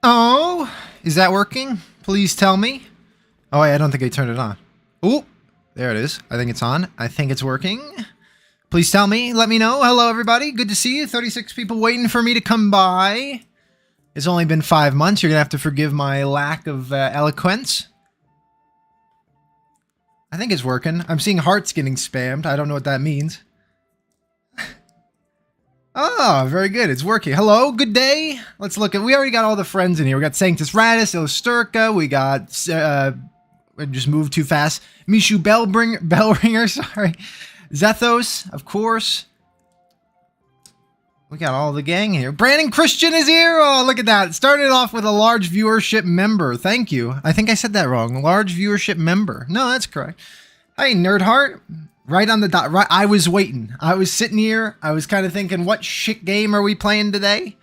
Oh, is that working? Please tell me. Oh, wait, I don't think I turned it on. Oh, there it is. I think it's on. I think it's working. Please tell me. Let me know. Hello, everybody. Good to see you. 36 people waiting for me to come by. It's only been 5 months. You're going to have to forgive my lack of eloquence. I think it's working. I'm seeing hearts getting spammed. I don't know what that means. Oh, very good. It's working. Hello, good day. Let's look at... We already got all the friends in here. We got Sanctus Radis, Illusturca. We got... I just moved too fast. Mishu Bellringer, sorry. Zethos, of course. We got all the gang here. Brandon Christian is here. Oh, look at that. Started off with a large viewership member. Thank you. I think I said that wrong. Large viewership member. No, that's correct. Hey, Nerdheart. Right on the dot. Right. I was waiting. I was sitting here. I was kind of thinking, what shit game are we playing today?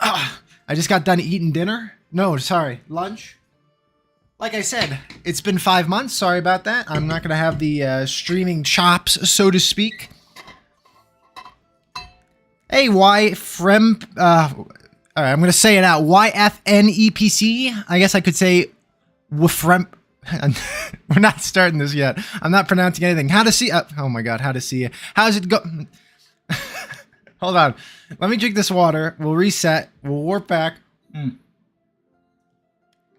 I just got done eating dinner. No, sorry. Lunch. Like I said, it's been 5 months. Sorry about that. I'm not going to have the streaming chops, so to speak. Hey, Frem... all right, I'm going to say it out. YFNEPC. I guess I could say... Wfrem... We're not starting this yet. I'm not pronouncing anything. How to see... oh my god, how to see... How's it go... Hold on. Let me drink this water. We'll reset. We'll warp back.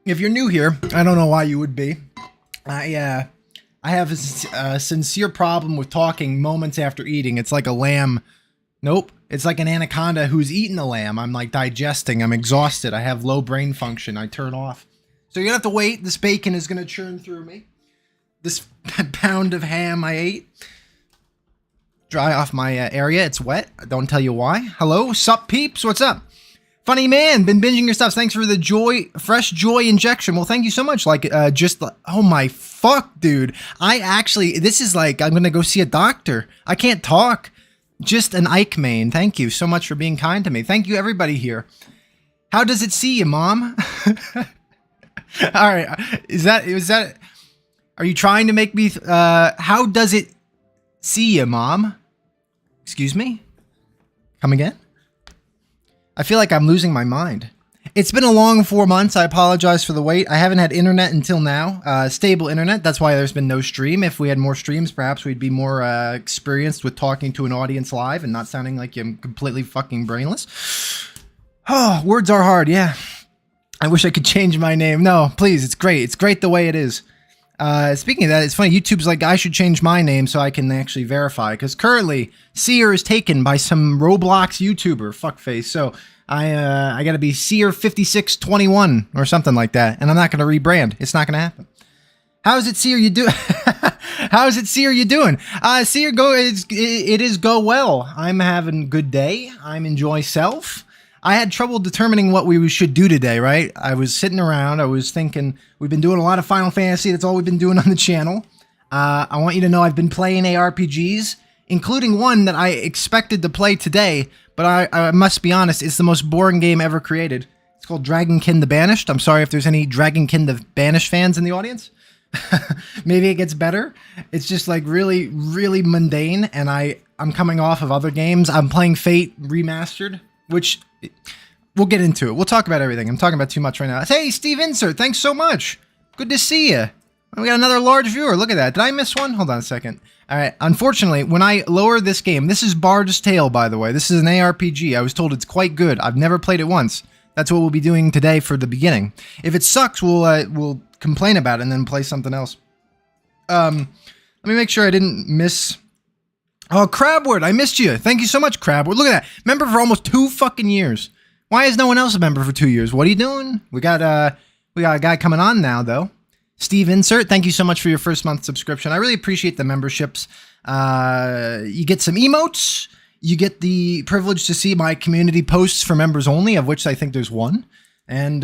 If you're new here, I don't know why you would be. I have a sincere problem with talking moments after eating. It's like a lamb. Nope. It's like an anaconda who's eaten a lamb. I'm like digesting. I'm exhausted. I have low brain function. I turn off. So you're going to have to wait. This bacon is going to churn through me. This pound of ham I ate. Dry off my area. It's wet. I don't tell you why. Hello, sup peeps? What's up? Funny man, been binging your stuff. Thanks for the fresh joy injection. Well, thank you so much. Like, oh my fuck, dude. This is like, I'm going to go see a doctor. I can't talk. Just an Ike main. Thank you so much for being kind to me. Thank you, everybody here. How does it see you, Mom? All right. Is that, are you trying to make me, how does it see you, Mom? Excuse me? Come again? I feel like I'm losing my mind. It's been a long 4 months. I apologize for the wait. I haven't had internet until now. Stable internet. That's why there's been no stream. If we had more streams, perhaps we'd be more experienced with talking to an audience live and not sounding like I'm completely fucking brainless. Oh, words are hard. Yeah. I wish I could change my name. No, please. It's great. It's great the way it is. Speaking of that, it's funny. YouTube's like, I should change my name so I can actually verify. Because currently, Seer is taken by some Roblox YouTuber. Fuckface. So I got to be Seer5621 or something like that. And I'm not going to rebrand. It's not going to happen. How's it, Seer? You do? How's it, Seer? You doing? Seer, it is go well. I'm having a good day. I'm enjoy self. I had trouble determining what we should do today, right? I was sitting around. I was thinking, we've been doing a lot of Final Fantasy. That's all we've been doing on the channel. I want you to know I've been playing ARPGs, including one that I expected to play today, but I must be honest, it's the most boring game ever created. It's called Dragonkin the Banished. I'm sorry if there's any Dragonkin the Banished fans in the audience. Maybe it gets better. It's just like really, really mundane, and I'm coming off of other games. I'm playing Fate Remastered, which... We'll get into it. We'll talk about everything. I'm talking about too much right now. Hey, Steve Insert, thanks so much. Good to see you. We got another large viewer. Look at that. Did I miss one? Hold on a second. All right. Unfortunately, when I lower this game, this is Bard's Tale, by the way. This is an ARPG. I was told it's quite good. I've never played it once. That's what we'll be doing today for the beginning. If it sucks, we'll complain about it and then play something else. Let me make sure I didn't miss... Oh, Crabward, I missed you. Thank you so much, Crabward. Look at that. Member for almost 2 fucking years. Why is no one else a member for 2 years? What are you doing? We got a guy coming on now, though. Steve Insert, thank you so much for your first month subscription. I really appreciate the memberships. You get some emotes. You get the privilege to see my community posts for members only, of which I think there's one. And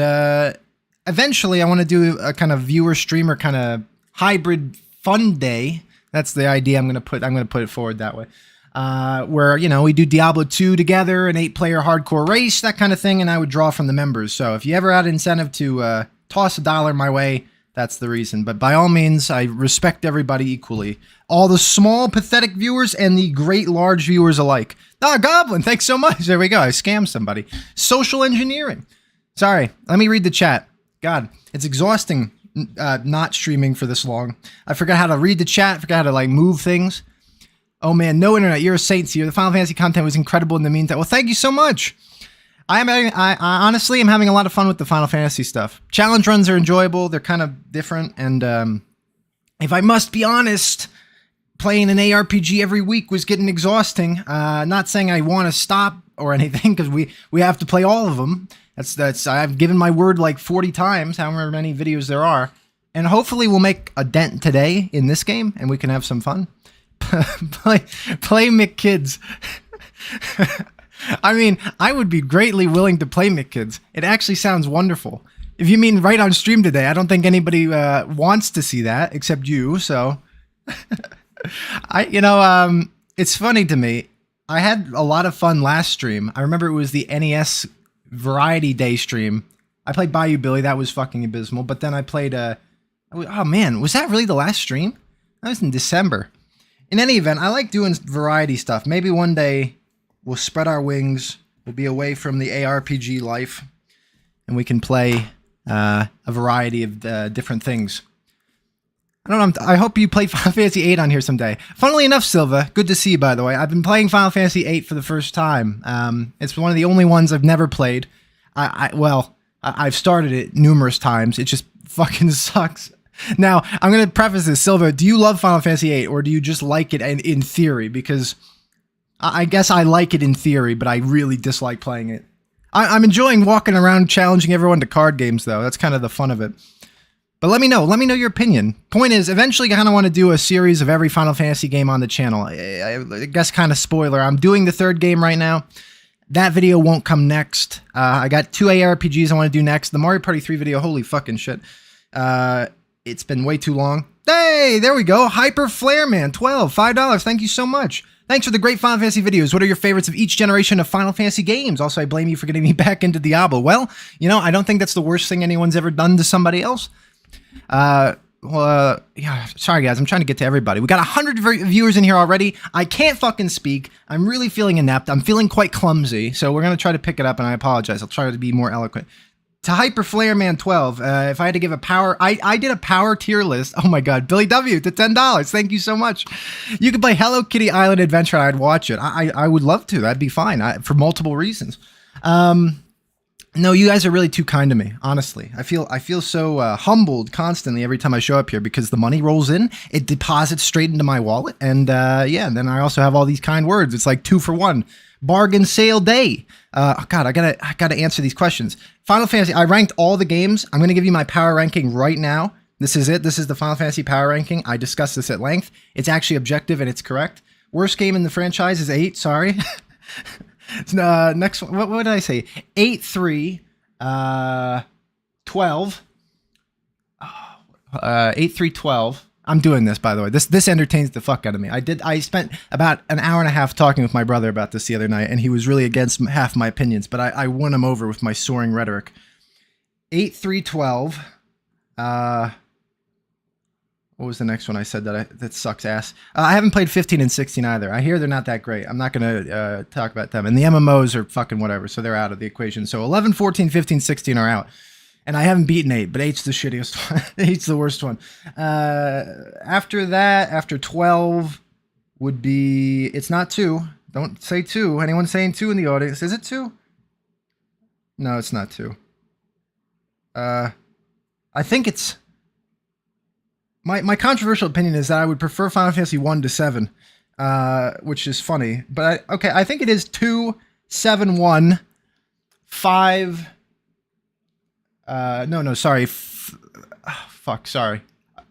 eventually, I want to do a kind of viewer streamer kind of hybrid fun day. That's the idea. I'm gonna put it forward that way, where we do Diablo 2 together, an 8-player hardcore race, that kind of thing, and I would draw from the members. So if you ever had incentive to toss $1 my way, that's the reason. But by all means, I respect everybody equally, all the small pathetic viewers and the great large viewers alike. Ah, Goblin, thanks so much. There we go. I scammed somebody. Social engineering. Sorry, let me read the chat. God, it's exhausting not streaming for this long. I forgot how to read the chat, forgot how to like move things. Oh man, no internet, you're a saint, Seer. The Final Fantasy content was incredible in the meantime. Well, thank you so much. I honestly am having a lot of fun with the Final Fantasy stuff. Challenge runs are enjoyable, they're kind of different, and if I must be honest, playing an ARPG every week was getting exhausting. Not saying I want to stop or anything, because we have to play all of them. That's I've given my word like 40 times, however many videos there are. And hopefully we'll make a dent today in this game, and we can have some fun. play McKids. I mean, I would be greatly willing to play McKids. It actually sounds wonderful. If you mean right on stream today, I don't think anybody wants to see that except you, so... it's funny to me. I had a lot of fun last stream. I remember it was the NES Variety Day stream. I played Bayou Billy. That was fucking abysmal. But then I played... oh, man. Was that really the last stream? That was in December. In any event, I like doing variety stuff. Maybe one day we'll spread our wings. We'll be away from the ARPG life. And we can play a variety of different things. I don't know. I hope you play Final Fantasy VIII on here someday. Funnily enough, Silva, good to see you, by the way. I've been playing Final Fantasy VIII for the first time. It's one of the only ones I've never played. I've started it numerous times. It just fucking sucks. Now, I'm going to preface this. Silva, do you love Final Fantasy VIII, or do you just like it in theory? Because I guess I like it in theory, but I really dislike playing it. I'm enjoying walking around challenging everyone to card games, though. That's kind of the fun of it. But let me know your opinion. Point is, eventually I kind of want to do a series of every Final Fantasy game on the channel. I guess kind of spoiler, I'm doing the third game right now. That video won't come next. I got 2 ARPGs I want to do next. The Mario Party 3 video, holy fucking shit. It's been way too long. Hey, there we go. Hyper Flare Man, 12, $5. Thank you so much. Thanks for the great Final Fantasy videos. What are your favorites of each generation of Final Fantasy games? Also, I blame you for getting me back into Diablo. Well, I don't think that's the worst thing anyone's ever done to somebody else. Yeah, sorry guys, I'm trying to get to everybody. We got 100 viewers in here already. I can't fucking speak. I'm really feeling inept. I'm feeling quite clumsy, so we're going to try to pick it up, and I apologize. I'll try to be more eloquent. To Hyper Flare Man 12, if I had to give a power, I did a power tier list. Oh my god, Billy W to $10. Thank you so much. You could play Hello Kitty Island Adventure, I'd watch it. I would love to. That'd be fine, for multiple reasons. No, you guys are really too kind to me, honestly. I feel so humbled constantly every time I show up here, because the money rolls in, it deposits straight into my wallet, and and then I also have all these kind words. It's like 2 for 1. Bargain sale day. God, I gotta answer these questions. Final Fantasy, I ranked all the games. I'm gonna give you my power ranking right now. This is it. This is the Final Fantasy power ranking. I discussed this at length. It's actually objective and it's correct. Worst game in the franchise is 8, sorry. Next one, what did I say? 8, 3, 12. 8, 3, 12. I'm doing this, by the way. This entertains the fuck out of me. I spent about an hour and a half talking with my brother about this the other night, and he was really against half my opinions, but I won him over with my soaring rhetoric. 8, 3, 12. What was the next one I said that sucks ass? I haven't played 15 and 16 either. I hear they're not that great. I'm not going to talk about them. And the MMOs are fucking whatever, so they're out of the equation. So 11, 14, 15, 16 are out. And I haven't beaten 8, but 8's the shittiest one. 8's the worst one. After that, after 12 would be... It's not 2. Don't say 2. Anyone saying 2 in the audience? Is it 2? No, it's not 2. I think it's... My controversial opinion is that I would prefer Final Fantasy 1 to 7, which is funny. But, I think it is 2, 7, 1, 5... no, sorry. Fuck, sorry.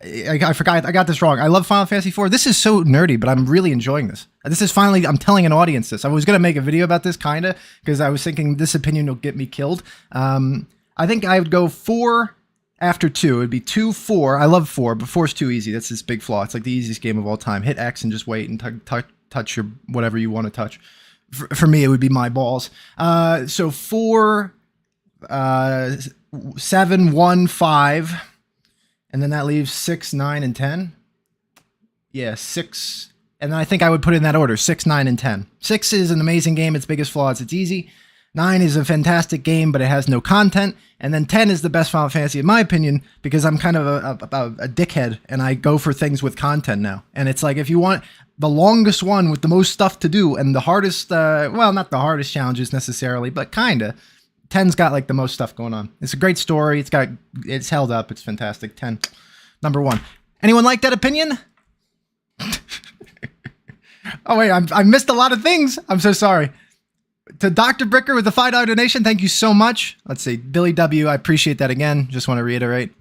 I forgot. I got this wrong. I love Final Fantasy IV. This is so nerdy, but I'm really enjoying this. This is finally, I'm telling an audience this. I was going to make a video about this, kind of, because I was thinking this opinion will get me killed. I think I would go 4 after 2. It'd be 2, 4. I love 4, but 4's too easy. That's this big flaw. It's like the easiest game of all time. Hit X and just wait and touch your whatever you want to touch. For me, it would be my balls. So 4... 7, 1, 5, and then that leaves 6, 9, and 10. Yeah, 6, and then I think I would put it in that order: 6, 9, and 10. 6 is an amazing game. Its biggest flaw is it's easy. 9 is a fantastic game, but it has no content. And then 10 is the best Final Fantasy, in my opinion, because I'm kind of a dickhead, and I go for things with content now. And it's like, if you want the longest one with the most stuff to do, and the hardest, well, not the hardest challenges necessarily, but kinda, 10's got like the most stuff going on. It's a great story. It's held up. It's fantastic. 10, number 1. Anyone like that opinion? Oh wait, I missed a lot of things. I'm so sorry. To Dr. Bricker with the $5 donation, thank you so much. Let's see, Billy W, I appreciate that again. Just want to reiterate.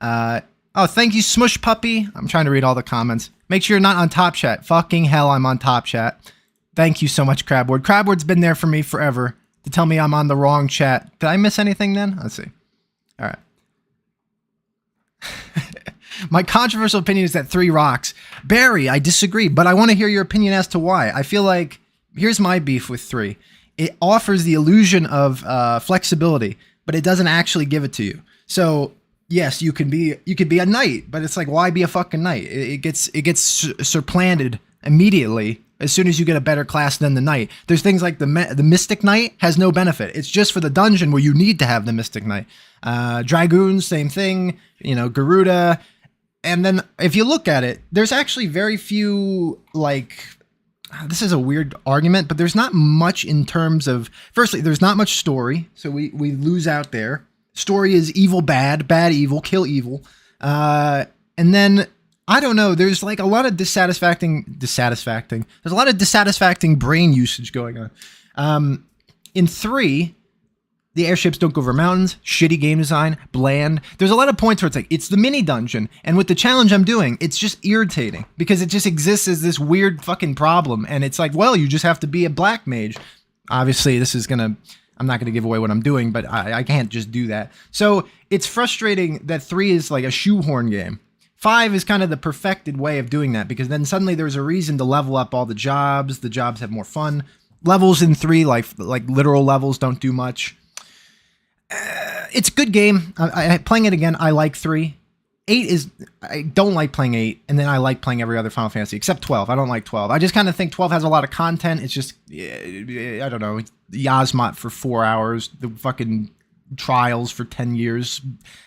Oh, thank you, Smush Puppy. I'm trying to read all the comments. Make sure you're not on Top Chat. Fucking hell, I'm on Top Chat. Thank you so much, Crabward. Crabward's been there for me forever to tell me I'm on the wrong chat. Did I miss anything then? Let's see. All right. My controversial opinion is that 3 rocks. Barry, I disagree, but I want to hear your opinion as to why. I feel like, here's my beef with 3. It offers the illusion of flexibility, but it doesn't actually give it to you. So yes, you could be a knight, but it's like, why be a fucking knight? It gets supplanted immediately as soon as you get a better class than the knight. There's things like the Mystic Knight has no benefit. It's just for the dungeon where you need to have the Mystic Knight. Dragoons, same thing. You know, Garuda. And then if you look at it, there's actually very few, like, this is a weird argument, but there's not much in terms of, firstly, there's not much story. So we lose out there. Story is evil, bad, bad, evil, kill evil. And then, I don't know, there's like a lot of dissatisfacting, there's a lot of dissatisfacting brain usage going on. In 3, the airships don't go over mountains, shitty game design, bland. There's a lot of points where it's like, it's the mini dungeon. And with the challenge I'm doing, it's just irritating because it just exists as this weird fucking problem. And it's like, well, you just have to be a black mage. Obviously, I'm not going to give away what I'm doing, but I can't just do that. So it's frustrating that 3 is like a shoehorn game. 5 is kind of the perfected way of doing that because then suddenly there's a reason to level up all the jobs. The jobs have more fun. Levels in 3, like literal levels, don't do much. It's a good game. Playing it again, I like 3. 8 is, I don't like playing 8, and then I like playing every other Final Fantasy, except 12. I don't like 12. I just kind of think 12 has a lot of content. It's just, I don't know, Yasmat for 4 hours, the fucking trials for 10 years,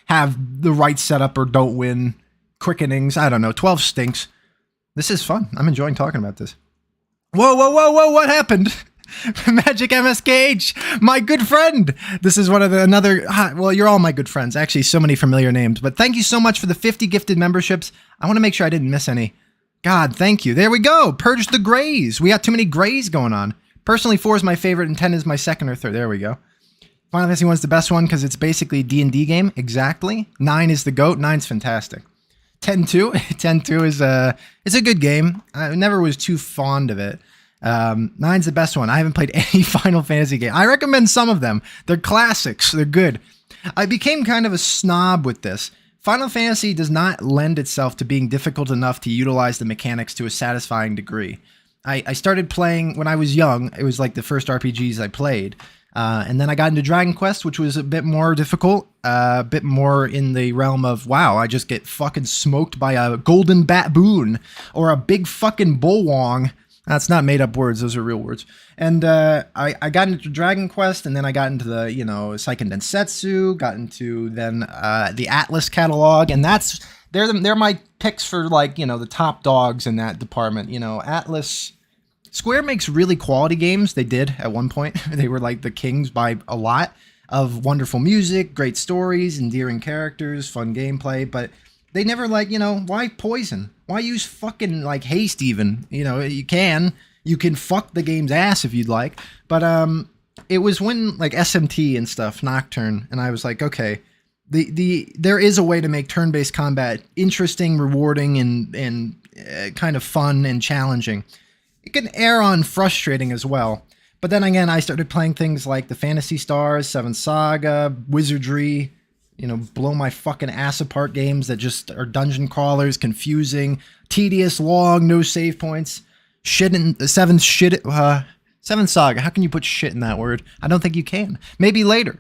have the right setup or don't win, quickenings, I don't know, 12 stinks. This is fun. I'm enjoying talking about this. Whoa, what happened? Magic MSKH, my good friend. This is one of well, you're all my good friends. Actually, so many familiar names. But thank you so much for the 50 gifted memberships. I want to make sure I didn't miss any. God, thank you. There we go. Purge the grays. We got too many grays going on. Personally, 4 is my favorite and 10 is my second or third. There we go. Final Fantasy 1 is the best one because it's basically a D&D game. Exactly. 9 is the GOAT. 9's fantastic. 10-2. 10-2 is it's a good game. I never was too fond of it. 9's the best one. I haven't played any Final Fantasy game. I recommend some of them. They're classics. They're good. I became kind of a snob with this. Final Fantasy does not lend itself to being difficult enough to utilize the mechanics to a satisfying degree. I started playing when I was young. It was like the first RPGs I played. And then I got into Dragon Quest, which was a bit more difficult, a bit more in the realm of, wow, I just get fucking smoked by a golden baboon or a big fucking bullwong. That's not made up words. Those are real words. And I got into Dragon Quest, and then I got into the, Seiken Densetsu, got into then the Atlas catalog, and they're my picks for, like, the top dogs in that department. Atlas. Square makes really quality games. They did at one point. They were like the kings by a lot of wonderful music, great stories, endearing characters, fun gameplay, but they never why poison? Why use fucking haste even? You can fuck the game's ass if you'd like. But it was when SMT and stuff, Nocturne, and I was like, okay, there is a way to make turn-based combat interesting, rewarding, and kind of fun and challenging. It can err on frustrating as well. But then again, I started playing things like the Phantasy Stars, Seven Saga, Wizardry, blow my fucking ass apart games that just are dungeon crawlers, confusing, tedious, long, no save points. Seven Saga. How can you put shit in that word? I don't think you can. Maybe later.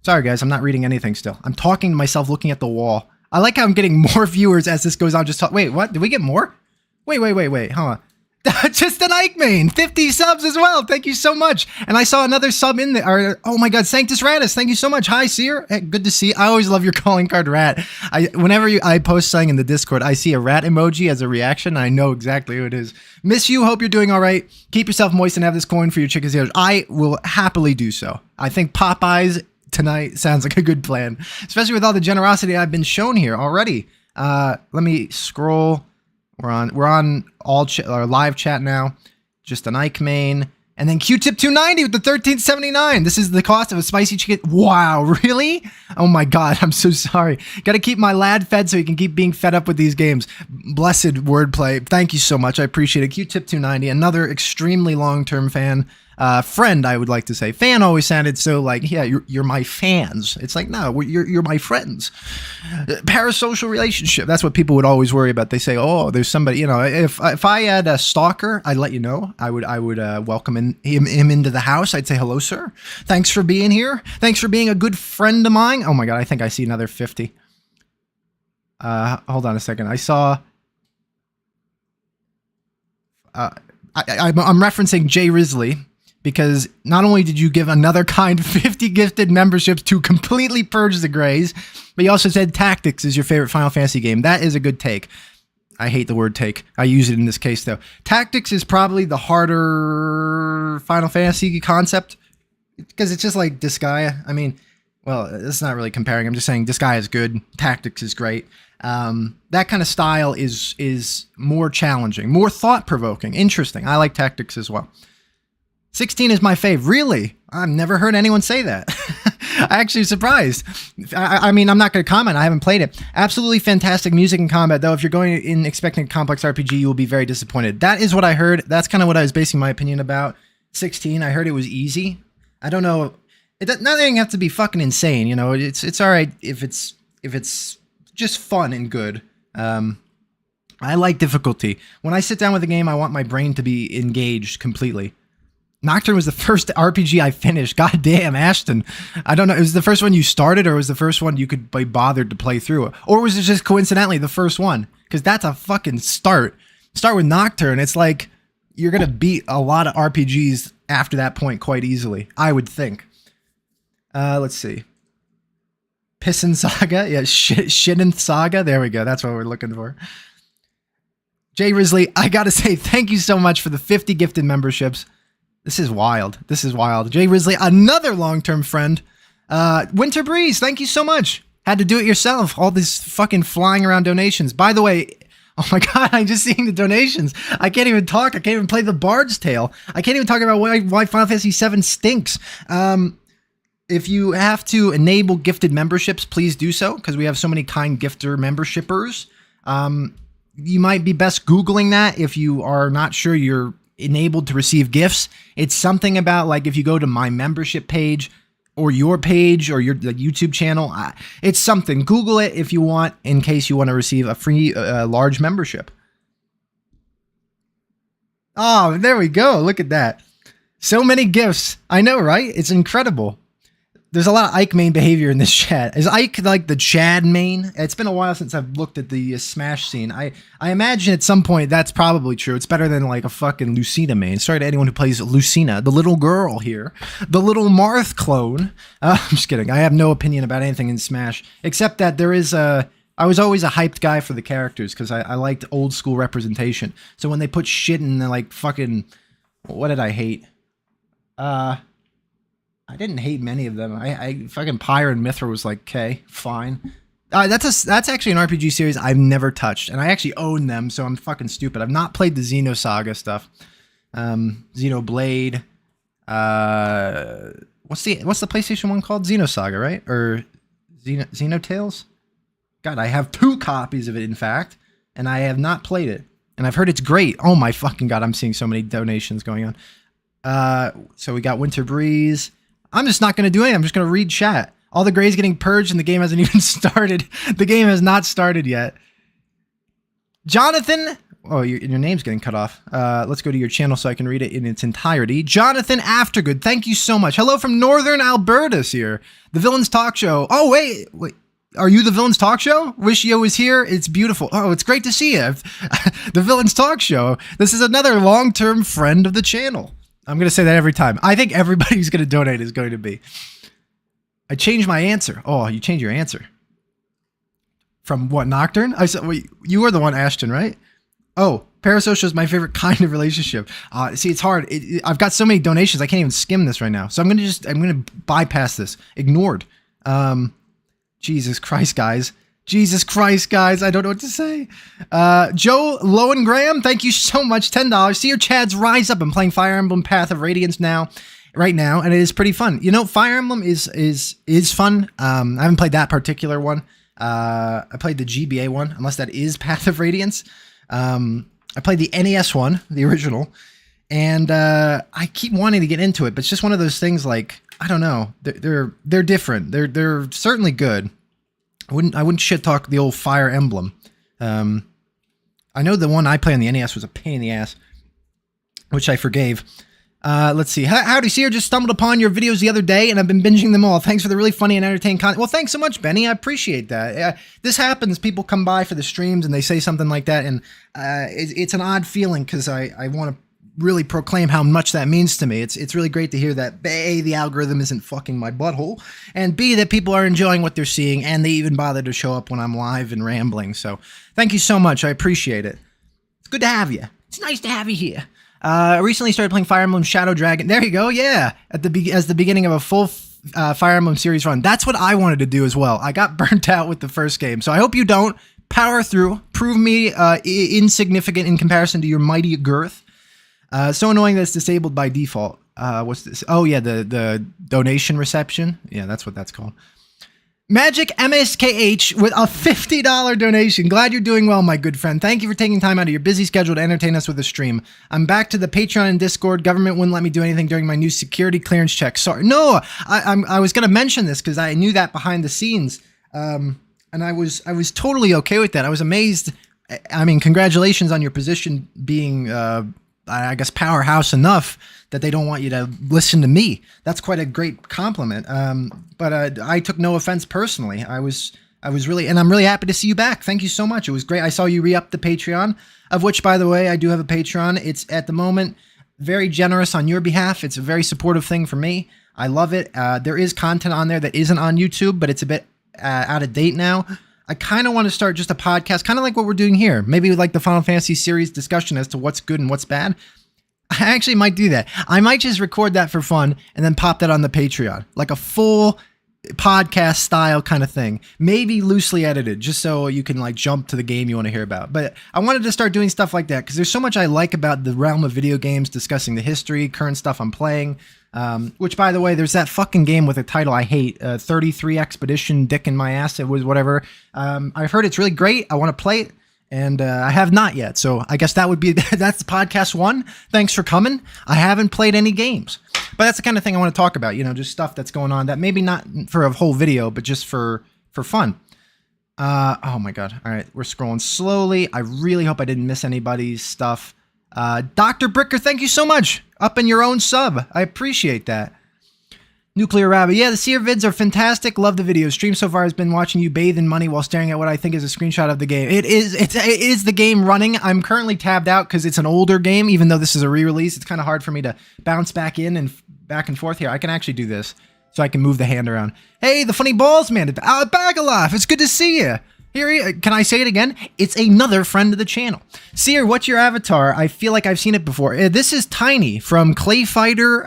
Sorry guys, I'm not reading anything still. I'm talking to myself looking at the wall. I like how I'm getting more viewers as this goes on. Wait, what? Did we get more? Wait. Hold on. Just an Ike main, 50 subs as well. Thank you so much. And I saw another sub in there. Oh my God, Sanctus Ratus. Thank you so much. Hi, Seer. Hey, good to see you. I always love your calling card rat. Whenever I post something in the Discord, I see a rat emoji as a reaction. And I know exactly who it is. Miss you. Hope you're doing all right. Keep yourself moist and have this coin for your chicken's ears. I will happily do so. I think Popeyes tonight sounds like a good plan, especially with all the generosity I've been shown here already. Let me scroll. We're on all our live chat now. Just an Ike main. And then Q-Tip 290 with the 1379. This is the cost of a spicy chicken. Wow, really? Oh my God, I'm so sorry. Got to keep my lad fed so he can keep being fed up with these games. Blessed wordplay. Thank you so much. I appreciate it. Q-Tip 290, another extremely long-term fan. Friend, I would like to say. Fan always sounded so like, yeah, you're my fans. It's like, no, you're my friends. Parasocial relationship. That's what people would always worry about. They say, oh, there's somebody, you know, if I had a stalker, I'd let you know. I would welcome him into the house. I'd say, hello, sir. Thanks for being here. Thanks for being a good friend of mine. Oh my God, I think I see another 50. Hold on a second. I saw... I'm referencing Jay Risley, because not only did you give another kind 50 gifted memberships to completely purge the grays, but you also said Tactics is your favorite Final Fantasy game. That is a good take. I hate the word take. I use it in this case, though. Tactics is probably the harder Final Fantasy concept, because it's just like Disgaea. I mean, well, it's not really comparing. I'm just saying Disgaea is good. Tactics is great. That kind of style is more challenging, more thought-provoking, interesting. I like Tactics as well. 16 is my fave. Really? I've never heard anyone say that. I actually surprised. I mean, I'm not going to comment. I haven't played it. Absolutely fantastic music and combat, though. If you're going in expecting a complex RPG, you will be very disappointed. That is what I heard. That's kind of what I was basing my opinion about 16. I heard it was easy. I don't know. Nothing have to be fucking insane. You know, it's all right if it's just fun and good. I like difficulty. When I sit down with a game, I want my brain to be engaged completely. Nocturne was the first RPG I finished. God damn, Ashton. I don't know. It was the first one you started, or was the first one you could be bothered to play through? Or was it just coincidentally the first one? Because that's a fucking start. Start with Nocturne. It's like you're going to beat a lot of RPGs after that point quite easily, I would think. Let's see. Pissin Saga? Yeah, Shinin Saga. There we go. That's what we're looking for. Jay Risley, I got to say thank you so much for the 50 gifted memberships. This is wild. This is wild. Jay Risley, another long-term friend. Winter Breeze, thank you so much. Had to do it yourself. All this fucking flying around donations. By the way, oh my God, I'm just seeing the donations. I can't even talk. I can't even play the Bard's Tale. I can't even talk about why Final Fantasy VII stinks. If you have to enable gifted memberships, please do so, because we have so many kind gifter membershipers. You might be best Googling that if you are not sure you're enabled to receive gifts. It's something about like if you go to my membership page or your page or your YouTube channel, it's something. Google it if you want, in case you want to receive a free large membership. Oh, there we go. Look at that. So many gifts. I know, right? It's incredible. There's a lot of Ike main behavior in this chat. Is Ike like the Chad main? It's been a while since I've looked at the Smash scene. I imagine at some point that's probably true. It's better than like a fucking Lucina main. Sorry to anyone who plays Lucina, the little girl here. The little Marth clone. I'm just kidding. I have no opinion about anything in Smash, except that there is I was always a hyped guy for the characters because I liked old school representation. So when they put shit in the like fucking... What did I hate? I didn't hate many of them. I fucking Pyre and Mithra was like, okay, fine. That's actually an RPG series I've never touched, and I actually own them, so I'm fucking stupid. I've not played the Xenosaga stuff. Xenoblade. What's the PlayStation one called? Xenosaga, right? Or Xenotales? God, I have 2 copies of it, in fact, and I have not played it. And I've heard it's great. Oh my fucking God, I'm seeing so many donations going on. So we got Winter Breeze. I'm just not going to do anything. I'm just going to read chat. All the grays getting purged and the game hasn't even started. The game has not started yet. Jonathan. Oh, your name's getting cut off. Let's go to your channel so I can read it in its entirety. Jonathan Aftergood, thank you so much. Hello from Northern Alberta here. The Villains Talk Show. Oh, wait. Are you the Villains Talk Show? Wish Yo was here. It's beautiful. Oh, it's great to see you. The Villains Talk Show. This is another long-term friend of the channel. I'm going to say that every time. I think everybody who's going to donate is going to be. I changed my answer. Oh, you changed your answer. From what, Nocturne? I said, well, you were the one, Ashton, right? Oh, parasocial is my favorite kind of relationship. See, it's hard. I've got so many donations. I can't even skim this right now. So I'm going to bypass this. Ignored. Jesus Christ, guys. Jesus Christ, guys. I don't know what to say. Joe Lowengram, thank you so much. $10. Seer Chad's Rise Up. I'm playing Fire Emblem Path of Radiance right now, and it is pretty fun. You know, Fire Emblem is fun. I haven't played that particular one. I played the GBA one, unless that is Path of Radiance. I played the NES one, the original, and I keep wanting to get into it, but it's just one of those things like, I don't know. They're different. They're certainly good. I wouldn't shit talk the old Fire Emblem. I know the one I play on the NES was a pain in the ass, which I forgave. Let's see. Howdy, Seer. Just stumbled upon your videos the other day, and I've been binging them all. Thanks for the really funny and entertaining content. Well, thanks so much, Benny. I appreciate that. This happens. People come by for the streams, and they say something like that, and it's an odd feeling because I want to really proclaim how much that means to me. It's really great to hear that A, the algorithm isn't fucking my butthole, and B, that people are enjoying what they're seeing, and they even bother to show up when I'm live and rambling. So thank you so much. I appreciate it. It's good to have you. It's nice to have you here. I recently started playing Fire Emblem Shadow Dragon. There you go. Yeah. As the beginning of a full Fire Emblem series run. That's what I wanted to do as well. I got burnt out with the first game. So I hope you don't. Power through. Prove me insignificant in comparison to your mighty girth. So annoying that it's disabled by default. What's this? Oh, yeah. The donation reception. Yeah, that's what that's called. Magic MSKH with a $50 donation. Glad you're doing well, my good friend. Thank you for taking time out of your busy schedule to entertain us with a stream. I'm back to the Patreon and Discord. Government wouldn't let me do anything during my new security clearance check. Sorry. No, I was going to mention this because I knew that behind the scenes. And I was totally okay with that. I was amazed. I mean, congratulations on your position being, I guess, powerhouse enough that they don't want you to listen to me. That's quite a great compliment. But I took no offense personally. I was really, and I'm really happy to see you back. Thank you so much. It was great. I saw you re-up the Patreon, of which, by the way, I do have a Patreon. It's at the moment very generous on your behalf. It's a very supportive thing for me. I love it. There is content on there that isn't on YouTube, but it's a bit out of date now. I kind of want to start just a podcast, kind of like what we're doing here. Maybe like the Final Fantasy series discussion as to what's good and what's bad. I actually might do that. I might just record that for fun and then pop that on the Patreon, like a full podcast style kind of thing, maybe loosely edited, just so you can like jump to the game you want to hear about. But I wanted to start doing stuff like that because there's so much I like about the realm of video games, discussing the history, current stuff I'm playing. Which, by the way, there's that fucking game with a title I hate, 33 Expedition, Dick in My Ass. It was whatever. I've heard it's really great. I want to play it. And I have not yet, so I guess that would be that's podcast one. Thanks for coming. I haven't played any games, but that's the kind of thing I want to talk about. You know, just stuff that's going on that maybe not for a whole video, but just for fun. Oh my god! All right, we're scrolling slowly. I really hope I didn't miss anybody's stuff. Dr. Bricker, thank you so much. Up in your own sub, I appreciate that. Nuclear Rabbit. Yeah, the Seer vids are fantastic. Love the videos. Stream so far has been watching you bathe in money while staring at what I think is a screenshot of the game. It is the game running. I'm currently tabbed out because it's an older game, even though this is a re-release. It's kind of hard for me to bounce back in and back and forth here. I can actually do this, so I can move the hand around. Hey, the funny balls, man. Bagaloff, it's good to see you. Here, can I say it again? It's another friend of the channel. Seer, what's your avatar? I feel like I've seen it before. This is Tiny from Clay Fighter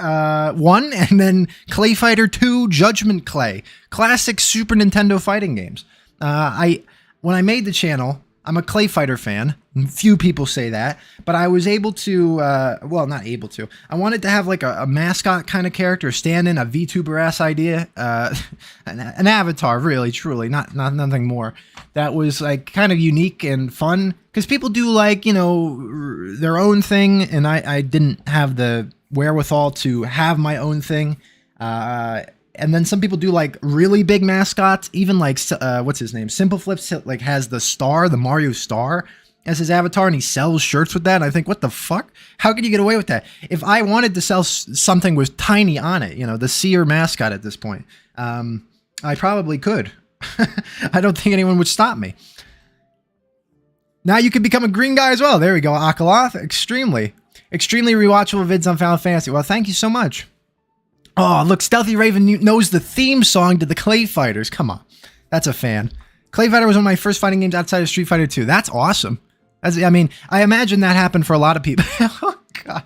1 and then Clay Fighter 2 Judgment Clay. Classic Super Nintendo fighting games. When I made the channel, I'm a Clay Fighter fan. Few people say that, but I was able to, well, not able to. I wanted to have like a mascot kind of character, stand-in, a VTuber-ass idea, an avatar, really, truly, not nothing more. That was like kind of unique and fun, because people do like, you know, their own thing, and I didn't have the wherewithal to have my own thing. And then some people do like really big mascots, even like, what's his name? Simple Flips like has the star, the Mario star as his avatar, and he sells shirts with that. And I think, what the fuck? How could you get away with that? If I wanted to sell something with Tiny on it, you know, the Seer mascot at this point, I probably could. I don't think anyone would stop me. Now you can become a green guy as well. There we go, Akaloth. Extremely rewatchable vids on Final Fantasy. Well, thank you so much. Oh, look, Stealthy Raven knows the theme song to the Clay Fighters. Come on. That's a fan. Clay Fighter was one of my first fighting games outside of Street Fighter 2. That's awesome. I mean, I imagine that happened for a lot of people. Oh, God.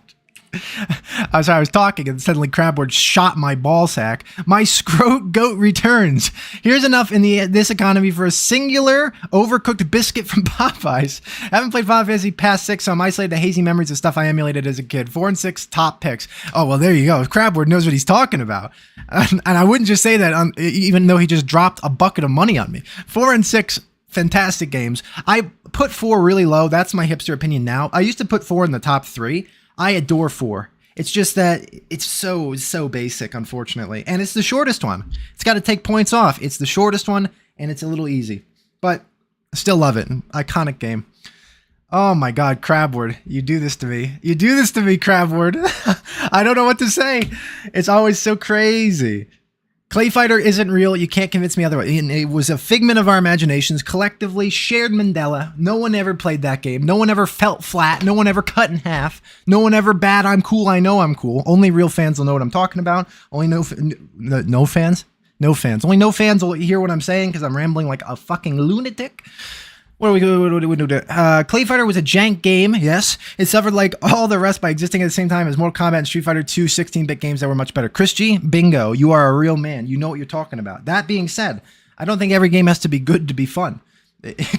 I was talking and suddenly Crabboard shot my ball sack. My scrote goat returns. Here's enough in this economy for a singular overcooked biscuit from Popeyes. I haven't played Final Fantasy past 6, so I'm isolated to hazy memories of stuff I emulated as a kid. 4 and 6 top picks. Oh, well, there you go. Crabboard knows what he's talking about. And I wouldn't just say that even though he just dropped a bucket of money on me. 4 and 6, fantastic games. I put 4 really low. That's my hipster opinion now. I used to put 4 in the top 3. I adore 4. It's just that it's so basic, unfortunately. And it's the shortest one. It's got to take points off. It's the shortest one, and it's a little easy. But I still love it. Iconic game. Oh my God, Crabward. You do this to me. You do this to me, Crabward. I don't know what to say. It's always so crazy. Clay Fighter isn't real. You can't convince me otherwise. It was a figment of our imaginations, collectively shared Mandela. No one ever played that game. No one ever felt flat. No one ever cut in half. No one ever bad. I'm cool. I know I'm cool. Only real fans will know what I'm talking about. Only no fans. Only no fans will hear what I'm saying because I'm rambling like a fucking lunatic. What do we do? Clay Fighter was a jank game, yes. It suffered like all the rest by existing at the same time as Mortal Kombat and Street Fighter 2 16-bit games that were much better. Chris G, bingo, you are a real man. You know what you're talking about. That being said, I don't think every game has to be good to be fun.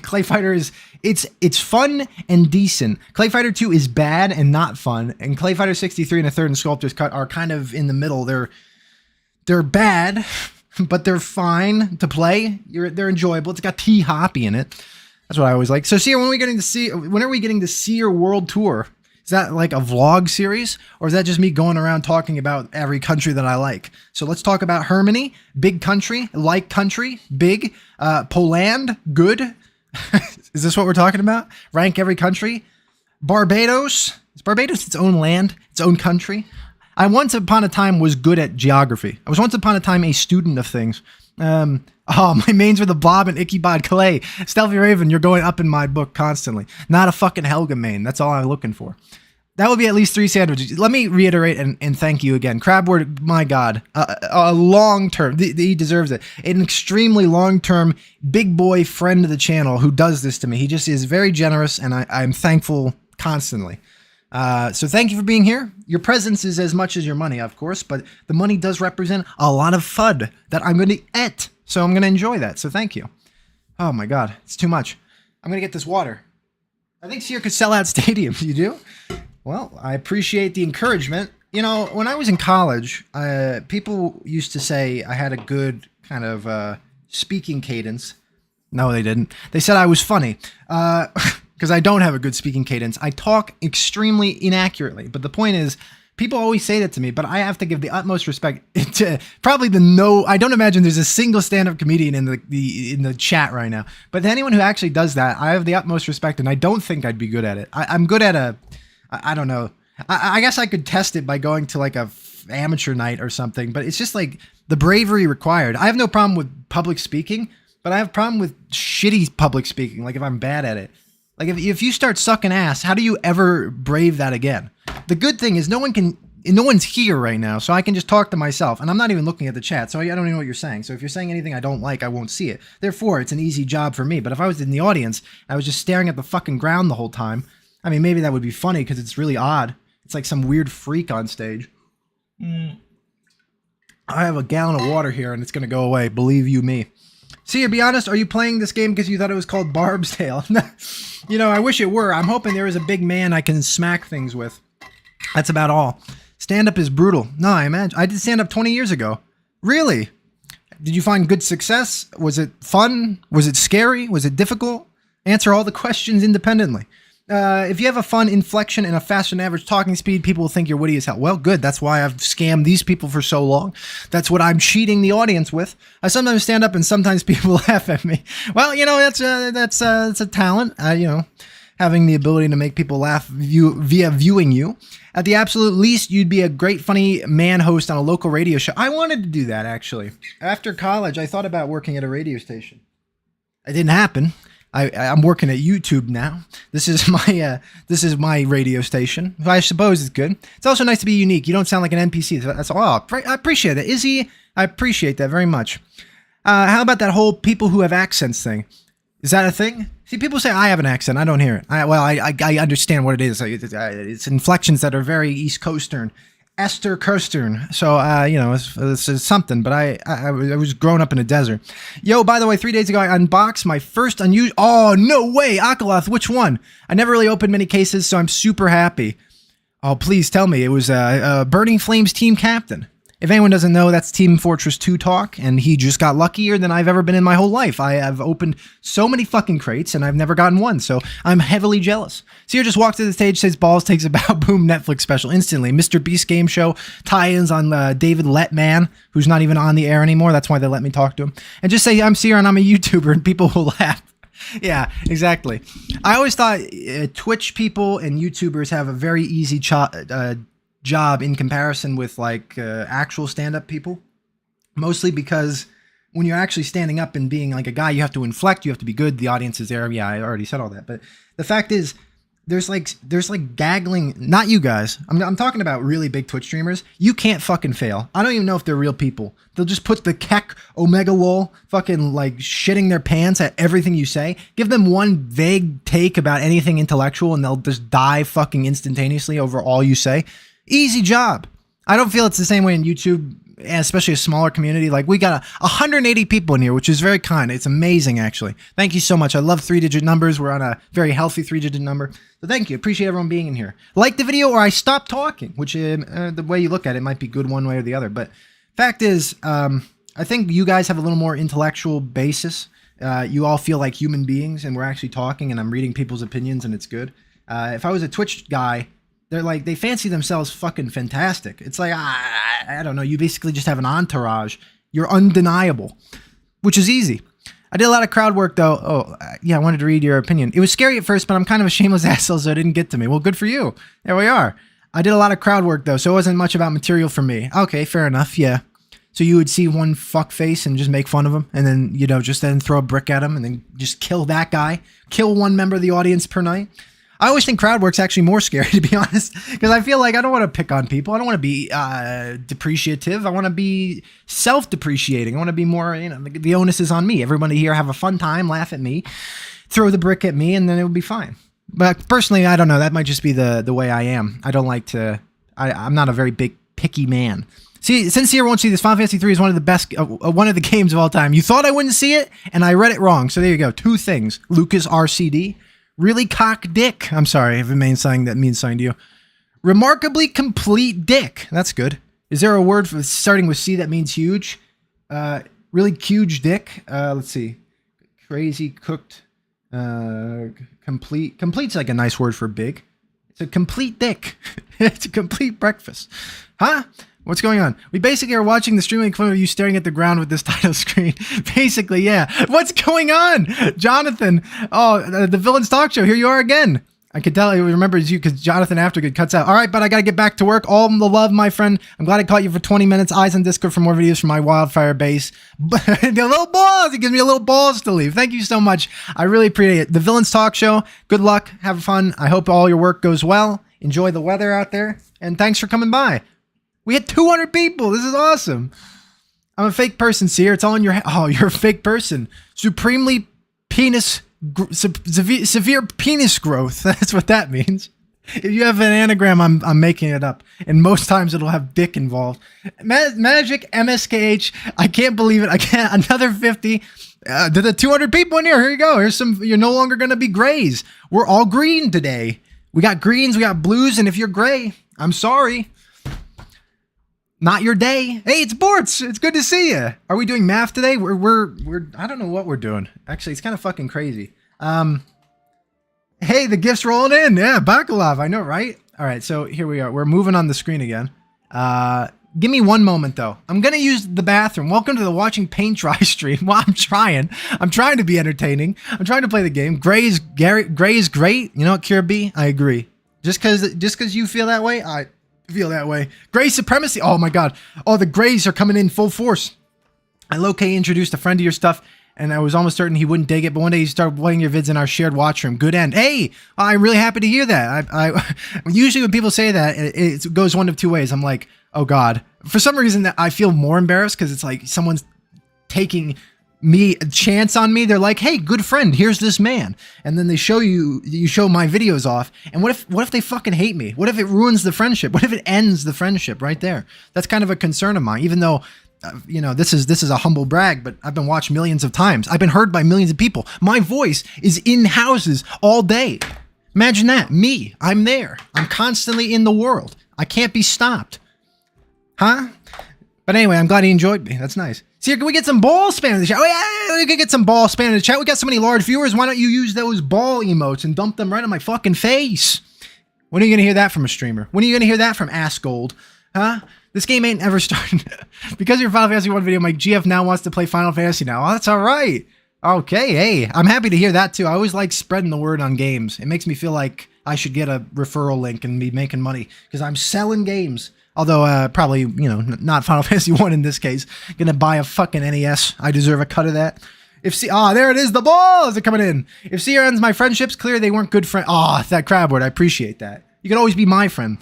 Clay Fighter is, it's fun and decent. Clay Fighter 2 is bad and not fun. And Clay Fighter 63 and a third and Sculptor's Cut are kind of in the middle. They're bad, but they're fine to play. They're enjoyable. It's got T-Hoppy in it. That's what I always like. So, Seer, when are we getting to Seer World Tour? Is that like a vlog series? Or is that just me going around talking about every country that I like? So let's talk about Germany, big country, like country, big, Poland, good. Is this what we're talking about? Rank every country. Barbados. Is Barbados its own land, its own country? I once upon a time was good at geography. I was once upon a time a student of things. My mains were the Blob and Ichabod Clay. Stealthy Raven, you're going up in my book constantly. Not a fucking Helga main. That's all I'm looking for. That would be at least 3 sandwiches. Let me reiterate and thank you again. Crabward, my God, a long-term, he deserves it. An extremely long-term big boy friend of the channel who does this to me. He just is very generous, and I'm thankful constantly. So thank you for being here. Your presence is as much as your money, of course, but the money does represent a lot of FUD that I'm going to eat. So I'm going to enjoy that. So thank you. Oh my God, it's too much. I'm going to get this water. I think Seer could sell out stadiums. You do? Well, I appreciate the encouragement. You know, when I was in college, people used to say I had a good kind of speaking cadence. No, they didn't. They said I was funny. Because I don't have a good speaking cadence. I talk extremely inaccurately. But the point is, people always say that to me, but I have to give the utmost respect to probably I don't imagine there's a single stand-up comedian in the chat right now. But to anyone who actually does that, I have the utmost respect, and I don't think I'd be good at it. I'm good at I don't know. I guess I could test it by going to like a amateur night or something, but it's just like the bravery required. I have no problem with public speaking, but I have a problem with shitty public speaking, like if I'm bad at it. Like, if you start sucking ass, how do you ever brave that again? The good thing is no one's here right now, so I can just talk to myself. And I'm not even looking at the chat, so I don't even know what you're saying. So if you're saying anything I don't like, I won't see it. Therefore, it's an easy job for me. But if I was in the audience, I was just staring at the fucking ground the whole time, I mean, maybe that would be funny because it's really odd. It's like some weird freak on stage. I have a gallon of water here, and it's going to go away. Believe you me. See, to be honest, are you playing this game because you thought it was called Barb's Tale? You know, I wish it were. I'm hoping there is a big man I can smack things with. That's about all. Stand-up is brutal. No, I did stand-up 20 years ago. Really? Did you find good success? Was it fun? Was it scary? Was it difficult? Answer all the questions independently. If you have a fun inflection and a faster than average talking speed, people will think you're witty as hell. Well, good. That's why I've scammed these people for so long. That's what I'm cheating the audience with. I sometimes stand up and sometimes people laugh at me. Well, you know, that's a talent. You know, having the ability to make people laugh via viewing you. At the absolute least, you'd be a great, funny man host on a local radio show. I wanted to do that, actually. After college, I thought about working at a radio station. It didn't happen. I'm working at YouTube now. This is my radio station. I suppose it's good. It's also nice to be unique. You don't sound like an NPC. That's all. I appreciate that. Izzy, I appreciate that very much. How about that whole people who have accents thing? Is that a thing? See, people say I have an accent. I don't hear it. I understand what it is. It's inflections that are very East Coastern, Esther Kirstern. So, it's something. But I was growing up in a desert. Yo, by the way, 3 days ago, I unboxed my first unusual... Oh, no way! Akaloth, which one? I never really opened many cases, so I'm super happy. Oh, please tell me. It was Burning Flames team captain. If anyone doesn't know, that's Team Fortress 2 talk, and he just got luckier than I've ever been in my whole life. I have opened so many fucking crates, and I've never gotten one, so I'm heavily jealous. Seer just walks to the stage, says balls, takes a bow, boom, Netflix special instantly. Mr. Beast game show, tie-ins on David Letman, who's not even on the air anymore. That's why they let me talk to him. And just say, I'm Seer, and I'm a YouTuber, and people will laugh. Yeah, exactly. I always thought Twitch people and YouTubers have a very easy job in comparison with actual stand-up people, mostly because when you're actually standing up and being like a guy, you have to inflect, you have to be good, the audience is there. Yeah, I already said all that, but the fact is there's gaggling, not you guys, I'm talking about really big Twitch streamers. You can't fucking fail. I don't even know if they're real people. They'll just put the kek omega lol fucking shitting their pants at everything you say. Give them one vague take about anything intellectual and they'll just die fucking instantaneously over all you say. Easy job. I don't feel it's the same way in YouTube, especially a smaller community. We got 180 people in here, which is very kind. It's amazing, actually. Thank you so much. I love 3-digit numbers. We're on a very healthy 3-digit number. So thank you. Appreciate everyone being in here. Like the video or I stop talking, which the way you look at it might be good one way or the other. But fact is, I think you guys have a little more intellectual basis. You all feel like human beings and we're actually talking and I'm reading people's opinions and it's good. If I was a Twitch guy, they fancy themselves fucking fantastic. It's I don't know. You basically just have an entourage. You're undeniable, which is easy. I did a lot of crowd work though. Oh, yeah. I wanted to read your opinion. It was scary at first, but I'm kind of a shameless asshole, so it didn't get to me. Well, good for you. There we are. I did a lot of crowd work though, so it wasn't much about material for me. Okay, fair enough. Yeah. So you would see one fuck face and just make fun of him, and then, just then throw a brick at him and then just kill that guy. Kill one member of the audience per night. I always think crowd work's actually more scary, to be honest, because I feel like I don't want to pick on people. I don't want to be depreciative. I want to be self-depreciating. I want to be more, the onus is on me. Everybody here have a fun time, laugh at me, throw the brick at me, and then it would be fine. But personally, I don't know. That might just be the way I am. I don't like to, I'm not a very big, picky man. See, since Seer won't see this, Final Fantasy 3 is one of the best, one of the games of all time. You thought I wouldn't see it, and I read it wrong. So there you go. 2 things. Lucas RCD. Really cock dick. I'm sorry if it means something that means something to you. Remarkably complete dick. That's good. Is there a word for starting with C that means huge? Really huge dick. Let's see. Crazy cooked. Complete. Complete's like a nice word for big. It's a complete dick. It's a complete breakfast. Huh? What's going on? We basically are watching the stream of you staring at the ground with this title screen. Basically, yeah. What's going on? Jonathan. Oh, the Villains Talk Show. Here you are again. I could tell he remembers you because Jonathan Aftergood cuts out. All right, but I got to get back to work. All the love, my friend. I'm glad I caught you for 20 minutes. Eyes on Discord for more videos from my wildfire base. The little balls. He gives me a little balls to leave. Thank you so much. I really appreciate it. The Villains Talk Show. Good luck. Have fun. I hope all your work goes well. Enjoy the weather out there. And thanks for coming by. We had 200 people. This is awesome. I'm a fake person, Seer. It's all in your head. Oh, you're a fake person. Supremely severe penis growth. That's what that means. If you have an anagram, I'm making it up. And most times it'll have dick involved. Magic MSKH. I can't believe it. I can't. Another 50. The 200 people in here. Here you go. Here's some. You're no longer going to be grays. We're all green today. We got greens. We got blues. And if you're gray, I'm sorry. Not your day. Hey, it's Bortz. It's good to see you. Are we doing math today? We're I don't know what we're doing. Actually, it's kind of fucking crazy. Hey, the gifts rolling in. Yeah, Bakalov. I know, right? All right, so here we are. We're moving on the screen again. Give me one moment though. I'm gonna use the bathroom. Welcome to the watching paint dry stream. Well, I'm trying. I'm trying to be entertaining. I'm trying to play the game. Gray is great. You know what, Kira B? I agree. Just cause you feel that way, I feel that way. Gray supremacy. Oh my god. Oh, the Grays are coming in full force. I low-key introduced a friend to your stuff, and I was almost certain he wouldn't dig it, but one day he started playing your vids in our shared watch room. Good end. Hey, I'm really happy to hear that. I usually when people say that, it goes one of two ways. I'm like, oh God. For some reason, I feel more embarrassed because it's like someone's taking a chance on me. They're like, hey, good friend, here's this man. And then they show you show my videos off. And what if they fucking hate me? What if it ruins the friendship? What if it ends the friendship right there? That's kind of a concern of mine, even though you know, this is a humble brag, but I've been watched millions of times. I've been heard by millions of people. My voice is in houses all day. Imagine that. Me. I'm there. I'm constantly in the world. I can't be stopped. Huh? But anyway, I'm glad he enjoyed me. That's nice. See, can we get some ball spam in the chat? Oh, yeah, we can get some ball spam in the chat. We got so many large viewers. Why don't you use those ball emotes and dump them right on my fucking face? When are you going to hear that from a streamer? When are you going to hear that from Askgold? Huh? This game ain't ever started. Because your Final Fantasy 1 video, my GF now wants to play Final Fantasy now. Oh, that's all right. Okay, hey, I'm happy to hear that too. I always like spreading the word on games. It makes me feel like I should get a referral link and be making money because I'm selling games. Although, probably, you know, not Final Fantasy 1 in this case. Gonna buy a fucking NES. I deserve a cut of that. There it is. The balls are coming in. If Seer ends my friendships, clear they weren't good friends. That crab word. I appreciate that. You can always be my friend.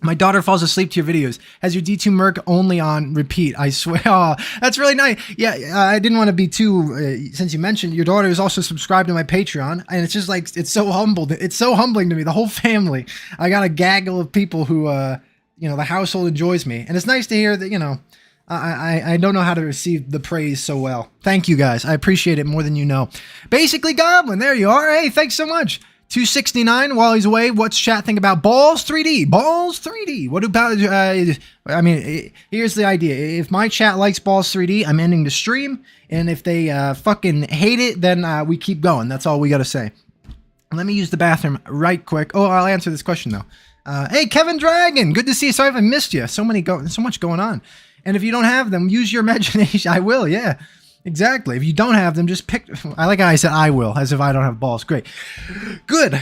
My daughter falls asleep to your videos. Has your D2 Merc only on repeat? I swear. Oh, that's really nice. Yeah, I didn't want to be too, since you mentioned your daughter is also subscribed to my Patreon. And it's just like, it's so humbled. It's so humbling to me. The whole family. I got a gaggle of people who, you know, the household enjoys me. And it's nice to hear that, you know, I don't know how to receive the praise so well. Thank you guys. I appreciate it more than you know. Basically Goblin, there you are. Hey, thanks so much. 269 while he's away. What's chat think about Balls 3D? Balls 3D. What about, I mean, here's the idea. If my chat likes Balls 3D, I'm ending the stream. And if they fucking hate it, then we keep going. That's all we got to say. Let me use the bathroom right quick. Oh, I'll answer this question though. Hey, Kevin Dragon. Good to see you. Sorry if I missed you. So much going on. And if you don't have them, use your imagination. I will, yeah. Exactly. If you don't have them, just pick. I like how I said I will, as if I don't have balls. Great. Good.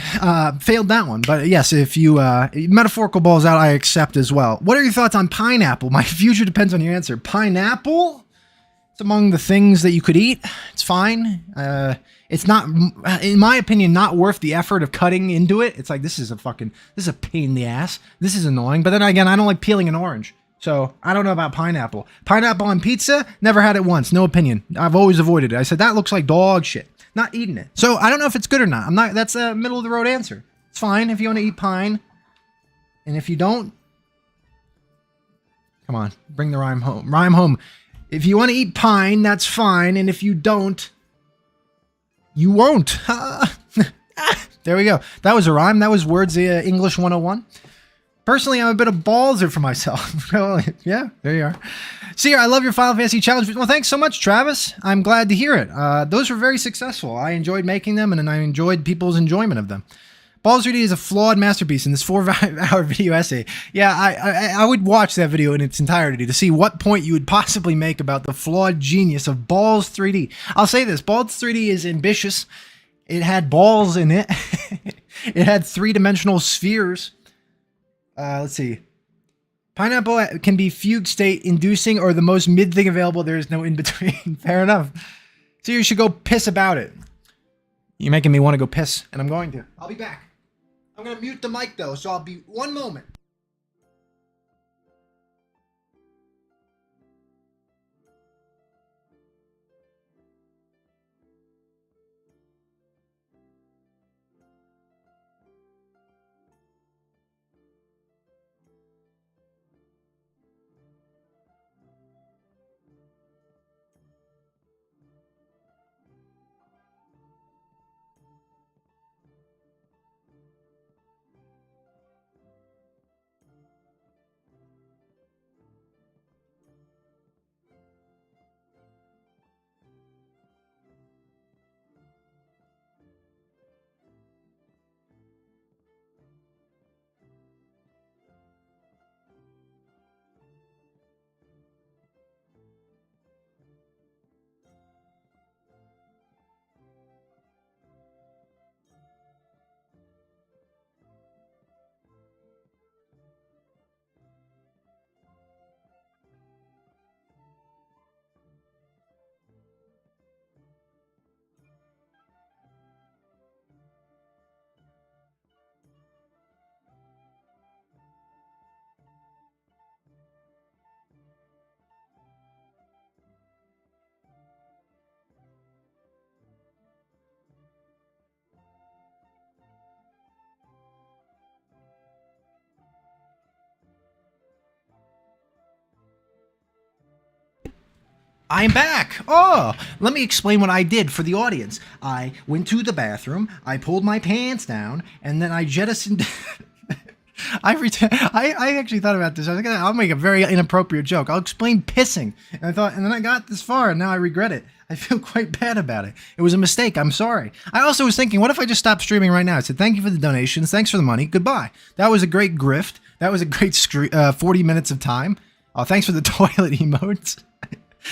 Failed that one. But yes, if you metaphorical balls out, I accept as well. What are your thoughts on pineapple? My future depends on your answer. Pineapple? It's among the things that you could eat. It's fine. It's not, in my opinion, not worth the effort of cutting into it. It's like, this is a pain in the ass. This is annoying. But then again, I don't like peeling an orange. So, I don't know about pineapple. Pineapple on pizza? Never had it once. No opinion. I've always avoided it. I said, that looks like dog shit. Not eating it. So, I don't know if it's good or not. That's a middle of the road answer. It's fine if you want to eat pine. And if you don't, come on, bring the rhyme home. Rhyme home. If you want to eat pine, that's fine. And if you don't, you won't. There we go. That was a rhyme. That was Words English 101. Personally, I'm a bit of ballser for myself. Yeah, there you are. Seer, I love your Final Fantasy challenge. Well, thanks so much, Travis. I'm glad to hear it. Those were very successful. I enjoyed making them, and I enjoyed people's enjoyment of them. Balls 3D is a flawed masterpiece in this 4-hour video essay. Yeah, I would watch that video in its entirety to see what point you would possibly make about the flawed genius of Balls 3D. I'll say this, Balls 3D is ambitious. It had balls in it. It had 3-dimensional spheres. Let's see. Pineapple can be fugue state inducing or the most mid thing available. There is no in between. Fair enough. So you should go piss about it. You're making me want to go piss, and I'm going to. I'll be back. I'm going to mute the mic though, so I'll be 1 moment. I'm back. Oh, let me explain what I did for the audience. I went to the bathroom, I pulled my pants down, and then I jettisoned... I actually thought about this. I was like, I'll make a very inappropriate joke. I'll explain pissing. And then I got this far, and now I regret it. I feel quite bad about it. It was a mistake. I'm sorry. I also was thinking, what if I just stopped streaming right now? I said, thank you for the donations. Thanks for the money. Goodbye. That was a great grift. That was a great 40 minutes of time. Oh, thanks for the toilet emotes.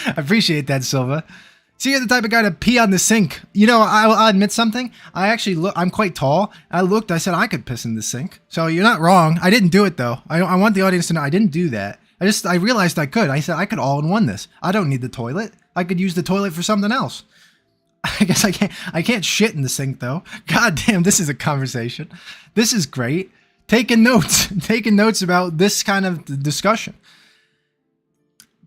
I appreciate that, Silva. See, you're the type of guy to pee on the sink. You know, I'll admit something. I'm quite tall. I said I could piss in the sink. So you're not wrong. I didn't do it, though. I want the audience to know I didn't do that. I realized I could. I said I could all-in-one this. I don't need the toilet. I could use the toilet for something else. I guess I can't shit in the sink, though. God damn, this is a conversation. This is great. Taking notes. Taking notes about this kind of discussion.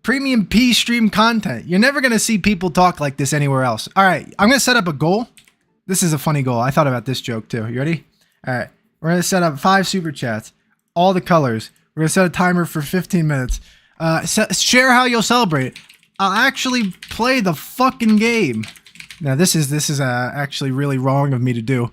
Premium P stream content. You're never going to see people talk like this anywhere else. All right, I'm going to set up a goal. This is a funny goal. I thought about this joke too. You ready? All right, we're going to set up 5 super chats, all the colors. We're going to set a timer for 15 minutes. Share how you'll celebrate. I'll actually play the fucking game. Now, this is actually really wrong of me to do.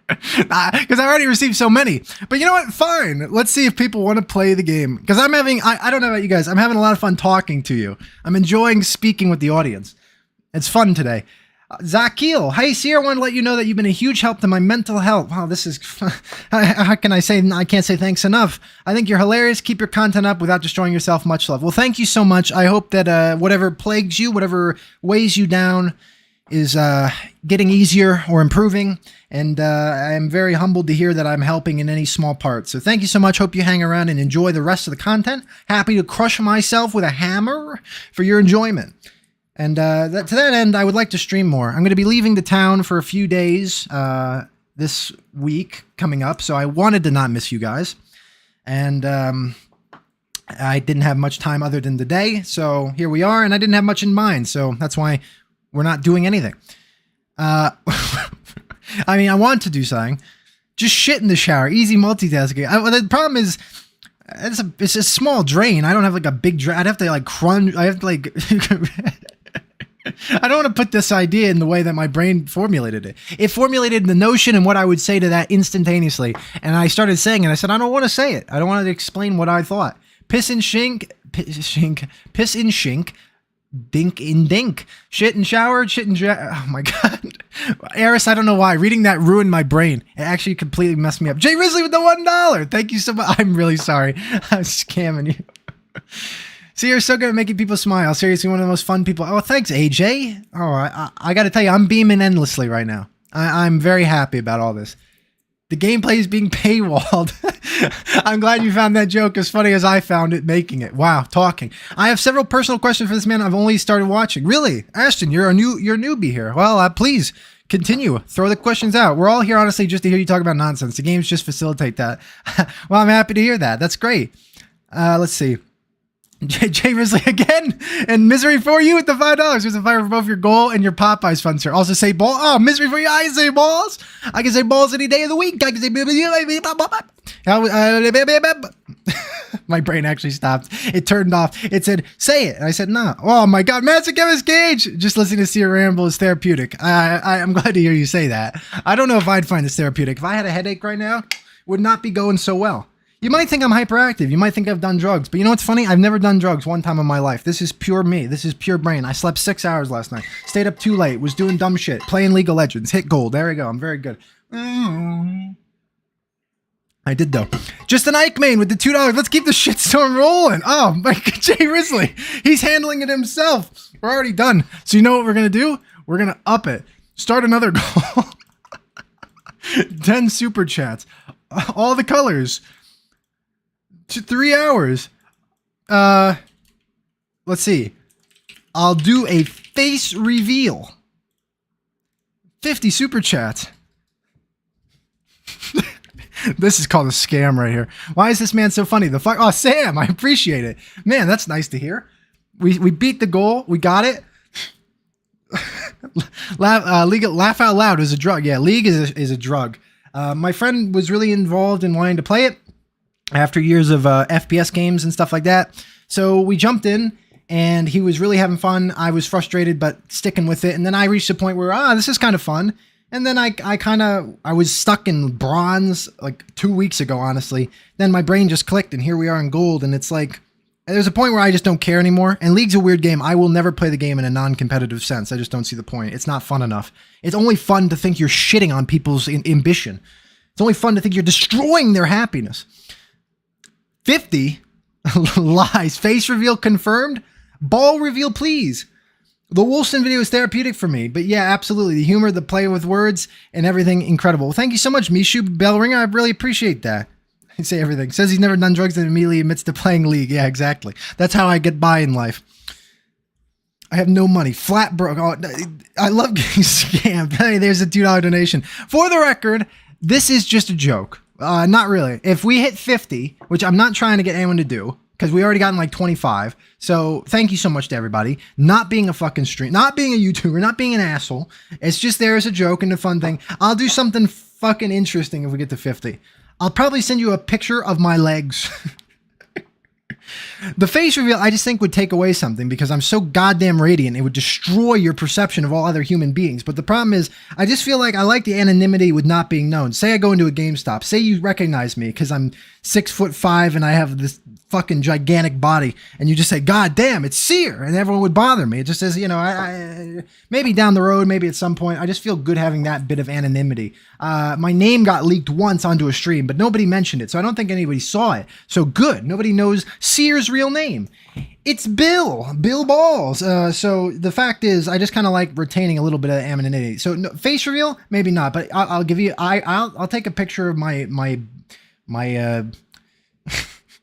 Because I already received so many. But you know what? Fine. Let's see if people want to play the game. Because I don't know about you guys. I'm having a lot of fun talking to you. I'm enjoying speaking with the audience. It's fun today. Zakil, hey, Seer, I want to let you know that you've been a huge help to my mental health. Wow, this is... How can I say... I can't say thanks enough. I think you're hilarious. Keep your content up without destroying yourself. Much love. Well, thank you so much. I hope that whatever plagues you, whatever weighs you down is getting easier or improving. And I am very humbled to hear that I'm helping in any small part. So thank you so much. Hope you hang around and enjoy the rest of the content. Happy to crush myself with a hammer for your enjoyment. And to that end, I would like to stream more. I'm going to be leaving the town for a few days this week coming up. So I wanted to not miss you guys. And I didn't have much time other than the day. So here we are. And I didn't have much in mind. So that's why we're not doing anything. I mean, I want to do something. Just shit in the shower. Easy multitasking. The problem is, it's a small drain. I don't have like a big drain. I'd have to like crunch. I have to like... I don't want to put this idea in the way that my brain formulated it. It formulated the notion and what I would say to that instantaneously. And I started saying it. I said, I don't want to say it. I don't want to explain what I thought. Piss in shink, dink in dink, shit in shower, oh my god. Eris, I don't know why. Reading that ruined my brain. It actually completely messed me up. Jay Risley with the $1. Thank you so much. I'm really sorry. I'm scamming you. See, you're so good at making people smile. Seriously, one of the most fun people. Oh, thanks, AJ. Oh, I got to tell you, I'm beaming endlessly right now. I'm very happy about all this. The gameplay is being paywalled. I'm glad you found that joke as funny as I found it making it. Wow, talking. I have several personal questions for this man. I've only started watching. Really? Ashton, you're a newbie here. Well, please continue. Throw the questions out. We're all here, honestly, just to hear you talk about nonsense. The games just facilitate that. Well, I'm happy to hear that. That's great. Let's see. Jay Risley again, and misery for you with the $5. There's a fire for both your goal and your Popeyes fun, sir. Also say ball. Oh, misery for you. I can say balls. I can say balls any day of the week. I can say my brain actually stopped. It turned off. It said, say it. And I said, no. Oh my God. Master Chemist Gage. Just listening to Seer ramble is therapeutic. I'm glad to hear you say that. I don't know if I'd find this therapeutic. If I had a headache right now, it would not be going so well. You might think I'm hyperactive. You might think I've done drugs. But you know what's funny? I've never done drugs one time in my life. This is pure me. This is pure brain. I slept 6 hours last night. Stayed up too late. Was doing dumb shit. Playing League of Legends. Hit gold. There we go. I'm very good. I did, though. Just an Ike main with the $2. Let's keep the shitstorm rolling. Oh, my God. Jay Risley. He's handling it himself. We're already done. So you know what we're going to do? We're going to up it. Start another goal. 10 super chats. All the colors. 3 hours. Let's see. I'll do a face reveal. 50 super chats. This is called a scam right here. Why is this man so funny? The fuck? Oh, Sam, I appreciate it. Man, that's nice to hear. We beat the goal. We got it. Laugh out loud is a drug. Yeah, League is a drug. My friend was really involved in wanting to play it after years of FPS games and stuff like that. So we jumped in, and he was really having fun. I was frustrated, but sticking with it. And then I reached a point where, this is kind of fun. And then I was stuck in bronze like 2 weeks ago, honestly. Then my brain just clicked and here we are in gold. And it's like, there's a point where I just don't care anymore. And League's a weird game. I will never play the game in a non-competitive sense. I just don't see the point. It's not fun enough. It's only fun to think you're shitting on people's ambition. It's only fun to think you're destroying their happiness. 50 lies. Face reveal confirmed. Ball reveal, please. The Wolfson video is therapeutic for me, but yeah, absolutely. The humor, the play with words, and everything incredible. Well, thank you so much, Mishu Bellringer. I really appreciate that. I say everything. Says he's never done drugs and immediately admits to playing League. Yeah, exactly. That's how I get by in life. I have no money. Flat broke. Oh, I love getting scammed. Hey, there's a $2 donation. For the record, this is just a joke. Not really. If we hit 50, which I'm not trying to get anyone to do, because we already gotten like 25. So thank you so much to everybody. Not being a fucking stream, not being a YouTuber, not being an asshole. It's just there as a joke and a fun thing. I'll do something fucking interesting if we get to 50. I'll probably send you a picture of my legs. The face reveal, I just think would take away something because I'm so goddamn radiant. It would destroy your perception of all other human beings. But the problem is, I just feel like I like the anonymity with not being known. Say I go into a GameStop. Say you recognize me because I'm 6'5" and I have this fucking gigantic body. And you just say, God damn, it's Seer. And everyone would bother me. It just says, I maybe down the road, maybe at some point. I just feel good having that bit of anonymity. My name got leaked once onto a stream, but nobody mentioned it. So I don't think anybody saw it. So good. Nobody knows Seer's real name. It's Bill Balls. So the fact is, I just kind of like retaining a little bit of anonymity. So no, face reveal, maybe not, but I'll give you, I'll take a picture of my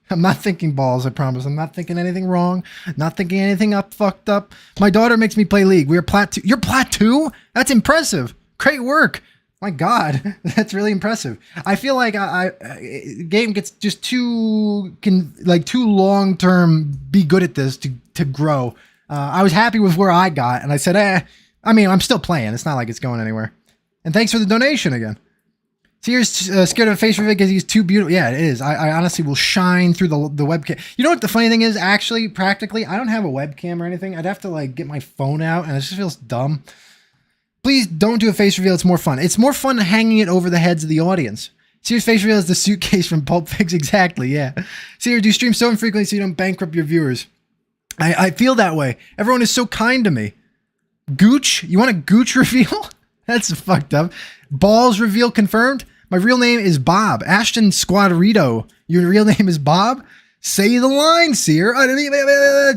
I'm not thinking balls, I promise. I'm not thinking anything wrong. Not thinking anything fucked up. My daughter makes me play League. We are Plat 2. You're Plat 2? That's impressive. Great work. My God, that's really impressive. I feel like game gets just too long term. Be good at this to grow. I was happy with where I got, and I said, I'm still playing. It's not like it's going anywhere. And thanks for the donation again. Seer's scared of a face reveal because he's too beautiful. Yeah, it is. I honestly will shine through the webcam. You know what the funny thing is? Actually, practically, I don't have a webcam or anything. I'd have to get my phone out, and it just feels dumb. Please don't do a face reveal. It's more fun. It's more fun hanging it over the heads of the audience. Seer's face reveal is the suitcase from Pulp Figs. Exactly, yeah. Seer, do you stream so infrequently so you don't bankrupt your viewers? I feel that way. Everyone is so kind to me. Gooch? You want a Gooch reveal? That's fucked up. Balls reveal confirmed. My real name is Bob. Ashton Squadrito. Your real name is Bob? Say the line, Seer.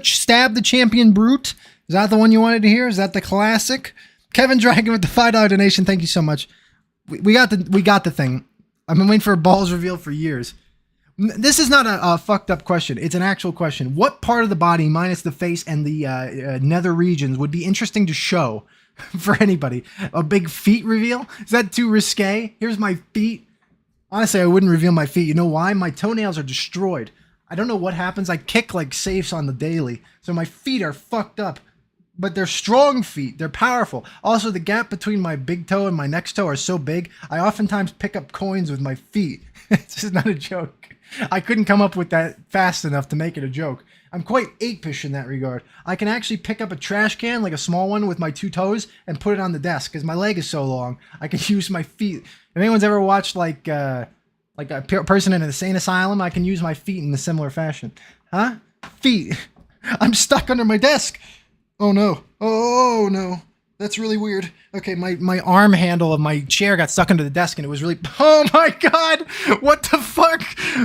Stab the champion brute. Is that the one you wanted to hear? Is that the classic? Kevin Dragon with the $5 donation. Thank you so much. We got the thing. I've been waiting for a balls reveal for years. This is not a fucked up question. It's an actual question. What part of the body, minus the face and the nether regions, would be interesting to show for anybody? A big feet reveal? Is that too risque? Here's my feet. Honestly, I wouldn't reveal my feet. You know why? My toenails are destroyed. I don't know what happens. I kick like safes on the daily. So my feet are fucked up. But they're strong feet. They're powerful. Also, the gap between my big toe and my next toe are so big, I oftentimes pick up coins with my feet. It's just not a joke. I couldn't come up with that fast enough to make it a joke. I'm quite apish in that regard. I can actually pick up a trash can, like a small one, with my 2 toes and put it on the desk because my leg is so long. I can use my feet. If anyone's ever watched like a person in an insane asylum, I can use my feet in a similar fashion. Huh? Feet. I'm stuck under my desk. Oh no. Oh no. That's really weird. Okay, my arm handle of my chair got stuck under the desk and it was really... Oh my God! What the fuck?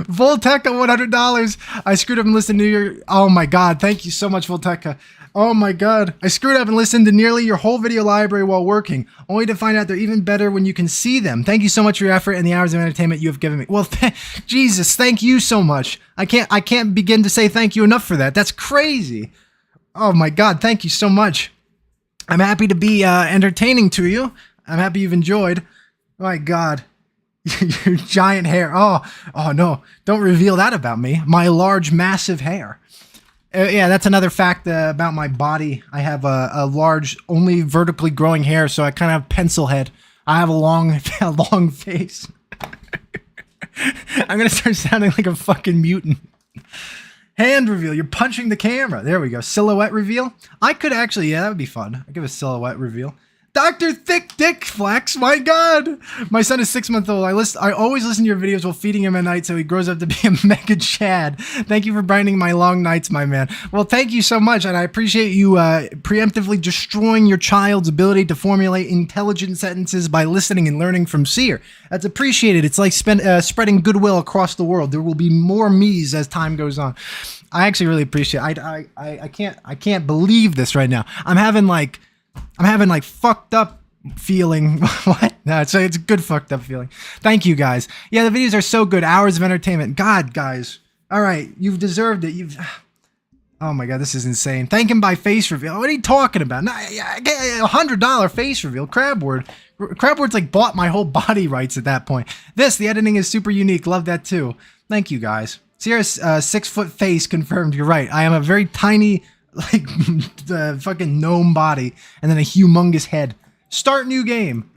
Volteca, $100. I screwed up and listened to your... Oh my God, thank you so much, Volteca. Oh my God. I screwed up and listened to nearly your whole video library while working, only to find out they're even better when you can see them. Thank you so much for your effort and the hours of entertainment you have given me. Well, Jesus, thank you so much. I can't begin to say thank you enough for that. That's crazy. Oh my God, thank you so much. I'm happy to be entertaining to you. I'm happy you've enjoyed. My God, your giant hair. Oh no, don't reveal that about me. My large, massive hair. Yeah, that's another fact about my body. I have a large, only vertically growing hair, so I kind of have pencil head. I have a long face. I'm gonna start sounding like a fucking mutant. Hand reveal. You're punching the camera. There we go. Silhouette reveal. I could actually, yeah, that would be fun. I'd give a silhouette reveal. Dr. Thick Dick Flex, my God. My son is 6 months old. I always listen to your videos while feeding him at night so he grows up to be a mega Chad. Thank you for brightening my long nights, my man. Well, thank you so much, and I appreciate you preemptively destroying your child's ability to formulate intelligent sentences by listening and learning from Seer. That's appreciated. It's like spreading goodwill across the world. There will be more me's as time goes on. I actually really appreciate it. I can't believe this right now. I'm having like fucked up feeling. What? No, it's a good fucked up feeling. Thank you guys. Yeah, the videos are so good. Hours of entertainment. God, guys. All right, you've deserved it. Oh my God, this is insane. Thank him by face reveal. What are you talking about? $100 face reveal. Crabward's like bought my whole body rights at that point. The editing is super unique. Love that too. Thank you guys. Sierra's 6 foot face confirmed. You're right. I am a very tiny, like the fucking gnome body and then a humongous head. Start new game.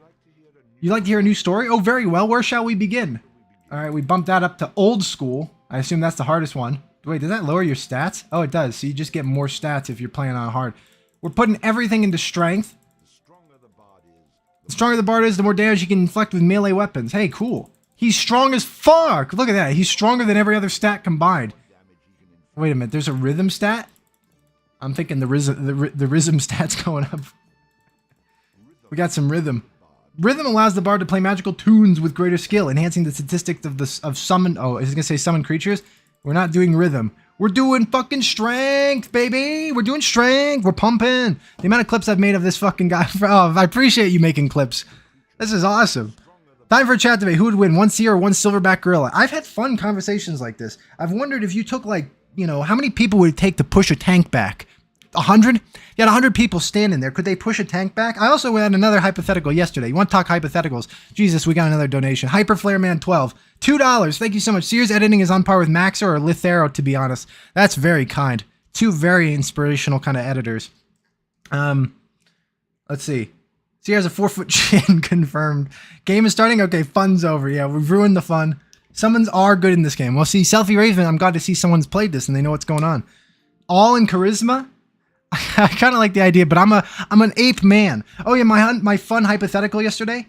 You'd like to hear a new story? Oh, very well. Where shall we begin? All right, we bumped that up to old school. I assume that's the hardest one. Wait, does that lower your stats? Oh, it does. So you just get more stats if you're playing on hard. We're putting everything into strength. The stronger the bard is, the more damage you can inflict with melee weapons. Hey, cool. He's strong as fuck. Look at that. He's stronger than every other stat combined. Wait a minute. There's a rhythm stat? I'm thinking the rhythm stat's going up. We got some rhythm. Rhythm allows the bard to play magical tunes with greater skill, enhancing the statistics of summon. Oh, is it gonna say summon creatures? We're not doing rhythm. We're doing fucking strength, baby. We're doing strength. We're pumping. The amount of clips I've made of this fucking guy. Oh, I appreciate you making clips. This is awesome. Time for a chat debate. Who would win, one Seer or one silverback gorilla? I've had fun conversations like this. I've wondered if you took like, how many people would it take to push a tank back? 100? You had 100 people standing there. Could they push a tank back? I also had another hypothetical yesterday. You want to talk hypotheticals? Jesus, we got another donation. Hyperflare Man 12. $2. Thank you so much. Seer's editing is on par with Maxer or Lithero, to be honest. That's very kind. Two very inspirational kind of editors. Let's see. Seer has a 4 foot chin confirmed. Game is starting? Okay, fun's over. Yeah, we've ruined the fun. Summons are good in this game. Well, see, Selfie Raven, I'm glad to see someone's played this and they know what's going on. All in charisma? I kind of like the idea, but I'm an ape man. Oh yeah, my fun hypothetical yesterday.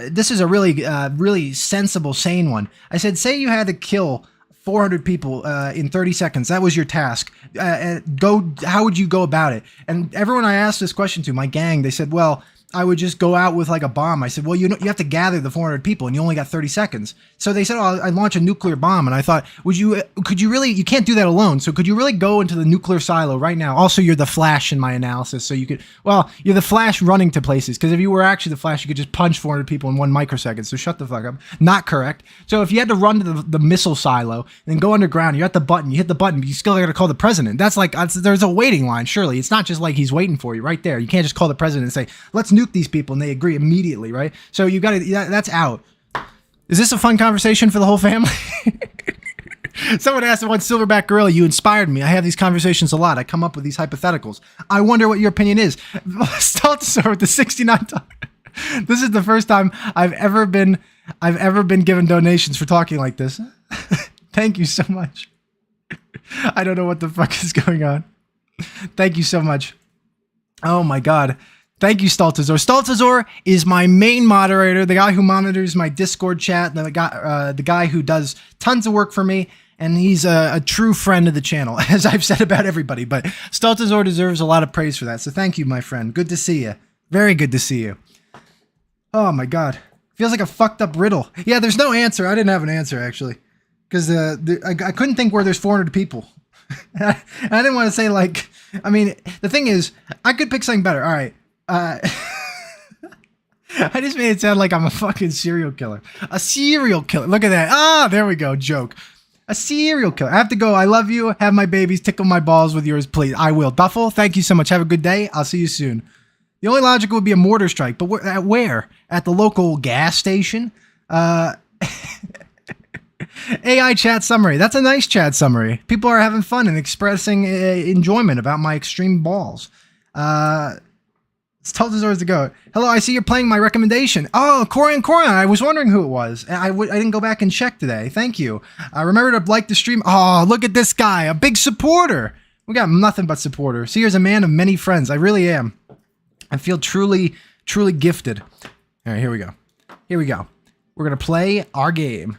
This is a really sensible, sane one. I said, say you had to kill 400 people in 30 seconds. That was your task. How would you go about it? And everyone I asked this question to, my gang, they said, well, I would just go out with like a bomb. I said, well, you have to gather the 400 people and you only got 30 seconds. So they said, oh, I'd launch a nuclear bomb. And I thought, could you really, you can't do that alone. So could you really go into the nuclear silo right now? Also, you're the Flash in my analysis. So you could, well, you're the Flash running to places. Because if you were actually the Flash, you could just punch 400 people in 1 microsecond. So shut the fuck up. Not correct. So if you had to run to the missile silo and then go underground, you're at the button, you hit the button, but you still got to call the president. That's like, there's a waiting line, surely. It's not just like he's waiting for you right there. You can't just call the president and say, let's nuke these people. And they agree immediately, right? So you got to, that's out. Is this a fun conversation for the whole family? Someone asked what silverback gorilla. You inspired me. I have these conversations a lot. I come up with these hypotheticals. I wonder what your opinion is. Staltsaur with the $69. This is the first time I've ever been given donations for talking like this. Thank you so much. I don't know what the fuck is going on. Thank you so much. Oh my God. Thank you, Staltsaur. Staltsaur is my main moderator, the guy who monitors my Discord chat, the guy who does tons of work for me, and he's a true friend of the channel, as I've said about everybody. But Staltsaur deserves a lot of praise for that. So thank you, my friend. Good to see you. Very good to see you. Oh my God. Feels like a fucked up riddle. Yeah, there's no answer. I didn't have an answer, actually. Because I couldn't think where there's 400 people. I didn't want to say like, I mean, the thing is, I could pick something better. All right. I just made it sound like I'm a fucking serial killer. A serial killer. Look at that. Ah, there we go. Joke. A serial killer. I have to go. I love you. Have my babies tickle my balls with yours, please. I will. Duffel, thank you so much. Have a good day. I'll see you soon. The only logical would be a mortar strike, but where? At the local gas station? AI chat summary. That's a nice chat summary. People are having fun and expressing enjoyment about my extreme balls. Tell the doors to go. Hello, I see you're playing my recommendation. Oh, Corian. I was wondering who it was. I didn't go back and check today. Thank you. Remember to like the stream. Oh, look at this guy. A big supporter. We got nothing but supporters. Seer's a man of many friends. I really am. I feel truly gifted. All right, here we go. We're going to play our game.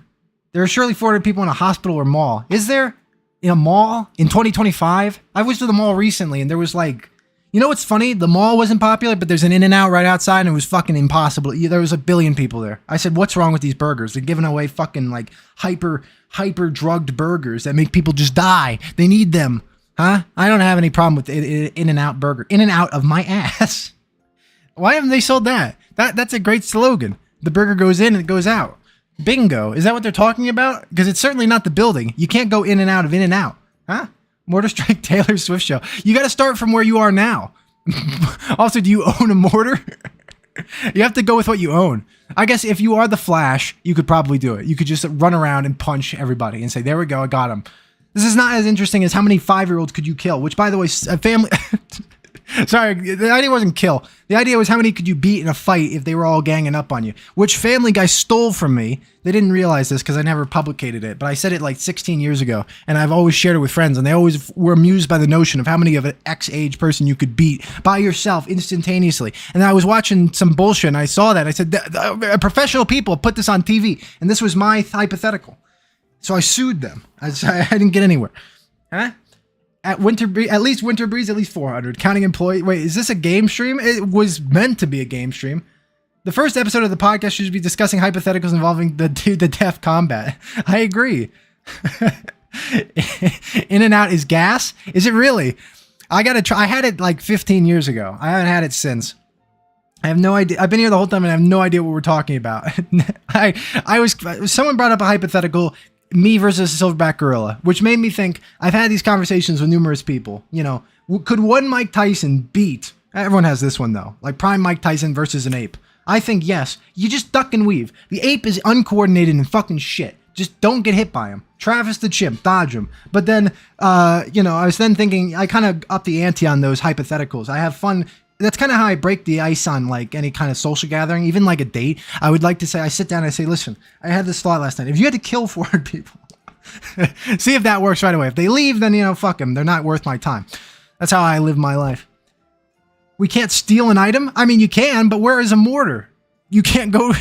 There are surely 400 people in a hospital or mall. Is there? In a mall? In 2025? I was to the mall recently and there was like... You know what's funny? The mall wasn't popular, but there's an In-N-Out right outside, and it was fucking impossible. There was 1 billion people there. I said, what's wrong with these burgers? They're giving away fucking, like, hyper drugged burgers that make people just die. They need them. Huh? I don't have any problem with In-N-Out burger. In-N-Out of my ass. Why haven't they sold that? That's a great slogan. The burger goes in and it goes out. Bingo. Is that what they're talking about? Because it's certainly not the building. You can't go in and out of In-N-Out. Huh? Mortar Strike Taylor Swift show. You got to start from where you are now. Also, do you own a mortar? You have to go with what you own. I guess if you are the Flash, you could probably do it. You could just run around and punch everybody and say, there we go, I got him. This is not as interesting as how many 5-year-olds could you kill, which, by the way, a family... Sorry, the idea wasn't kill. The idea was how many could you beat in a fight if they were all ganging up on you, which Family Guy stole from me. They didn't realize this because I never publicated it, but I said it like 16 years ago, and I've always shared it with friends, and they always were amused by the notion of how many of an X-age person you could beat by yourself instantaneously. And I was watching some bullshit, and I saw that. I said, professional people put this on TV, and this was my hypothetical. So I sued them. I didn't get anywhere. Huh? At least Winter Breeze, at least 400. Counting employee. Wait, is this a game stream? It was meant to be a game stream. The first episode of the podcast should be discussing hypotheticals involving the death combat. I agree. In-N-Out is gas? Is it really? I gotta try. I had it like 15 years ago. I haven't had it since. I have no idea. I've been here the whole time and I have no idea what we're talking about. Someone brought up a hypothetical. Me versus a silverback gorilla, which made me think I've had these conversations with numerous people. You know, could one Mike Tyson beat? Everyone has this one though, like prime Mike Tyson versus an ape. I think yes. You just duck and weave. The ape is uncoordinated and fucking shit. Just don't get hit by him. Travis the chimp, dodge him. But then, I was then thinking I kind of up the ante on those hypotheticals. I have fun. That's kind of how I break the ice on like any kind of social gathering, even like a date. I would like to say, I sit down and I say, listen, I had this thought last night. If you had to kill 400 people, see if that works right away. If they leave, then, fuck them. They're not worth my time. That's how I live my life. We can't steal an item. I mean, you can, but where is a mortar? You can't go.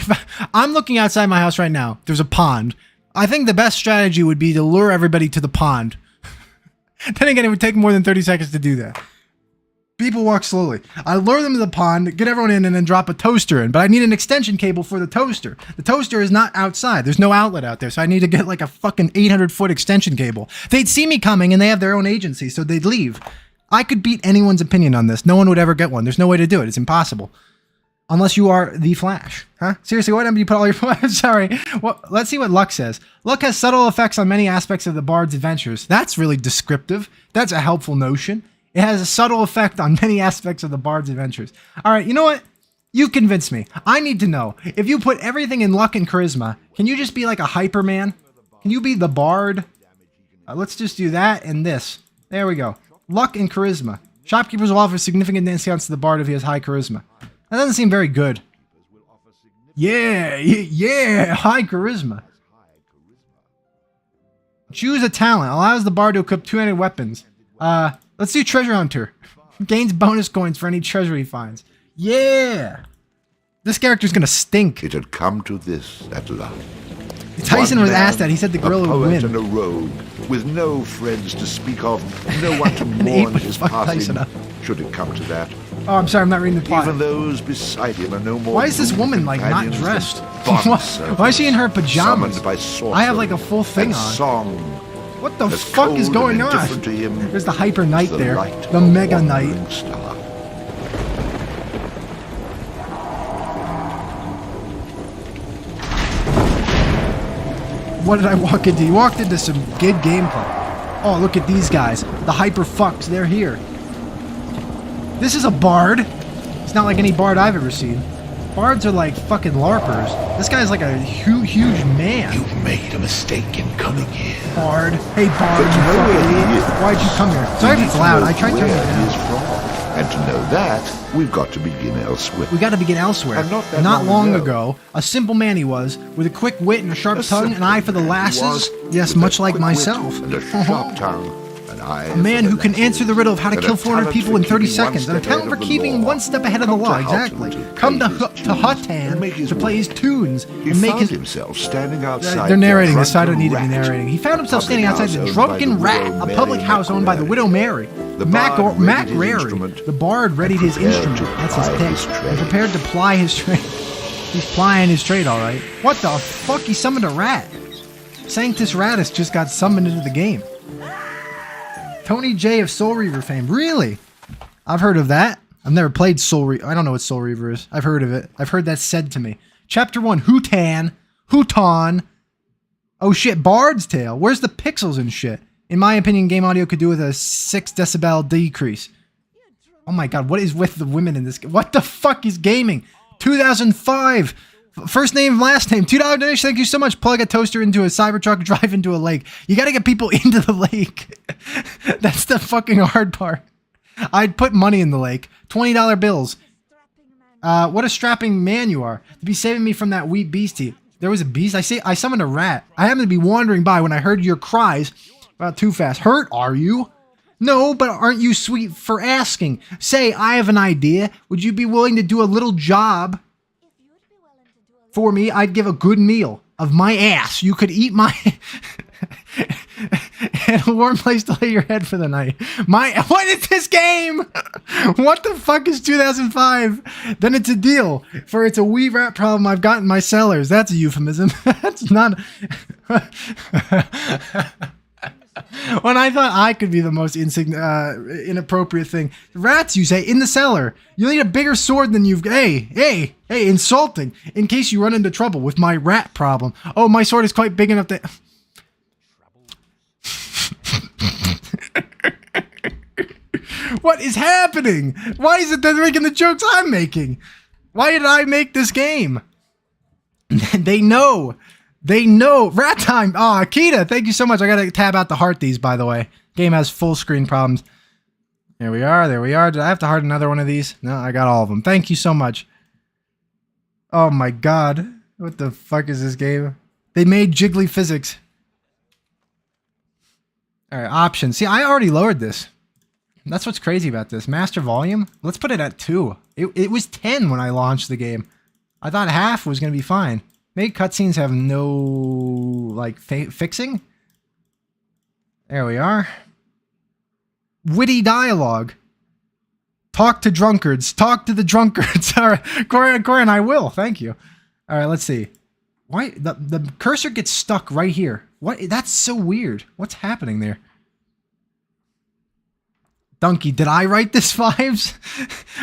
I'm looking outside my house right now. There's a pond. I think the best strategy would be to lure everybody to the pond. Then again, it would take more than 30 seconds to do that. People walk slowly. I lure them to the pond, get everyone in, and then drop a toaster in. But I need an extension cable for the toaster. The toaster is not outside. There's no outlet out there, so I need to get like a fucking 800-foot extension cable. They'd see me coming, and they have their own agency, so they'd leave. I could beat anyone's opinion on this. No one would ever get one. There's no way to do it. It's impossible. Unless you are the Flash. Huh? Seriously, why don't you put all your... Sorry. Well, let's see what luck says. Luck has subtle effects on many aspects of the bard's adventures. That's really descriptive. That's a helpful notion. It has a subtle effect on many aspects of the bard's adventures. All right, you know what? You convinced me. I need to know. If you put everything in luck and charisma, can you just be like a hyperman? Can you be the bard? Let's just do that and this. There we go. Luck and charisma. Shopkeepers will offer significant discounts to the bard if he has high charisma. That doesn't seem very good. Yeah, high charisma. Choose a talent. Allows the bard to equip 200 weapons. Let's do Treasure Hunter. Gains bonus coins for any treasure he finds. Yeah! This character's gonna stink. It had come to this at last. Tyson was asked that. He said the gorilla would win. A poet and a rogue, with no friends to speak of, no one to mourn his passing. Should it come to that. Oh, I'm sorry, I'm not reading the plot. Even those beside him are no more. Why is this woman like not dressed? Why is she in her pajamas? I have like a full thing on. Song. What the fuck is going on? There's the Hyper Knight there. The Mega Knight. What did I walk into? You walked into some good gameplay. Oh, look at these guys. The Hyper Fucks, they're here. This is a bard. It's not like any bard I've ever seen. Bards are like fucking LARPers. This guy's like a huge man. You've made a mistake in coming here. Bard. Hey, Bard. Why'd you come here? Sorry if it's loud. I tried turning it down. And to know that, we've got to begin elsewhere. We got to begin elsewhere. And not that Not long long ago, a simple man he was, with a quick wit and a sharp tongue, an eye for the lasses. Yes, with much a like quick myself. wit And a sharp tongue. A man who can answer the riddle of how to kill 400 people in 30 seconds, and a talent for keeping one step ahead of the law. Exactly. Come to Hutton to play his tunes and make himself standing outside. They're narrating this, so I don't need to be narrating. He found himself standing outside the Drunken Rat, a public house owned by the Widow Mary. Mac Rary, the bard, readied his instrument. That's his pick. And prepared to ply his trade. He's plying his trade, all right. What the fuck? He summoned a rat. Sanctus Ratus just got summoned into the game. Tony J of Soul Reaver fame. Really? I've heard of that. I've never played Soul Reaver. I don't know what Soul Reaver is. I've heard of it. I've heard that said to me. Chapter 1, Hootan. Oh shit, Bard's Tale. Where's the pixels and shit? In my opinion, game audio could do with a 6 decibel decrease. Oh my god, what is with the women in this game? What the fuck is gaming? 2005. First name, last name. $2 donation. Thank you so much. Plug a toaster into a Cybertruck, drive into a lake. You gotta get people into the lake. That's the fucking hard part. I'd put money in the lake. $20 bills. What a strapping man you are. To be saving me from that wheat beastie. There was a beast? I summoned a rat. I happened to be wandering by when I heard your cries. About too fast. Hurt, are you? No, but aren't you sweet for asking? Say, I have an idea. Would you be willing to do a little job for me? I'd give a good meal of my ass. You could eat my... and a warm place to lay your head for the night. What is this game? What the fuck is 2005? Then it's a deal. For it's a wee rat problem I've got in my cellars. That's a euphemism. That's not... When I thought I could be the most inappropriate thing. Rats, you say, in the cellar. You'll need a bigger sword than you've... Hey, insulting. In case you run into trouble with my rat problem. Oh, my sword is quite big enough to... What is happening? Why is it that they're making the jokes I'm making? Why did I make this game? They know. They know. Rat time. Oh, Akita, thank you so much. I gotta tab out the heart these, by the way. Game has full screen problems. There we are. There we are. Did I have to heart another one of these? No, I got all of them. Thank you so much. Oh my god. What the fuck is this game? They made jiggly physics. Alright, options. See, I already lowered this. That's what's crazy about this. Master volume? Let's put it at 2. It was 10 when I launched the game. I thought half was going to be fine. Make cutscenes have no, like, fixing. There we are. Witty dialogue. Talk to drunkards. Talk to the drunkards. All right, Corin, I will. Thank you. All right, let's see. Why the cursor gets stuck right here? What? That's so weird. What's happening there? Donkey, did I write this, Vibes?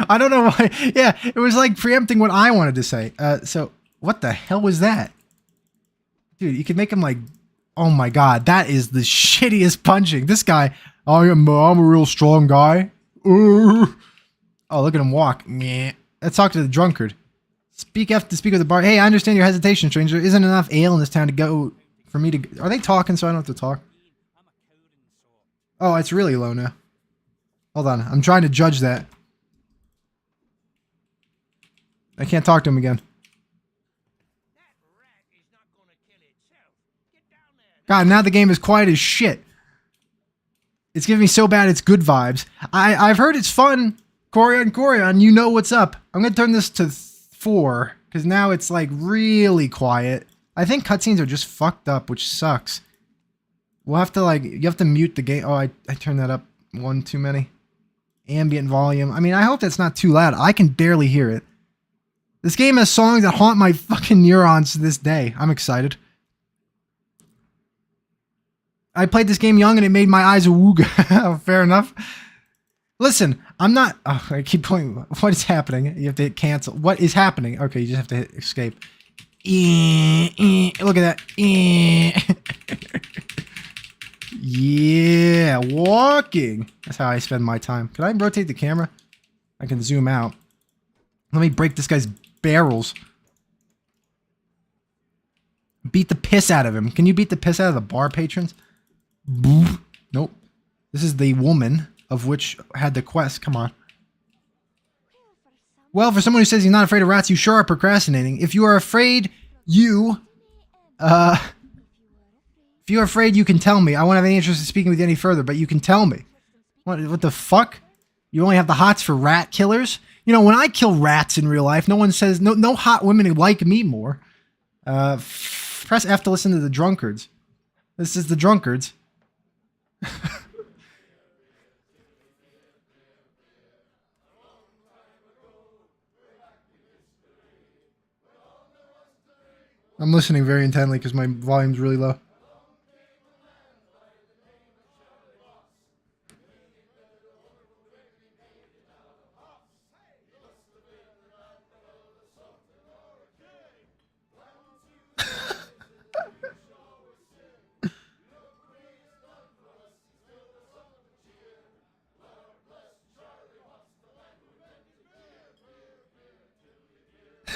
I don't know why. Yeah, it was like preempting what I wanted to say. So... What the hell was that? Dude, you could make him like... Oh my god, that is the shittiest punching. This guy... I'm a real strong guy. Oh, look at him walk. Let's talk to the drunkard. Speak with the bar. Hey, I understand your hesitation, stranger. There isn't enough ale in this town to go... For me to... Are they talking so I don't have to talk? Oh, it's really low now. Hold on, I'm trying to judge that. I can't talk to him again. God, now the game is quiet as shit. It's giving me so bad it's good vibes. I've heard it's fun. Corian, you know what's up. I'm going to turn this to 4, because now it's like really quiet. I think cutscenes are just fucked up, which sucks. We'll have to like, you have to mute the game. Oh, I turned that up one too many. Ambient volume. I mean, I hope that's not too loud. I can barely hear it. This game has songs that haunt my fucking neurons to this day. I'm excited. I played this game young and it made my eyes awooga. Fair enough. Listen, I'm not... Oh, I keep going. What is happening? You have to hit cancel. What is happening? Okay, you just have to hit escape. Look at that. Yeah, walking. That's how I spend my time. Can I rotate the camera? I can zoom out. Let me break this guy's barrels. Beat the piss out of him. Can you beat the piss out of the bar patrons? Nope. This is the woman of which had the quest. Come on. Well, for someone who says he's not afraid of rats, you sure are procrastinating. If you are afraid, you can tell me. I won't have any interest in speaking with you any further, but you can tell me. What the fuck? You only have the hots for rat killers? You know, when I kill rats in real life, no one says, no hot women like me more. Press F to listen to the drunkards. This is the drunkards. I'm listening very intently because my volume's really low.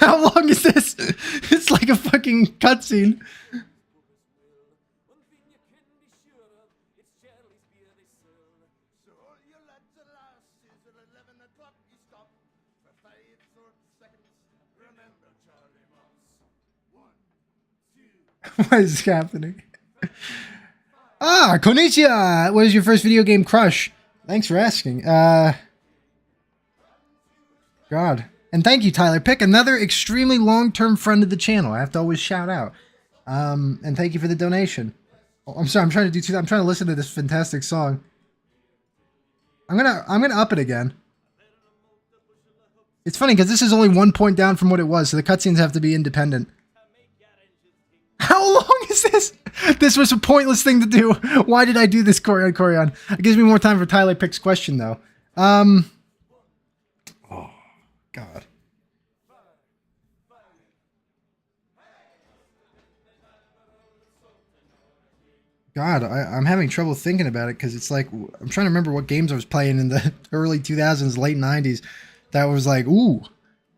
How long is this? It's like a fucking cutscene. What is happening? Ah, konnichiwa! What is your first video game crush? Thanks for asking. God. And thank you, Tyler Pick, another extremely long-term friend of the channel. I have to always shout out. And thank you for the donation. Oh, I'm sorry, I'm trying to listen to this fantastic song. I'm gonna up it again. It's funny because this is only 1 point down from what it was, so the cutscenes have to be independent. How long is this? This was a pointless thing to do. Why did I do this, Corian? It gives me more time for Tyler Pick's question, though. Oh, God. God, I'm having trouble thinking about it because it's like, I'm trying to remember what games I was playing in the early 2000s, late 90s. That was like, ooh.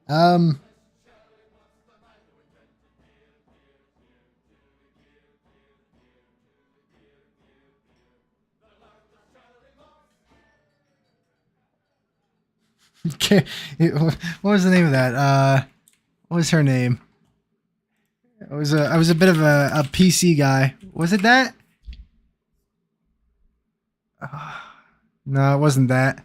What was the name of that? What was her name? I was a bit of a PC guy. Was it that? No, it wasn't that.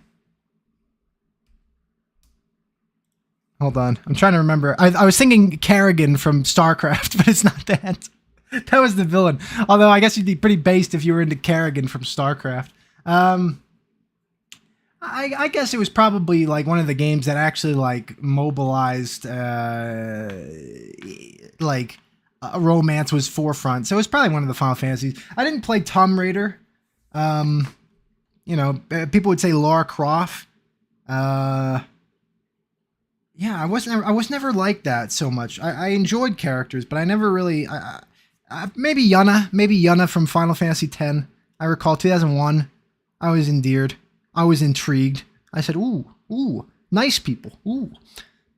Hold on. I'm trying to remember. I was thinking Kerrigan from StarCraft, but it's not that. That was the villain. Although I guess you'd be pretty based if you were into Kerrigan from StarCraft. I guess it was probably like one of the games that actually like mobilized like a romance was forefront. So it was probably one of the Final Fantasies. I didn't play Tomb Raider. You know, people would say Lara Croft. Yeah, I was never like that so much. I enjoyed characters, but I never really. Maybe Yuna from Final Fantasy X. I recall 2001. I was endeared. I was intrigued. I said, ooh, nice people. Ooh,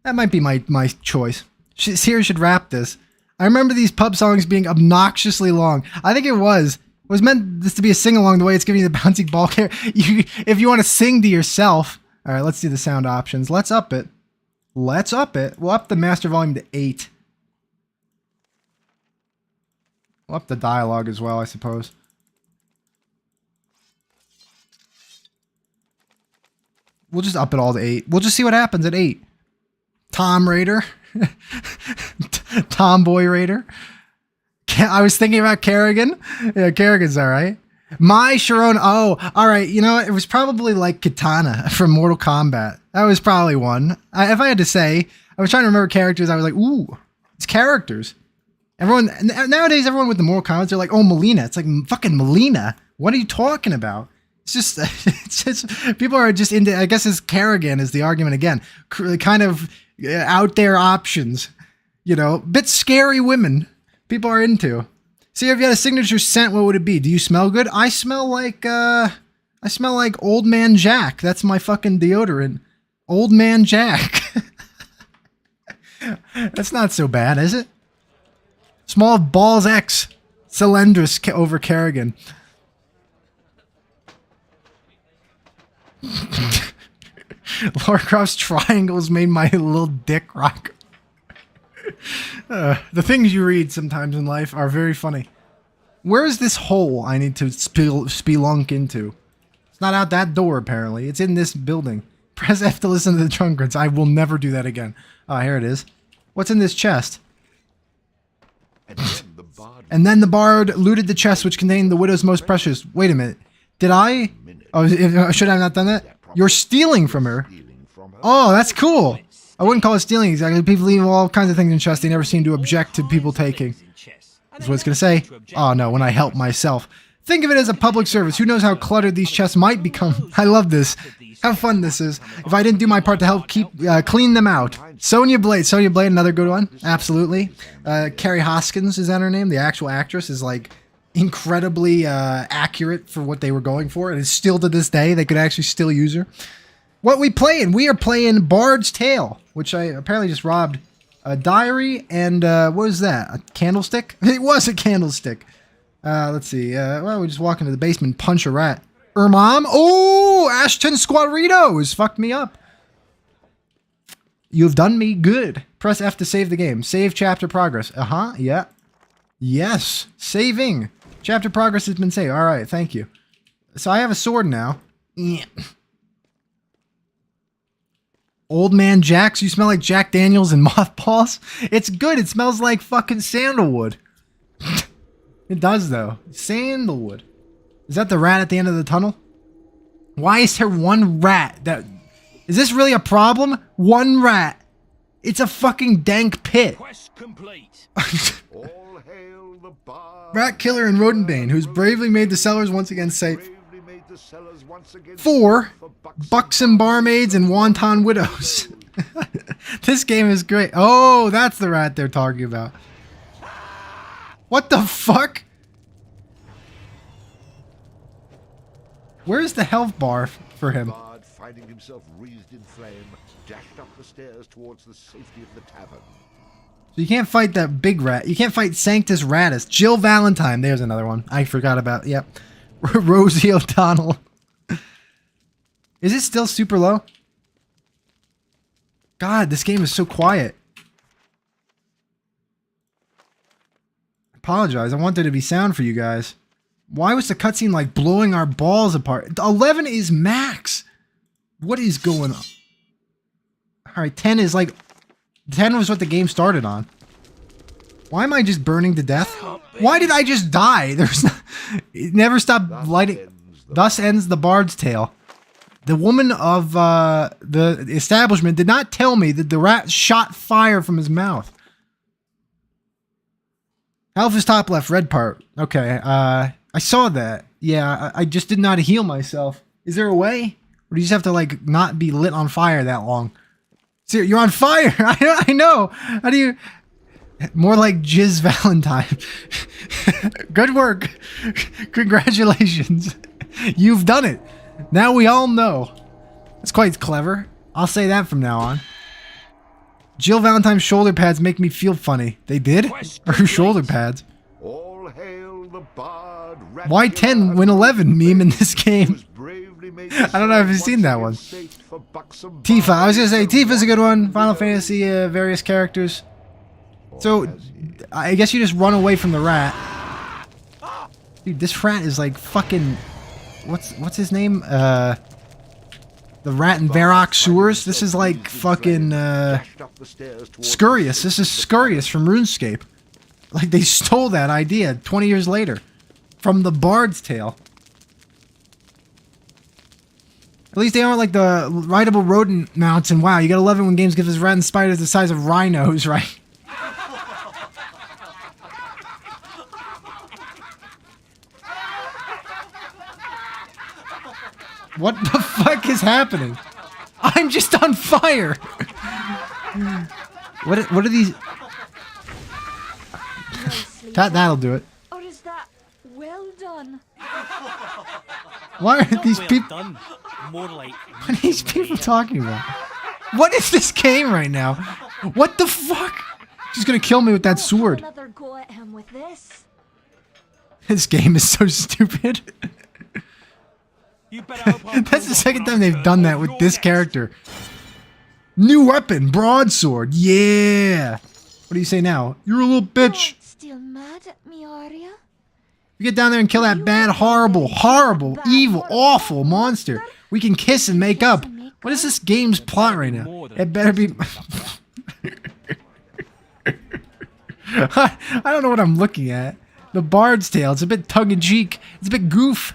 that might be my choice. Seer should rap this. I remember these pub songs being obnoxiously long. I think it was meant this to be a sing-along the way it's giving you the bouncy ball care. If you want to sing to yourself. All right, let's do the sound options. Let's up it. We'll up the master volume to 8. We'll up the dialogue as well, I suppose. We'll just up it all to 8. We'll just see what happens at 8. Tom Raider. Tomboy Raider. I was thinking about Kerrigan. Yeah, Kerrigan's alright. My Sharon. Oh, alright. You know what? It was probably like Katana from Mortal Kombat. That was probably one. If I had to say, I was trying to remember characters. I was like, ooh, it's characters. Nowadays, everyone with the Mortal Kombat, they're like, oh, Melina. It's like, fucking Melina. What are you talking about? It's just people are just into, I guess it's Kerrigan is the argument again. Kind of out there options, you know, bit scary women people are into. See, if you had a signature scent, what would it be? Do you smell good? I smell like Old Man Jack. That's my fucking deodorant. Old Man Jack. That's not so bad, is it? Small balls X. Cylindrus over Kerrigan. Lara Croft's triangles made my little dick rock. The things you read sometimes in life are very funny. Where is this hole I need to spelunk into? It's not out that door, apparently. It's in this building. Press F to listen to the drunkards. I will never do that again. Ah, here it is. What's in this chest? And then the bard looted the chest which contained the widow's most precious. Wait a minute. Did I? Oh, should I have not done that? You're stealing from her. Oh, that's cool. I wouldn't call it stealing exactly. People leave all kinds of things in chests. They never seem to object to people taking. That's what it's going to say. Oh, no, when I help myself. Think of it as a public service. Who knows how cluttered these chests might become. I love this. How fun this is. If I didn't do my part to help clean them out. Sonya Blade. Sonya Blade, another good one. Absolutely. Carrie Hoskins, is that her name? The actual actress is like incredibly accurate for what they were going for. And it's still to this day. They could actually still use her. What we playing? We are playing Bard's Tale, which I apparently just robbed. A diary and what was that? A candlestick? It was a candlestick. Let's see. Well, we just walk into the basement and punch a rat. Mom. Oh, Ashton Squadritos fucked me up. You've done me good. Press F to save the game. Save chapter progress. Yeah. Yes. Saving. Chapter progress has been saved. All right. Thank you. So I have a sword now. Yeah. Old man Jax, you smell like Jack Daniels and mothballs. It's good. It smells like fucking sandalwood. It does though. Sandalwood. Is that the rat at the end of the tunnel? Why is there one rat? Is this really a problem? One rat. It's a fucking dank pit. Quest complete. All hail the bard. Rat killer and rodentbane, who's bravely made the cellars once again safe. 4 buxom barmaids and wonton widows. This game is great. Oh, that's the rat they're talking about. What the fuck? Where's the health bar for him? Bard, finding himself wreathed in flame, dashed up the stairs towards the safety of the tavern. So you can't fight that big rat. You can't fight Sanctus Rattus. Jill Valentine. There's another one. I forgot about. Yep. Rosie O'Donnell. Is it still super low? God, this game is so quiet. Apologize. I wanted it to be sound for you guys. Why was the cutscene like blowing our balls apart? 11 is max. What is going on? Alright, 10 is like... 10 was what the game started on. Why am I just burning to death? Why did I just die? There's no, it never stopped lighting. Thus ends the Bard's Tale. The woman of the establishment did not tell me that the rat shot fire from his mouth. Health is top left, red part. Okay, I saw that. Yeah, I just did not heal myself. Is there a way? Or do you just have to, like, not be lit on fire that long? Seer, you're on fire! I know! How do you... More like Jizz Valentine. Good work. Congratulations. You've done it. Now we all know. That's quite clever. I'll say that from now on. Jill Valentine's shoulder pads make me feel funny. They did? Or her shoulder pads? All hail the bard. Why 10 when 11 meme in this game? I don't know if you've seen that one. Tifa. I was going to say, Tifa's a good one. Final Fantasy, various characters. So, I guess you just run away from the rat. Dude, this rat is like fucking... What's his name? The rat in Varrock Sewers? This is like fucking, Scurious. This is Scurious from RuneScape. Like, they stole that idea 20 years later. From the Bard's Tale. At least they aren't like the rideable rodent mounts and WoW. You gotta love it when games give us rat and spiders the size of rhinos, right? What the fuck is happening? I'm just on fire! What are these? That'll do it. Or is that well done? Why are these people... Done. More like... What are these people talking about? What is this game right now? What the fuck? She's gonna kill me with that sword. Another go at him with this. This game is so stupid. You better hope I'm That's the pulled second off time they've done that with You're this next. character. New weapon, broadsword. Yeah. What do you say now? You're a little bitch. Don't still mad at me, are ya? You get down there and kill that bad, horrible, horrible, evil, awful monster. We can kiss and make up. What is this game's plot right now? It better be... I don't know what I'm looking at. The Bard's Tale. It's a bit tongue-in-cheek. It's a bit goof.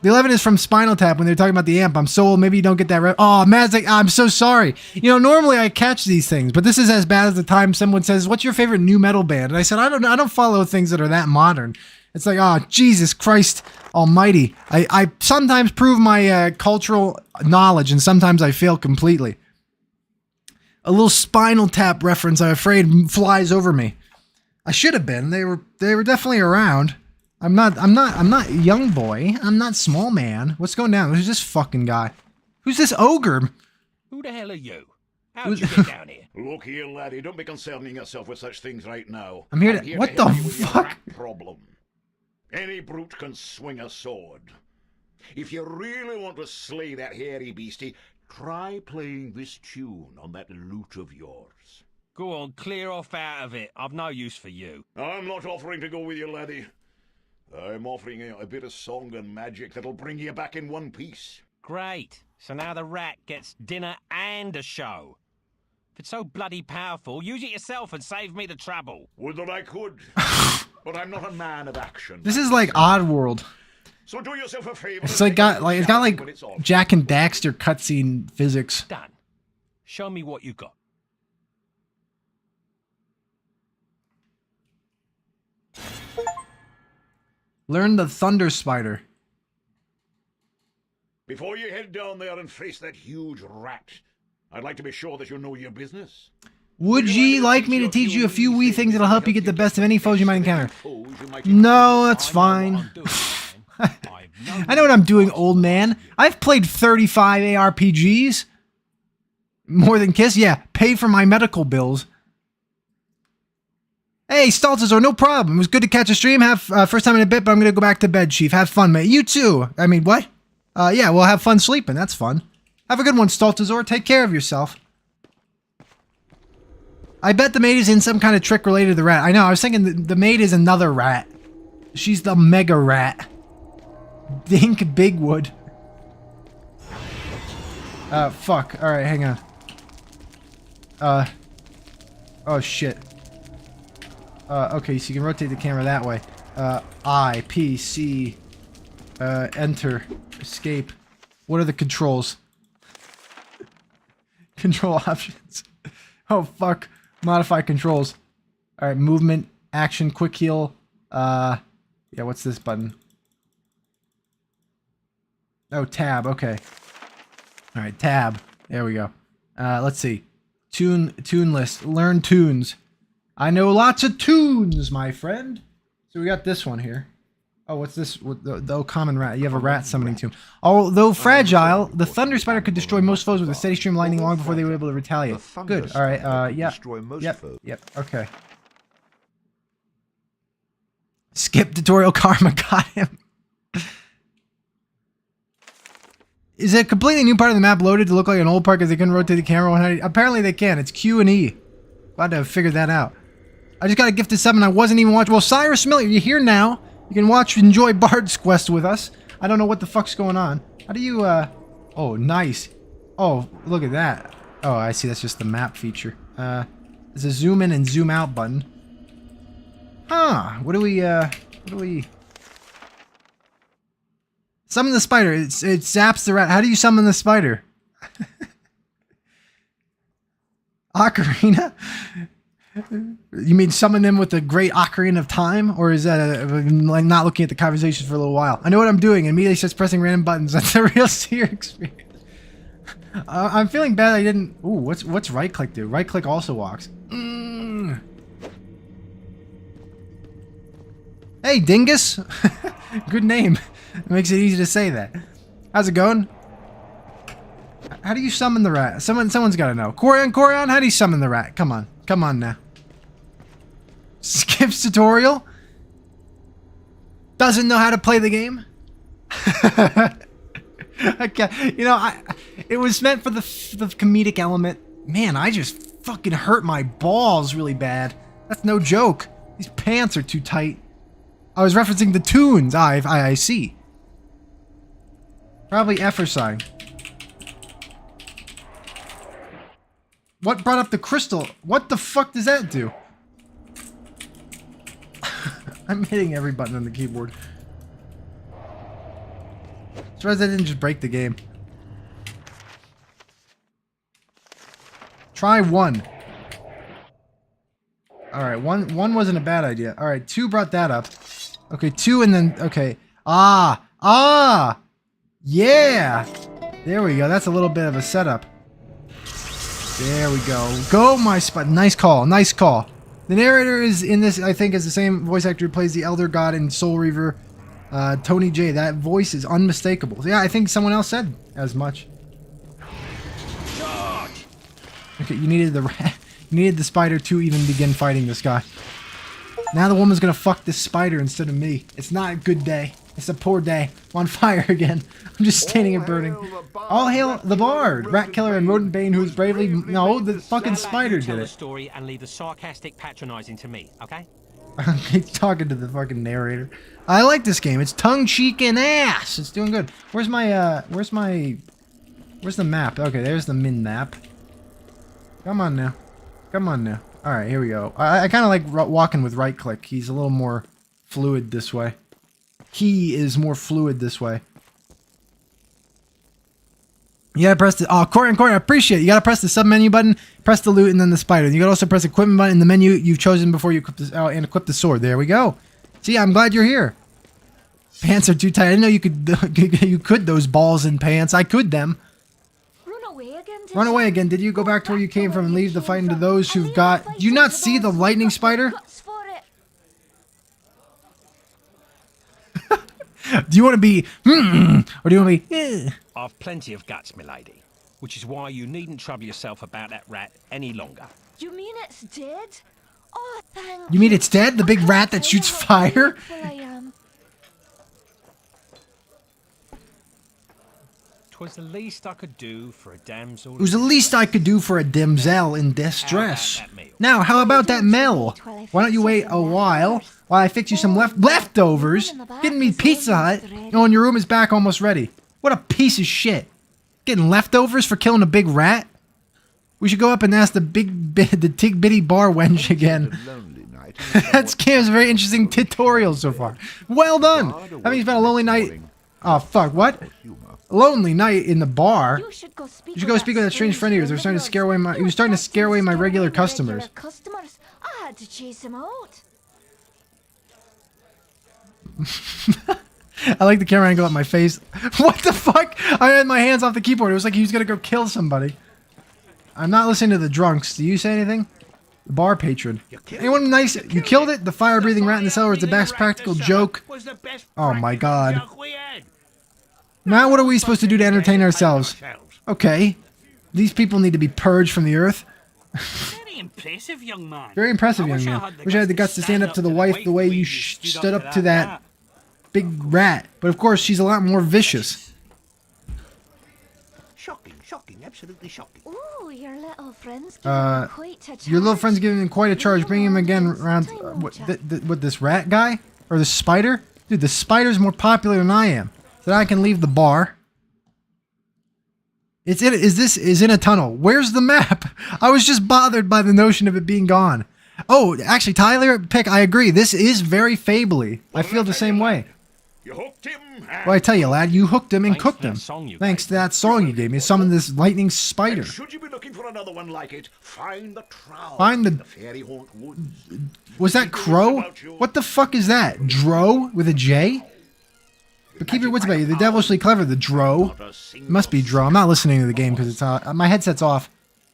The 11 is from Spinal Tap when they're talking about the amp. I'm so old, maybe you don't get that. Oh, Matt's like, I'm so sorry. You know, normally I catch these things, but this is as bad as the time someone says, what's your favorite new metal band? And I said, I don't know. I don't follow things that are that modern. It's like, oh, Jesus Christ almighty. I sometimes prove my cultural knowledge, and sometimes I fail completely. A little Spinal Tap reference, I'm afraid, flies over me. I should have been. They were definitely around. I'm not young boy. I'm not small man. What's going down? Who's this fucking guy? Who's this ogre? Who the hell are you? How'd you get down here? Look here, laddie, don't be concerning yourself with such things right now. I'm here to... What the help you with your fuck? rat problem. Any brute can swing a sword. If you really want to slay that hairy beastie, try playing this tune on that lute of yours. Go on, clear off out of it. I've no use for you. I'm not offering to go with you, laddie. I'm offering you a bit of song and magic that'll bring you back in one piece. Great. So now the rat gets dinner and a show. If it's so bloody powerful, use it yourself and save me the trouble. Would that I could, but I'm not a man of action. This is like Oddworld. So do yourself a favor. It's like got like Jack and Daxter cutscene physics. Done. Show me what you got. Learn the Thunder Spider. Before you head down there and face that huge rat, I'd like to be sure that you know your business. Would ye like me to teach you a few wee things that'll help you get the best of any foes you might encounter? No, that's fine. I know what I'm doing, old man. I've played 35 ARPGs. More than Kiss? Yeah, pay for my medical bills. Hey, Staltazor, no problem. It was good to catch a stream. Have first time in a bit, but I'm gonna go back to bed, Chief. Have fun, mate. You too. I mean, what? Yeah, we'll have fun sleeping. That's fun. Have a good one, Staltazor. Take care of yourself. I bet the maid is in some kind of trick related to the rat. I know. I was thinking the maid is another rat. She's the mega rat. Dink Bigwood. Fuck. All right, hang on. Oh shit. Okay, so you can rotate the camera that way. I, P, C, enter, escape. What are the controls? Control options. Oh, fuck. Modify controls. Alright, movement, action, quick heal. Yeah, what's this button? Oh, tab, okay. Alright, tab. There we go. Let's see. Tune list. Learn tunes. I know lots of tunes, my friend. So we got this one here. Oh, what's this? The common rat. You have a rat summoning tomb. Although fragile, the Thunder Spider could destroy most foes with a steady stream of lightning long before they were able to retaliate. Good. All right. Yeah. Yep. Okay. Skip tutorial karma got him. Is a completely new part of the map loaded to look like an old part because they couldn't rotate the camera 100? Apparently they can. It's Q and E. Glad to have figured that out. I just got a gifted sub and I wasn't even watching. Well, Cyrus Miller, you're here now. You can enjoy Bard's Quest with us. I don't know what the fuck's going on. How do you, Oh, nice. Oh, look at that. Oh, I see. That's just the map feature. There's a zoom in and zoom out button. Huh. What do we... Summon the spider. It zaps the rat. How do you summon the spider? Ocarina? You mean summon them with the great Ocarina of Time? Or is that like not looking at the conversations for a little while? I know what I'm doing. Immediately starts pressing random buttons. That's a real Seer experience. I'm feeling bad I didn't... Ooh, what's right click do? Right click also walks. Hey, Dingus. Good name. It makes it easy to say that. How's it going? How do you summon the rat? Someone's got to know. Corian, how do you summon the rat? Come on now. Skips tutorial? Doesn't know how to play the game? Okay, you know, it was meant for the comedic element. Man, I just fucking hurt my balls really bad. That's no joke. These pants are too tight. I was referencing the tunes. I see. Probably F sign. What brought up the crystal? What the fuck does that do? I'm hitting every button on the keyboard. Surprised I didn't just break the game. Try 1. Alright, one wasn't a bad idea. Alright, 2 brought that up. Okay, 2 and then... Okay. Ah! Yeah! There we go. That's a little bit of a setup. There we go. Go, my spot. Nice call. Nice call. The narrator is in this, I think, is the same voice actor who plays the Elder God in Soul Reaver, Tony J. That voice is unmistakable. So yeah, I think someone else said as much. Okay, you needed the rat. You needed the spider to even begin fighting this guy. Now the woman's gonna fuck this spider instead of me. It's not a good day. It's a poor day. I'm on fire again. I'm just standing and burning. All hail the bard, rat killer and rodent bane who's bravely... No, the fucking spider did Tell the it. story and leave the sarcastic patronizing to me, okay? He's talking to the fucking narrator. I like this game. It's tongue-cheek and ass. It's doing good. Where's the map? Okay, there's the min map. Come on now. Come on now. Alright, here we go. I kind of like walking with right click. He's a little more fluid this way. He is more fluid this way. You gotta press the... Oh, Corey, I appreciate it. You gotta press the sub-menu button, press the loot, and then the spider. You gotta also press the equipment button in the menu you've chosen before you equip this, and equip the sword. There we go. See, I'm glad you're here. Pants are too tight. I didn't know you could... you could those balls in pants. I could them. Run away again. Did you go back to where you came from and leave the fighting to those who've got... Do you not see the lightning spider? Do you want to be... or do you want to be... I've plenty of guts, milady. Which is why you needn't trouble yourself about that rat any longer. You mean it's dead? Oh, thank You mean it's dead? The big rat that shoots fire? Was the least I could do for a damsel. It was the least I could do for a damsel in distress. Now, how about that meal? Why don't you wait a while I fix you some leftovers? Getting me Pizza Hut. Oh, and your room is back almost ready. What a piece of shit. Getting leftovers for killing a big rat? We should go up and ask the tig bitty bar wench again. That game is a very interesting tutorial so far. Well done. That means it's been a lonely night. Oh, fuck, what? Lonely night in the bar. You should go speak with that strange friend of yours. He was starting to scare away my regular customers. I had to chase him out. I like the camera angle at my face. What the fuck? I had my hands off the keyboard. It was like he was gonna go kill somebody. I'm not listening to the drunks. Do you say anything? The bar patron. Anyone nice? You killed it? The fire-breathing rat in the cellar is the best practical joke. Oh my god. Now what are we supposed to do to entertain ourselves? Okay. These people need to be purged from the earth. Very impressive, young man. Very impressive, young man. Wish I had the guts to stand up to the wife the way you stood up to that big rat. But of course, she's a lot more vicious. Shocking, absolutely shocking. Ooh, your little friend's giving him quite a charge. Bring him again around. What, this rat guy? Or the spider? Dude, the spider's more popular than I am. Then I can leave the bar. Is in a tunnel. Where's the map? I was just bothered by the notion of it being gone. Oh, actually, Tyler, I agree. This is very Fable-y. I feel the same way. You hooked him. Well, I tell you, lad, you hooked him and cooked him. Thanks to that song you gave me. Summon this lightning spider. Should you be looking for another one like it, find the trowel. Find the fairy haunt woods. Was that Crow? What the fuck is that? Dro with a J? But keep your wits about you. They're devilishly clever, the Dro. It must be Dro. I'm not listening to the game because it's my headset's off.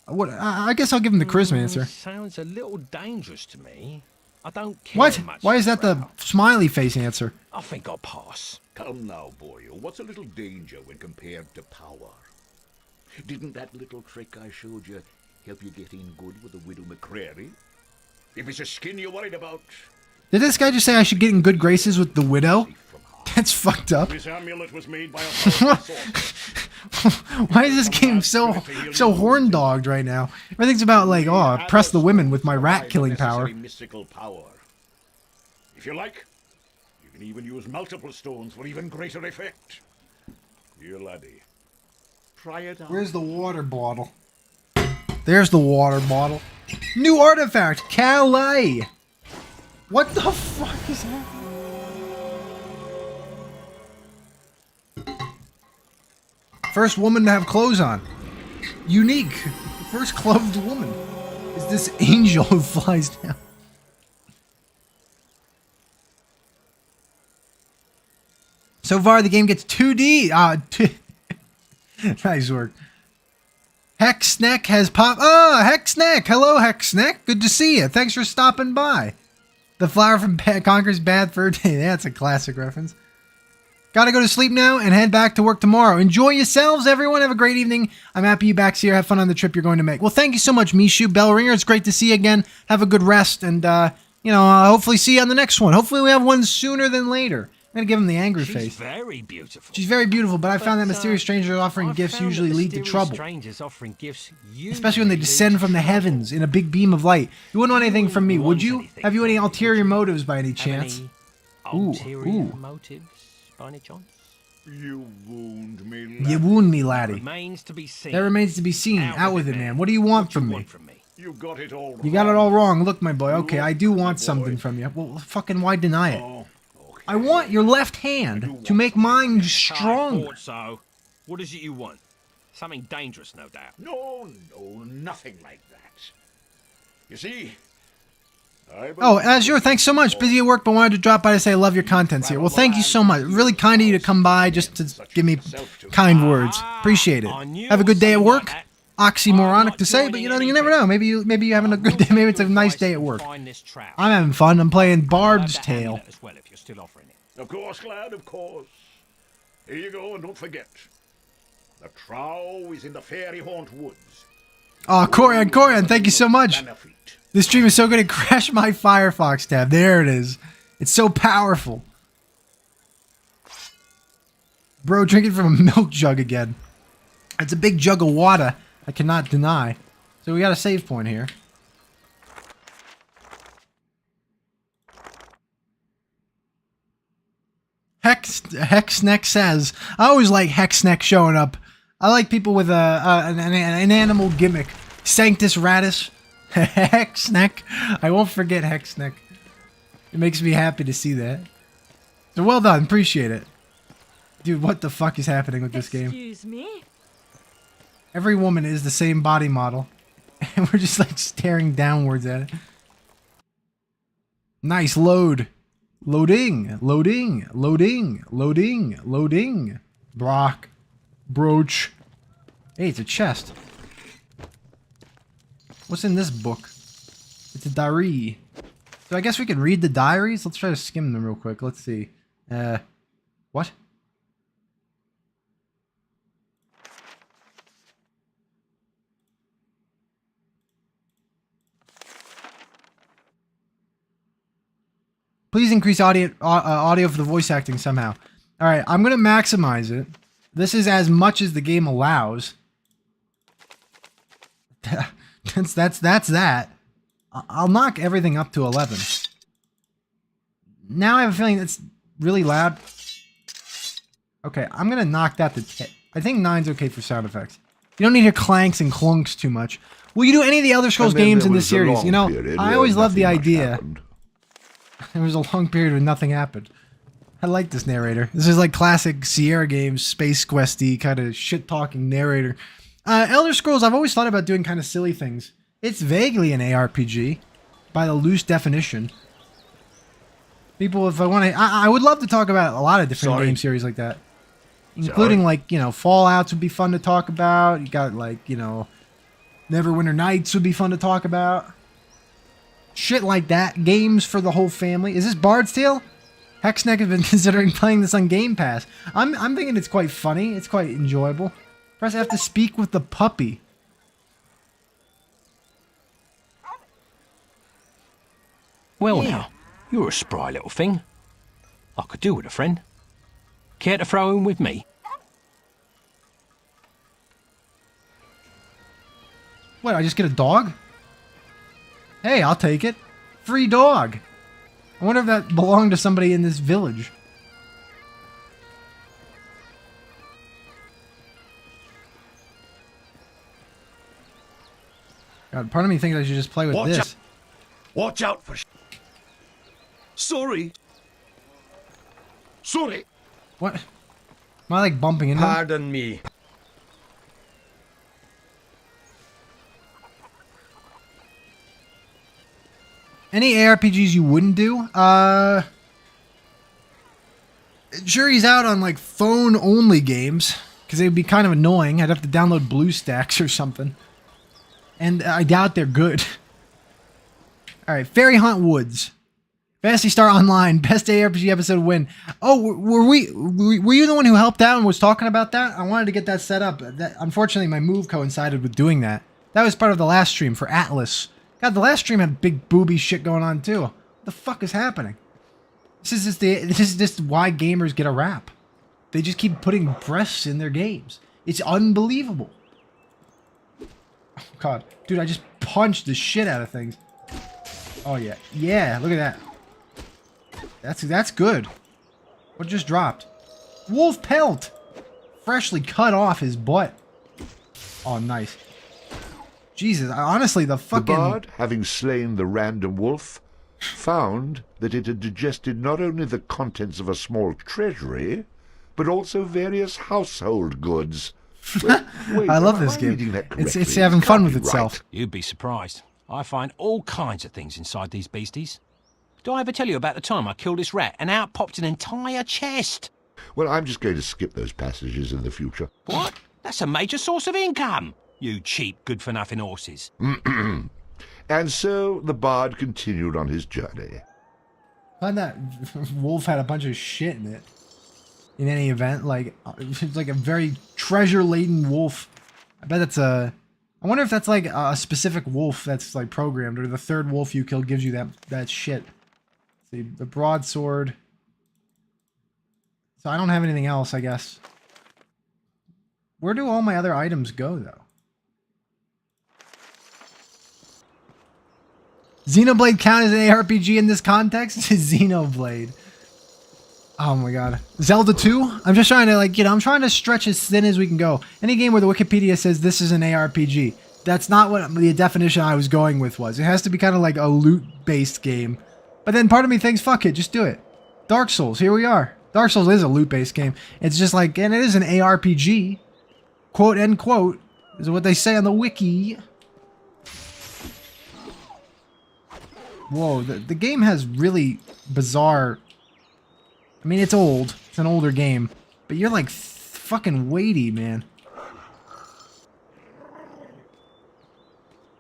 What? I guess I'll give him the charisma answer. Sounds a little dangerous to me. I don't care What? much. Why is that the smiley face answer? I think I'll pass. Come now, boy. What's a little danger when compared to power? Didn't that little trick I showed you help you get in good with the Widow McCreary? If it's a skin you're worried about... Did this guy just say I should get in good graces with the widow? That's fucked up. This amulet was made by a powerful sorcerer. Why is this game so horn dogged right now? Everything's about like, oh, press the women with my rat killing power. Mystical power. If you like, you can even use multiple stones for even greater effect. Dear laddie, try it out. Where's the water bottle? There's the water bottle. New artifact, Calais. What the fuck is that? First woman to have clothes on. Unique. First clothed woman is this angel who flies down. So far, the game gets 2D. Nice work. Hexneck has popped. Oh, Hexneck. Hello, Hexneck. Good to see you. Thanks for stopping by. The flower from Conquer's Bad Fur Day. That's a classic reference. Gotta go to sleep now and head back to work tomorrow. Enjoy yourselves, everyone. Have a great evening. I'm happy you're back here. Have fun on the trip you're going to make. Well, thank you so much, Mishu. Bellringer, it's great to see you again. Have a good rest, and, hopefully see you on the next one. Hopefully we have one sooner than later. I'm gonna give him the angry face. She's very beautiful. She's very beautiful, but I found that mysterious strangers offering gifts usually lead to trouble. Strangers offering gifts Especially when they descend from the heavens in a big beam of light. You wouldn't want anything from me, would you? Have you any ulterior motives by any chance? Ulterior motives, by any chance? You wound me, laddie. You wound me, laddie. Remains to be seen. That remains to be seen. Out with it, man. What do you want from me? You got it all wrong. You got it all wrong. Look, my boy. Okay, I do want something from you. Well, fucking why deny it? Oh, okay. I want your left hand to make mine I stronger. thought so. What is it you want? Something dangerous, no doubt. No, nothing like that. You see, Oh, Azure, thanks so much. Busy at work, but wanted to drop by to say I love your contents here. Well, thank you so much. Really kind of you to come by just to give me kind words. Appreciate it. Have a good day at work. Oxymoronic to say, but you never know. Maybe you're having a good day. Maybe it's a nice day at work. I'm having fun. I'm playing Bard's Tale. Of course, lad, of course. Here you go, and don't forget. The trough is in the fairy haunt woods. Oh, Corian, thank you so much. This stream is so good it crashed my Firefox tab. There it is. It's so powerful. Bro, drinking from a milk jug again. It's a big jug of water. I cannot deny. So we got a save point here. Hexneck says, I always like Hexneck showing up. I like people with an animal gimmick. Sanctus Ratus. Hexneck. I won't forget Hexneck. It makes me happy to see that. So well done. Appreciate it. Dude, what the fuck is happening with this game? Excuse me? Every woman is the same body model. And we're just like staring downwards at it. Nice load. Loading. Brock. Brooch. Hey, it's a chest. What's in this book? It's a diary. So I guess we can read the diaries? Let's try to skim them real quick. Let's see. What? Please increase audio for the voice acting somehow. Alright, I'm going to maximize it. This is as much as the game allows. That's that. I'll knock everything up to 11. Now I have a feeling it's really loud. Okay, I'm going to knock that to 10. I think 9's okay for sound effects. You don't need to hear clanks and clunks too much. Will you do any of the Elder Scrolls games in this series? You know, I always loved the idea. There was a long period where nothing happened. I like this narrator. This is like classic Sierra games, Space Questy, kind of shit-talking narrator. Elder Scrolls, I've always thought about doing kind of silly things. It's vaguely an ARPG, by the loose definition. People, if I want to... I would love to talk about a lot of different game series like that. Including, like, you know, Fallouts would be fun to talk about. You got, like, you know... Neverwinter Nights would be fun to talk about. Shit like that. Games for the whole family. Is this Bard's Tale? Hexneck has been considering playing this on Game Pass. I'm thinking it's quite funny. It's quite enjoyable. Press F to speak with the puppy. Well now, you're a spry little thing. I could do with a friend. Care to throw in with me? What, I just get a dog? Hey, I'll take it. Free dog. I wonder if that belonged to somebody in this village. God, part of me thinks I should just play with this. Watch out for... Sorry. Sorry. What? Am I like bumping into him? Pardon me. Any ARPGs you wouldn't do? Jury's out on like phone-only games because they'd be kind of annoying. I'd have to download BlueStacks or something. And I doubt they're good. Alright, Fairy Hunt Woods. Fantasy Star Online, best ARPG episode win. Oh, were you the one who helped out and was talking about that? I wanted to get that set up. Unfortunately, my move coincided with doing that. That was part of the last stream for Atlas. God, the last stream had big booby shit going on too. What the fuck is happening? This is just why gamers get a rap. They just keep putting breasts in their games. It's unbelievable. Oh God, dude, I just punched the shit out of things. Oh yeah, yeah, look at that. That's good. What just dropped? Wolf pelt, freshly cut off his butt. Oh, nice. Jesus, honestly, the fucking... The bard, having slain the random wolf, found that it had digested not only the contents of a small treasury, but also various household goods. Wait, I love am this I game. reading that It's correctly? having It fun can't with be itself. right. You'd be surprised. I find all kinds of things inside these beasties. Did I ever tell you about the time I killed this rat and out popped an entire chest? Well, I'm just going to skip those passages in the future. What? That's a major source of income. You cheap, good-for-nothing horses. And so the bard continued on his journey. Glad that wolf had a bunch of shit in it. In any event, like it's like a very treasure-laden wolf. I bet that's a... I wonder if that's like a specific wolf that's like programmed, or the third wolf you kill gives you that shit. See, the broadsword. So I don't have anything else, I guess. Where do all my other items go, though? Xenoblade count as an ARPG in this context? Xenoblade. Oh my god. Zelda 2? I'm just trying to, like, I'm trying to stretch as thin as we can go. Any game where the Wikipedia says this is an ARPG. That's not what the definition I was going with was. It has to be kind of like a loot-based game. But then part of me thinks, fuck it, just do it. Dark Souls, here we are. Dark Souls is a loot-based game. It's just like, and it is an ARPG. Quote, end quote, is what they say on the wiki. Whoa, the game has really bizarre... I mean, it's old. It's an older game. But you're like fucking weighty, man.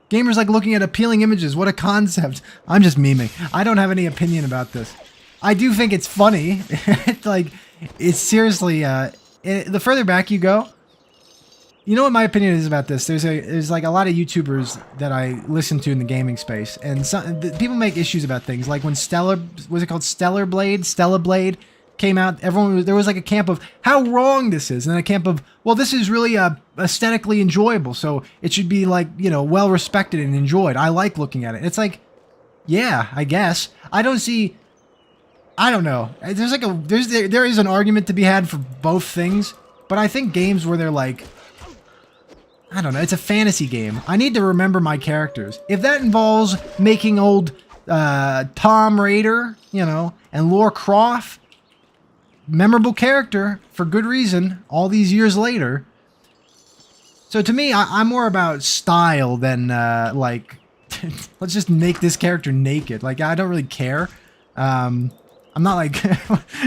Gamers like looking at appealing images. What a concept. I'm just memeing. I don't have any opinion about this. I do think it's funny. It's like, it's seriously, the further back you go, you know what my opinion is about this? There's like a lot of YouTubers that I listen to in the gaming space, and people make issues about things. Like when was it called Stellar Blade came out, there was like a camp of how wrong this is, and then a camp of, well, this is really aesthetically enjoyable, so it should be like, well respected and enjoyed. I like looking at it. It's like, yeah, I guess. I don't know. There is an argument to be had for both things, but I think games where they're like, I don't know, it's a fantasy game. I need to remember my characters. If that involves making old Tom Raider, and Lara Croft, memorable character for good reason, all these years later. So to me, I'm more about style than like, let's just make this character naked. Like, I don't really care. I'm not like,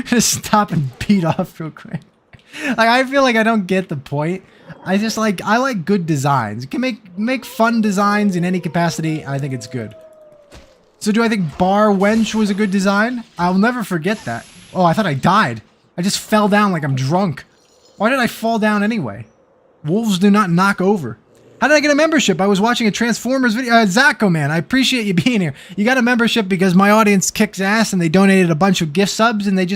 just stop and beat off real quick. Like, I feel like I don't get the point. I like good designs. You can make fun designs in any capacity. I think it's good. So do I think Bar Wench was a good design? I'll never forget that. Oh, I thought I died. I just fell down like I'm drunk. Why did I fall down anyway? Wolves do not knock over. How did I get a membership? I was watching a Transformers video. Zacko, man, I appreciate you being here. You got a membership because my audience kicks ass and they donated a bunch of gift subs and they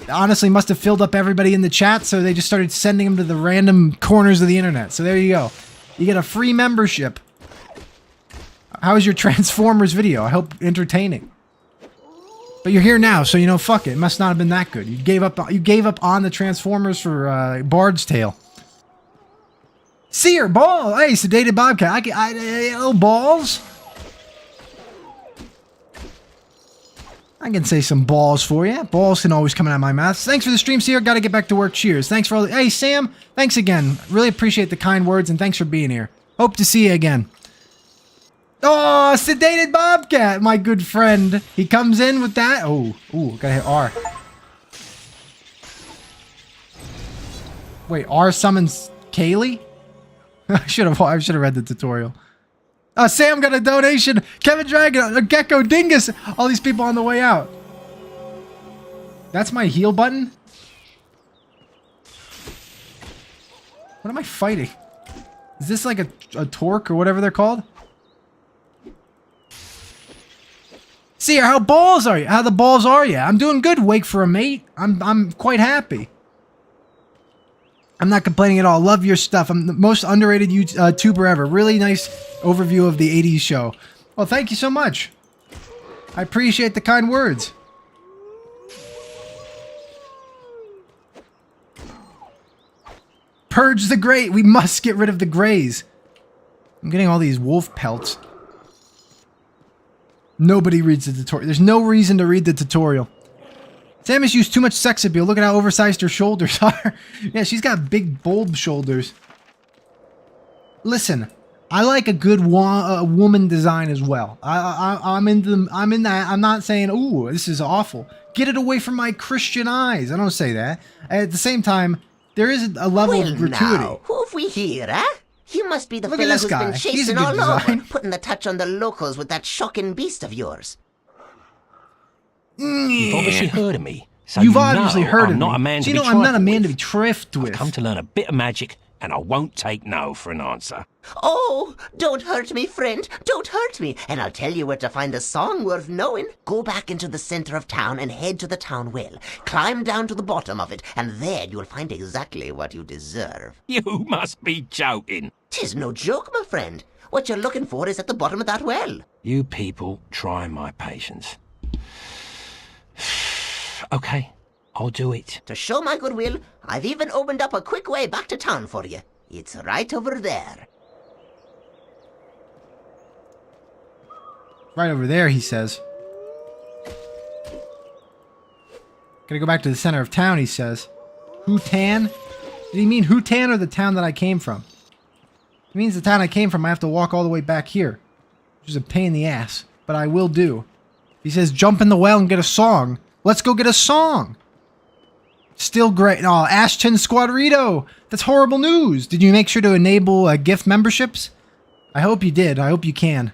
honestly must have filled up everybody in the chat, so they just started sending them to the random corners of the internet. So there you go. You get a free membership. How was your Transformers video? I hope entertaining. But you're here now, so you know, fuck it. It must not have been that good. You gave up on the Transformers for Bard's Tale. Seer, ball. Hey, sedated Bobcat. Little balls. I can say some balls for you. Balls can always come out of my mouth. Thanks for the stream, Seer. Got to get back to work. Cheers. Thanks for all the... Hey, Sam. Thanks again. Really appreciate the kind words, and thanks for being here. Hope to see you again. Oh, sedated Bobcat, my good friend. He comes in with that. Oh, gotta hit R. Wait, R summons Kaylee? I should have read the tutorial. Sam got a donation. Kevin Dragon, a Gecko Dingus. All these people on the way out. That's my heal button? What am I fighting? Is this like a torque or whatever they're called? Seer, how balls are you? How the balls are you? I'm doing good. Wake for a mate. I'm quite happy. I'm not complaining at all. Love your stuff. I'm the most underrated YouTuber ever. Really nice overview of the 80s show. Well, thank you so much. I appreciate the kind words. Purge the gray. We must get rid of the grays. I'm getting all these wolf pelts. Nobody reads the tutorial. There's no reason to read the tutorial. Sam has used too much sex appeal. Look at how oversized her shoulders are. Yeah, she's got big, bold shoulders. Listen, I like a good woman design as well. I'm in that. I'm not saying, ooh, this is awful. Get it away from my Christian eyes. I don't say that. At the same time, there is a level of gratuity. Now, who have we here, eh? You must be the Look at fella this who's guy. been He's a chasing good all design. over, putting the touch on the locals with that shocking beast of yours. You've obviously heard of me. So You've you obviously know heard I'm of not me. a man So to you be know I'm not a trifled man to with. be triffed with. I've come to learn a bit of magic, and I won't take no for an answer. Oh, don't hurt me, friend. Don't hurt me. And I'll tell you where to find a song worth knowing. Go back into the center of town and head to the town well. Climb down to the bottom of it, and there you'll find exactly what you deserve. You must be joking. 'Tis no joke, my friend. What you're looking for is at the bottom of that well. You people try my patience. Okay, I'll do it. To show my goodwill, I've even opened up a quick way back to town for you. It's right over there. Right over there, he says. Gotta go back to the center of town, he says. Hutan? Did he mean Hutan or the town that I came from? It means the town I came from, I have to walk all the way back here. Which is a pain in the ass. But I will do. He says, jump in the well and get a song. Let's go get a song. Still great. Oh, Ashton Squadrito. That's horrible news. Did you make sure to enable gift memberships? I hope you did. I hope you can.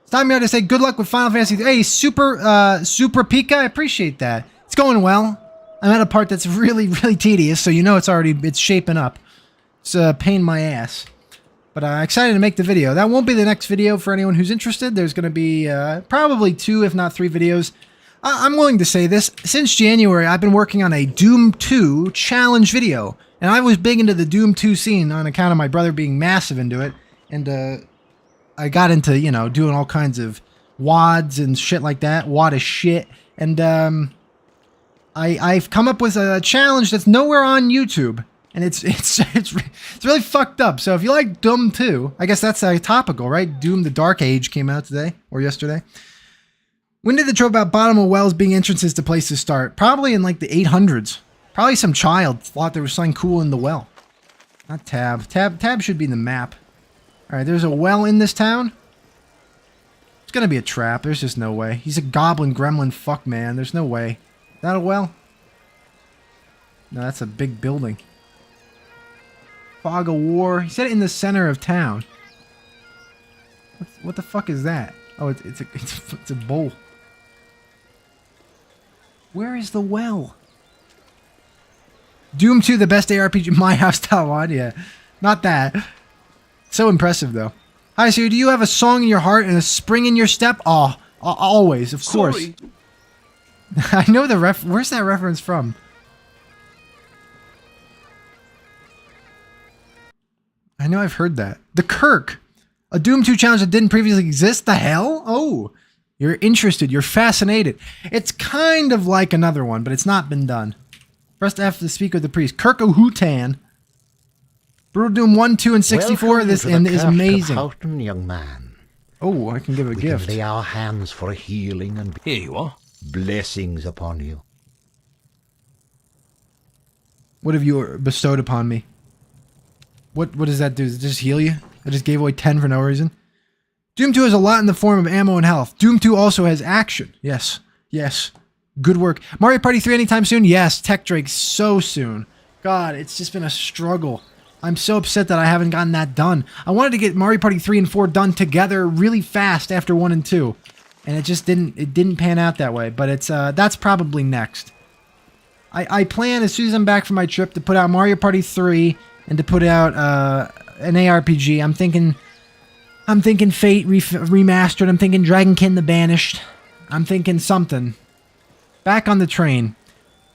It's time to say good luck with Final Fantasy. Hey, Super Pika, I appreciate that. It's going well. I'm at a part that's really, really tedious, so you know it's shaping up. It's a pain in my ass. But I'm excited to make the video. That won't be the next video for anyone who's interested. There's going to be probably 2, if not 3 videos. I'm willing to say this. Since January, I've been working on a Doom 2 challenge video. And I was big into the Doom 2 scene on account of my brother being massive into it. And I got into, you know, doing all kinds of WODs and shit like that. WOD is shit. And I've come up with a challenge that's nowhere on YouTube. And it's really fucked up. So if you like Doom 2, I guess that's topical, right? Doom the Dark Age came out today or yesterday. When did the trope about bottom of wells being entrances to places start? Probably in like the 800s. Probably some child thought there was something cool in the well. Not Tab. Tab should be in the map. All right, there's a well in this town. It's gonna be a trap. There's just no way. He's a goblin gremlin fuck man. There's no way. Is that a well? No, that's a big building. Fog of War. He said it in the center of town. What the fuck is that? Oh, it's a bowl. Where is the well? Doom 2, the best ARPG. My House style mod. Yeah, not that. So impressive though. Hi, Seer. Do you have a song in your heart and a spring in your step? Oh, always, of course. Sorry. I know the where's that reference from? I know I've heard that. The Kirk. A Doom 2 challenge that didn't previously exist? The hell? Oh, you're interested. You're fascinated. It's kind of like another one, but it's not been done. Press F to speak with the priest. Kirk O'Hutan. Brutal Doom 1, 2, and 64. Welcome This to the and is Kirk of amazing. Houghton, young man. Oh, I can give a We gift. can lay our hands for healing and Here you are. blessings upon you. What have you bestowed upon me? What does that do? Does it just heal you? I just gave away 10 for no reason. Doom 2 has a lot in the form of ammo and health. Doom 2 also has action. Yes. Yes. Good work. Mario Party 3 anytime soon? Yes. Tech Drake so soon. God, it's just been a struggle. I'm so upset that I haven't gotten that done. I wanted to get Mario Party 3 and 4 done together really fast after 1 and 2. And it just didn't pan out that way. But it's that's probably next. I plan as soon as I'm back from my trip to put out Mario Party 3 and to put out an ARPG. I'm thinking Fate remastered. I'm thinking Dragonkin the Banished. I'm thinking something. Back on the train.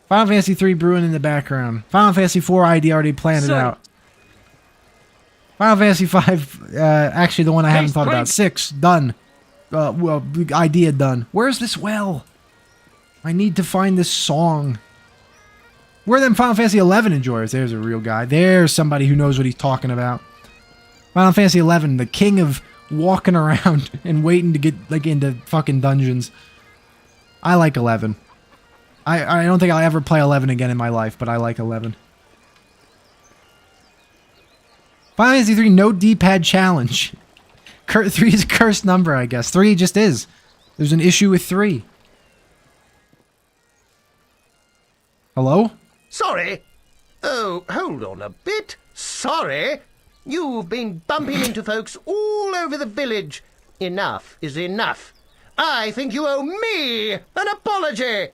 Final Fantasy 3 brewing in the background. Final Fantasy 4 ID already planned it out. Final Fantasy 5, actually the one I haven't thought about. 6, done. Well, idea done. Where's this well? I need to find this song. Where are them Final Fantasy 11 enjoyers? There's a real guy. There's somebody who knows what he's talking about. Final Fantasy 11, the king of walking around and waiting to get like into fucking dungeons. I like 11. I don't think I'll ever play 11 again in my life, but I like 11. Final Fantasy 3 no D-pad challenge. 3 is a cursed number, I guess. 3 just is. There's an issue with 3. Hello? Sorry. Oh, hold on a bit. Sorry. You've been bumping into folks all over the village. Enough is enough. I think you owe me an apology.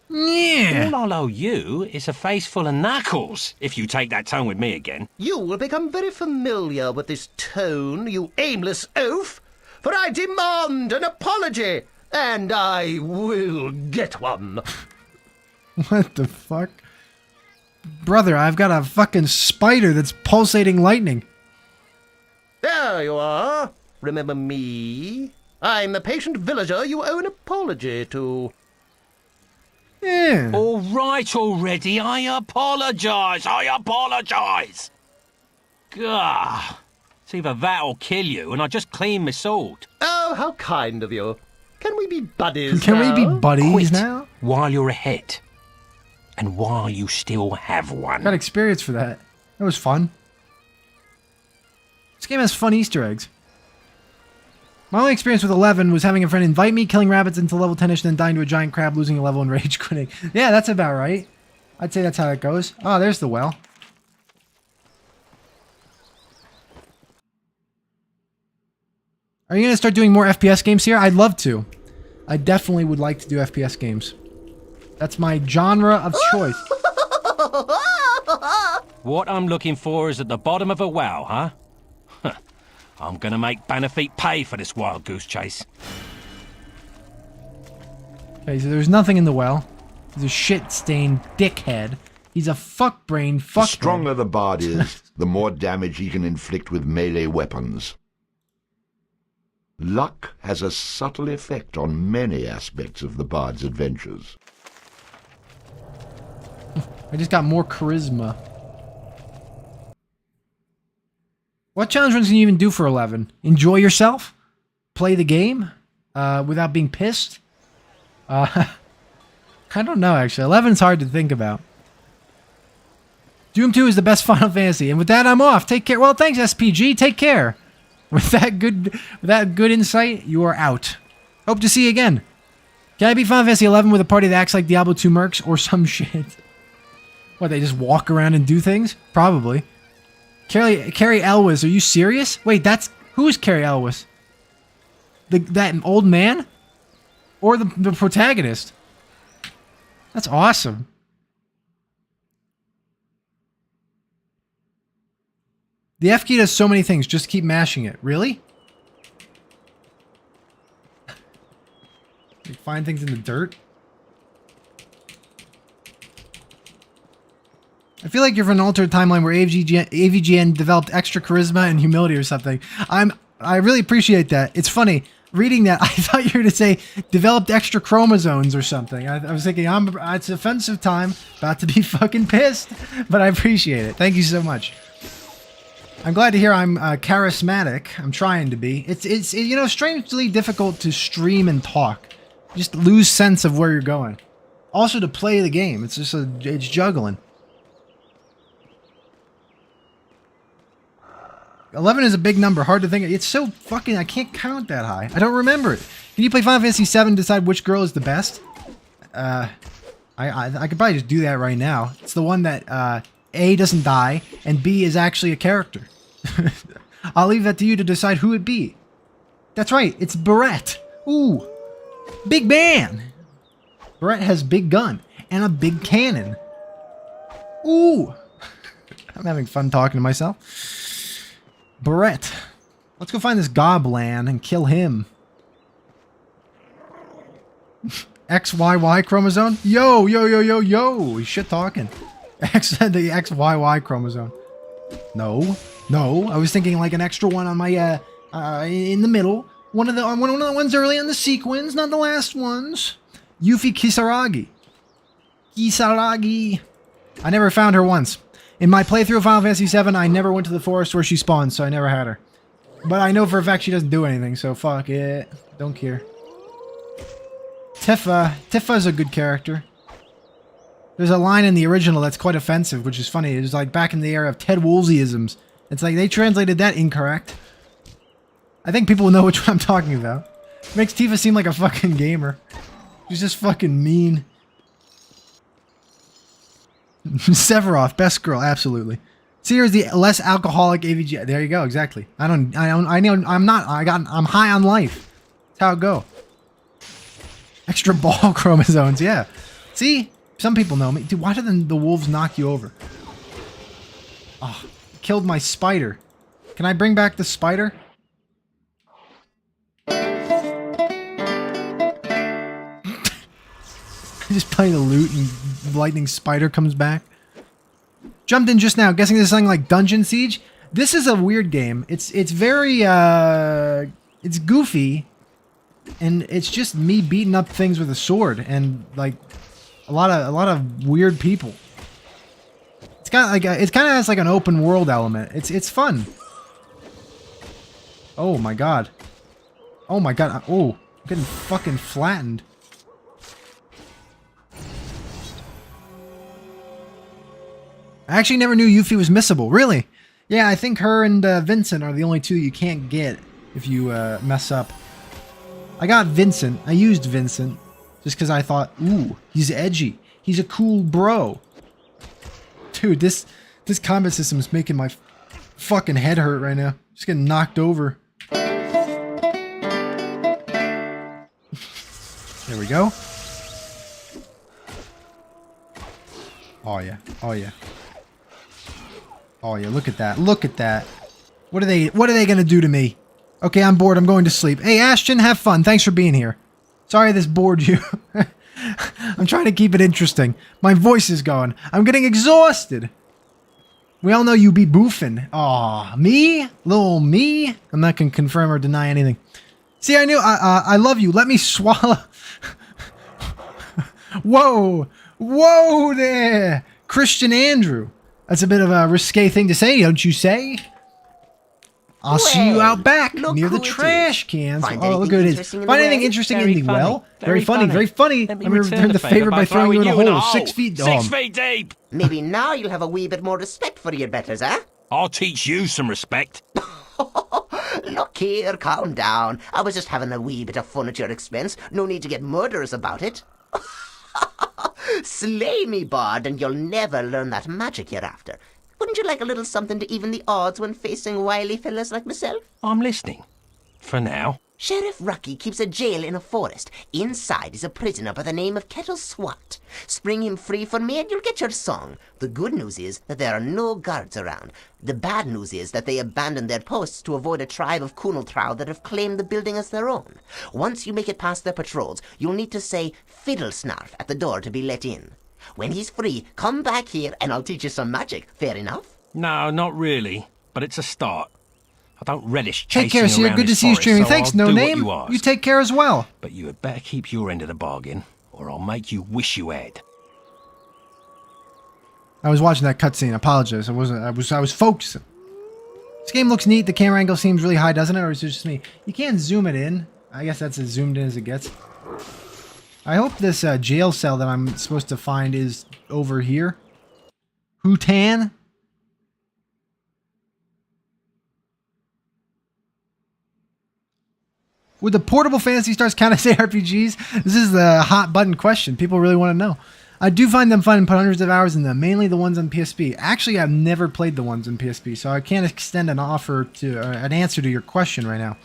Yeah. All I'll owe you is a face full of knuckles, if you take that tone with me again. You will become very familiar with this tone, you aimless oaf, for I demand an apology, and I will get one. What the fuck? Brother, I've got a fucking spider that's pulsating lightning. There you are. Remember me? I'm the patient villager you owe an apology to. Yeah. All right already, I apologise, Gah. It's either that or kill you, and I just clean my sword. Oh, how kind of you. Can we be buddies Can we be now? buddies Quit now? while you're ahead. And while you still have one. Got experience for that. That was fun. This game has fun Easter eggs. My only experience with 11 was having a friend invite me, killing rabbits until level 10ish, then dying to a giant crab, losing a level and rage quitting. Yeah, that's about right. I'd say that's how it goes. Oh, there's the well. Are you going to start doing more FPS games here? I'd love to. I definitely would like to do FPS games. That's my genre of choice. What I'm looking for is at the bottom of a well, huh? I'm gonna make Bannerfeet pay for this wild goose chase. Okay, so there's nothing in the well. He's a shit-stained dickhead. He's a fuck-brain fuck. The stronger the bard is, the more damage he can inflict with melee weapons. Luck has a subtle effect on many aspects of the bard's adventures. I just got more charisma. What challenge runs can you even do for 11? Enjoy yourself? Play the game? Without being pissed? I don't know, actually. 11 is hard to think about. Doom 2 is the best Final Fantasy. And with that, I'm off. Take care. Well, thanks, SPG. Take care. With that good insight, you are out. Hope to see you again. Can I beat Final Fantasy 11 with a party that acts like Diablo 2 mercs or some shit? What, they just walk around and do things? Probably. Carrie Elwes, are you serious? Wait, who is Carrie Elwes? That old man? Or the protagonist? That's awesome. The F key does so many things, just keep mashing it. Really? Find things in the dirt. I feel like you're from an altered timeline where AVGN developed extra charisma and humility or something. I really appreciate that. It's funny. Reading that, I thought you were going to say developed extra chromosomes or something. I was thinking, it's offensive time. About to be fucking pissed. But I appreciate it. Thank you so much. I'm glad to hear I'm charismatic. I'm trying to be. It's you know, strangely difficult to stream and talk. You just lose sense of where you're going. Also to play the game. It's just it's juggling. 11 is a big number. Hard to think. It's so fucking... I can't count that high. I don't remember it. Can you play Final Fantasy VII and decide which girl is the best? I could probably just do that right now. It's the one that A doesn't die and B is actually a character. I'll leave that to you to decide who it be. That's right. It's Barrett. Ooh. Big man. Barrett has big gun and a big cannon. Ooh. I'm having fun talking to myself. Barrett. Let's go find this Goblan and kill him. XYY chromosome? Yo, yo, yo, yo, yo. He's shit talking. The XYY chromosome. No. No. I was thinking like an extra one on my, in the middle. One of the ones early in the sequence, not the last ones. Yuffie Kisaragi. Kisaragi. I never found her once. In my playthrough of Final Fantasy VII, I never went to the forest where she spawns, so I never had her. But I know for a fact she doesn't do anything, so fuck it. Don't care. Tifa. Tifa's a good character. There's a line in the original that's quite offensive, which is funny. It was like back in the era of Ted Woolseyisms. It's like they translated that incorrect. I think people will know which one I'm talking about. Makes Tifa seem like a fucking gamer. She's just fucking mean. Sephiroth, best girl, absolutely. Seer is the less alcoholic AVG. There you go, exactly. I know, I'm high on life. That's how it go. Extra ball chromosomes, yeah. See? Some people know me. Dude, why did the wolves knock you over? Oh, killed my spider. Can I bring back the spider? Just playing the loot and lightning spider comes back. Jumped in just now, guessing this is something like Dungeon Siege. This is a weird game. It's very it's goofy, and it's just me beating up things with a sword and like a lot of weird people. It's got like it kind of has like an open world element. It's fun. Oh my god. Oh my god. Oh, I'm getting fucking flattened. I actually never knew Yuffie was missable. Really? Yeah, I think her and Vincent are the only two you can't get if you mess up. I got Vincent. I used Vincent just because I thought, ooh, he's edgy. He's a cool bro. Dude, this combat system is making my fucking head hurt right now. Just getting knocked over. There we go. Oh yeah. Oh yeah. Oh yeah, look at that. Look at that. What are they gonna do to me? Okay, I'm bored. I'm going to sleep. Hey, Ashton, have fun. Thanks for being here. Sorry this bored you. I'm trying to keep it interesting. My voice is going. I'm getting exhausted. We all know you be boofing. Aw, me? Little me? I'm not gonna confirm or deny anything. See, I knew. I love you. Let me swallow. Whoa. Whoa there. Christian Andrew. That's a bit of a risque thing to say, don't you say? I'll see you out back near the trash cans. Oh, look at it. Find anything interesting in the well? Very funny, very funny. Let me return the favor by throwing you in a hole 6 feet. 6 feet deep. Maybe now you'll have a wee bit more respect for your betters, eh? I'll teach you some respect. Look here, calm down. I was just having a wee bit of fun at your expense. No need to get murderous about it. Slay me, bard, and you'll never learn that magic you're after. Wouldn't you like a little something to even the odds when facing wily fellas like myself? I'm listening. For now. Sheriff Rucky keeps a jail in a forest. Inside is a prisoner by the name of Kettle Swat. Spring him free for me and you'll get your song. The good news is that there are no guards around. The bad news is that they abandoned their posts to avoid a tribe of Kunaltrau that have claimed the building as their own. Once you make it past their patrols, you'll need to say Fiddle Snarf at the door to be let in. When he's free, come back here and I'll teach you some magic. Fair enough? No, not really, but it's a start. I don't relish chasing Take care, Seer. around Good to this see you forest, streaming. so Thanks, I'll No do what Name. you ask. You take care as well. But you had better keep your end of the bargain, or I'll make you wish you had. I was watching that cutscene. I apologize. I was focusing. This game looks neat. The camera angle seems really high, doesn't it? Or is it just me? You can't zoom it in. I guess that's as zoomed in as it gets. I hope this jail cell that I'm supposed to find is over here. Hutan? Would the portable Fantasy Stars count as ARPGs? This is the hot button question. People really want to know. I do find them fun and put hundreds of hours in them, mainly the ones on PSP. Actually, I've never played the ones on PSP, so I can't extend an offer to an answer to your question right now.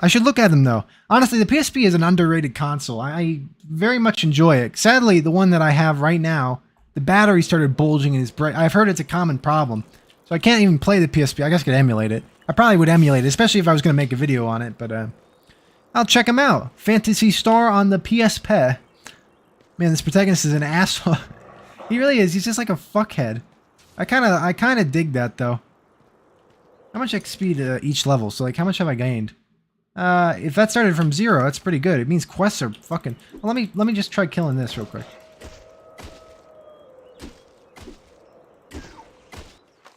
I should look at them, though. Honestly, the PSP is an underrated console. I very much enjoy it. Sadly, the one that I have right now, the battery started bulging and is bright. I've heard it's a common problem, so I can't even play the PSP. I guess I could emulate it. I probably would emulate it, especially if I was going to make a video on it, but I'll check them out. Fantasy Star on the PSP. Man, this protagonist is an asshole. He really is. He's just like a fuckhead. I kind of dig that though. How much XP to each level? So like, how much have I gained? If that started from 0, that's pretty good. It means quests are fucking. Well, let me just try killing this real quick.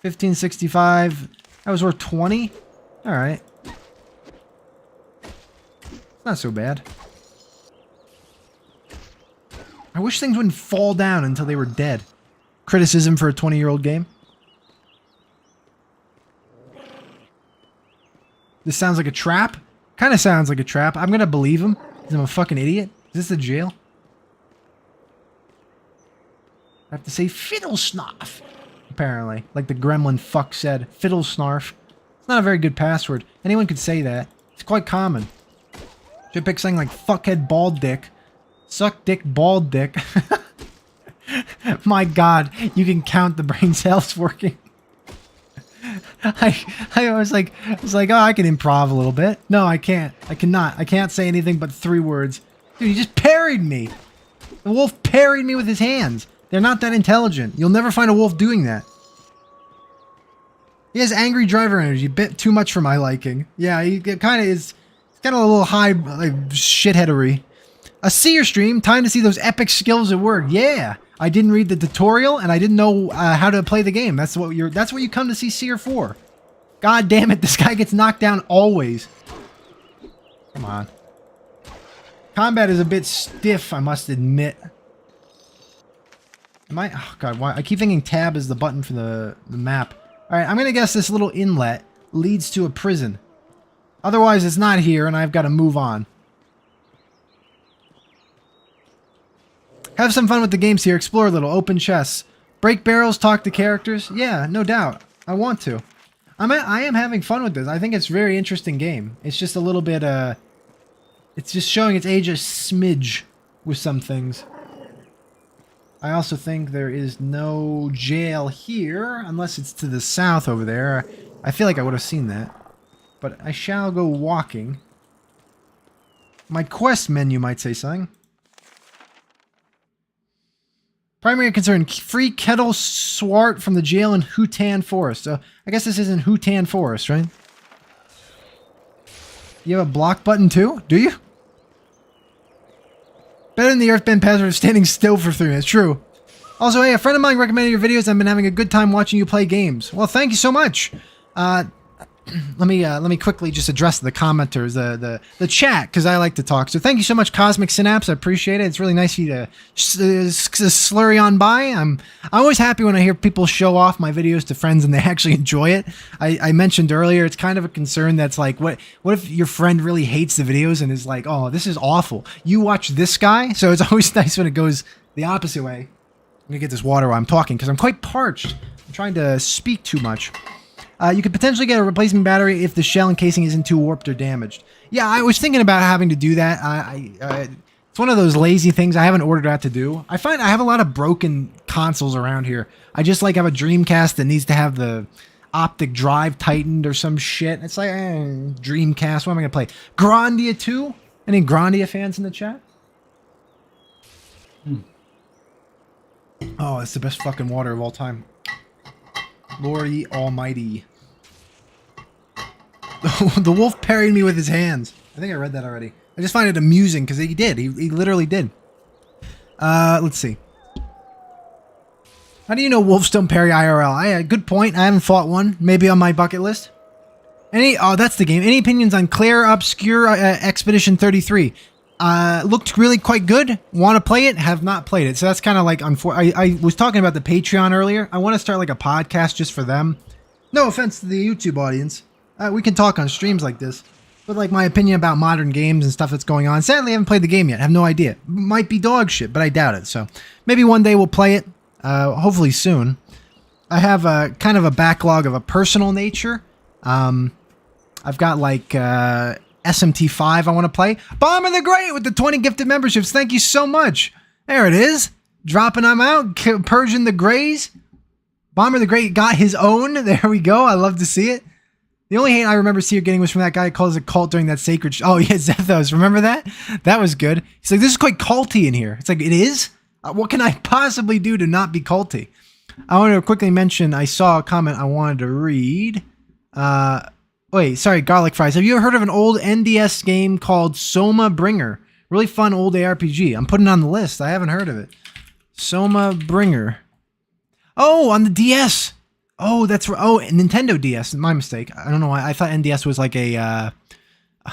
1565. That was worth 20. All right. Not so bad. I wish things wouldn't fall down until they were dead. Criticism for a 20-year-old game. This sounds like a trap. Kind of sounds like a trap. I'm gonna believe him, because I'm a fucking idiot. Is this the jail? I have to say fiddle snarf. Apparently. Like the gremlin fuck said. Fiddle snarf. It's not a very good password. Anyone could say that. It's quite common. Should pick something like fuckhead bald dick. Suck dick bald dick. My god, you can count the brain cells working. I was like, oh, I can improv a little bit. No, I can't. I cannot. I can't say anything but 3 words. Dude, he just parried me. The wolf parried me with his hands. They're not that intelligent. You'll never find a wolf doing that. He has angry driver energy, a bit too much for my liking. Yeah, he kind of is. He's got a little high, like, shitheadery. A Seer stream. Time to see those epic skills at work. Yeah. I didn't read the tutorial, and I didn't know how to play the game. That's what you come to see Seer for. God damn it, this guy gets knocked down always. Come on. Combat is a bit stiff, I must admit. Oh god, why? I keep thinking tab is the button for the map. Alright, I'm gonna guess this little inlet leads to a prison. Otherwise, it's not here, and I've got to move on. Have some fun with the games here. Explore a little. Open chests. Break barrels. Talk to characters. Yeah, no doubt. I want to. I am having fun with this. I think it's a very interesting game. It's just a little bit, it's just showing its age a smidge with some things. I also think there is no jail here, unless it's to the south over there. I feel like I would have seen that. But I shall go walking. My quest menu might say something. Primary concern, free Kettle Swart from the jail in Hutan Forest. So I guess this isn't Hutan Forest, right? You have a block button too? Do you? Better than the Earthbend password of standing still for 3 minutes. True. Also, hey, a friend of mine recommended your videos. I've been having a good time watching you play games. Well, thank you so much. Let me quickly just address the commenters, the chat, because I like to talk. So thank you so much, Cosmic Synapse. I appreciate it. It's really nice of you to slurry on by. I'm always happy when I hear people show off my videos to friends and they actually enjoy it. I mentioned earlier, it's kind of a concern that's like, what if your friend really hates the videos and is like, oh, this is awful. You watch this guy? So it's always nice when it goes the opposite way. I'm going to get this water while I'm talking because I'm quite parched. I'm trying to speak too much. You could potentially get a replacement battery if the shell and casing isn't too warped or damaged. Yeah, I was thinking about having to do that. It's one of those lazy things I haven't ordered out to do. I find I have a lot of broken consoles around here. I just like have a Dreamcast that needs to have the optic drive tightened or some shit. It's like, Dreamcast, what am I going to play? Grandia 2? Any Grandia fans in the chat? Oh, it's the best fucking water of all time. Lordy almighty. The wolf parried me with his hands. I think I read that already. I just find it amusing because he did. He literally did. Let's see. How do you know wolves don't parry IRL? Good point. I haven't fought one. Maybe on my bucket list. Oh, that's the game. Any opinions on Claire Obscure Expedition 33? Looked really quite good. Want to play it? Have not played it. So that's kind of like I was talking about the Patreon earlier. I want to start like a podcast just for them. No offense to the YouTube audience. We can talk on streams like this. But like my opinion about modern games and stuff that's going on. Sadly, I haven't played the game yet. I have no idea. Might be dog shit, but I doubt it. So maybe one day we'll play it. Hopefully soon. I have a kind of a backlog of a personal nature. I've got like SMT5 I want to play. Bomber the Great with the 20 gifted memberships. Thank you so much. There it is. Dropping them out. Persian the Greys. Bomber the Great got his own. There we go. I love to see it. The only hate I remember Seer getting was from that guy who calls it cult during that sacred... Oh, yeah, Zethos. Remember that? That was good. He's like, this is quite culty in here. It's like, it is? What can I possibly do to not be culty? I want to quickly mention, I saw a comment I wanted to read. Wait, sorry, Garlic Fries. Have you ever heard of an old NDS game called Soma Bringer? Really fun old ARPG. I'm putting it on the list. I haven't heard of it. Soma Bringer. Oh, on the DS. Oh, that's right. Oh, Nintendo DS. My mistake. I don't know why. I thought NDS was like a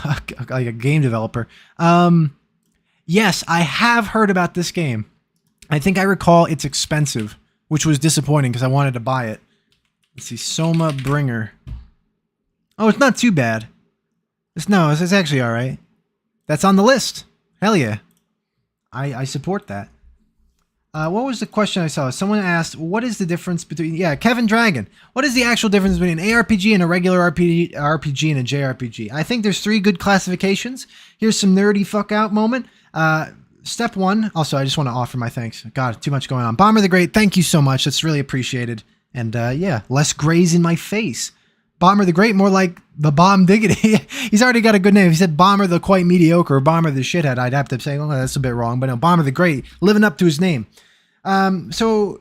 like a game developer. Yes, I have heard about this game. I think I recall it's expensive, which was disappointing because I wanted to buy it. Let's see, Soma Bringer. Oh, it's not too bad. It's actually all right. That's on the list. Hell yeah. I support that. What was the question I saw? Someone asked, what is the difference between... Yeah, Kevin Dragon. What is the actual difference between an ARPG and a regular RPG and a JRPG? I think there's 3 good classifications. Here's some nerdy fuck out moment. Step 1. Also, I just want to offer my thanks. God, too much going on. Bomber the Great, thank you so much. That's really appreciated. And yeah, less grays in my face. Bomber the Great, more like the Bomb Diggity. He's already got a good name. If he said Bomber the Quite Mediocre or Bomber the Shithead, I'd have to say, oh, that's a bit wrong. But no, Bomber the Great, living up to his name. So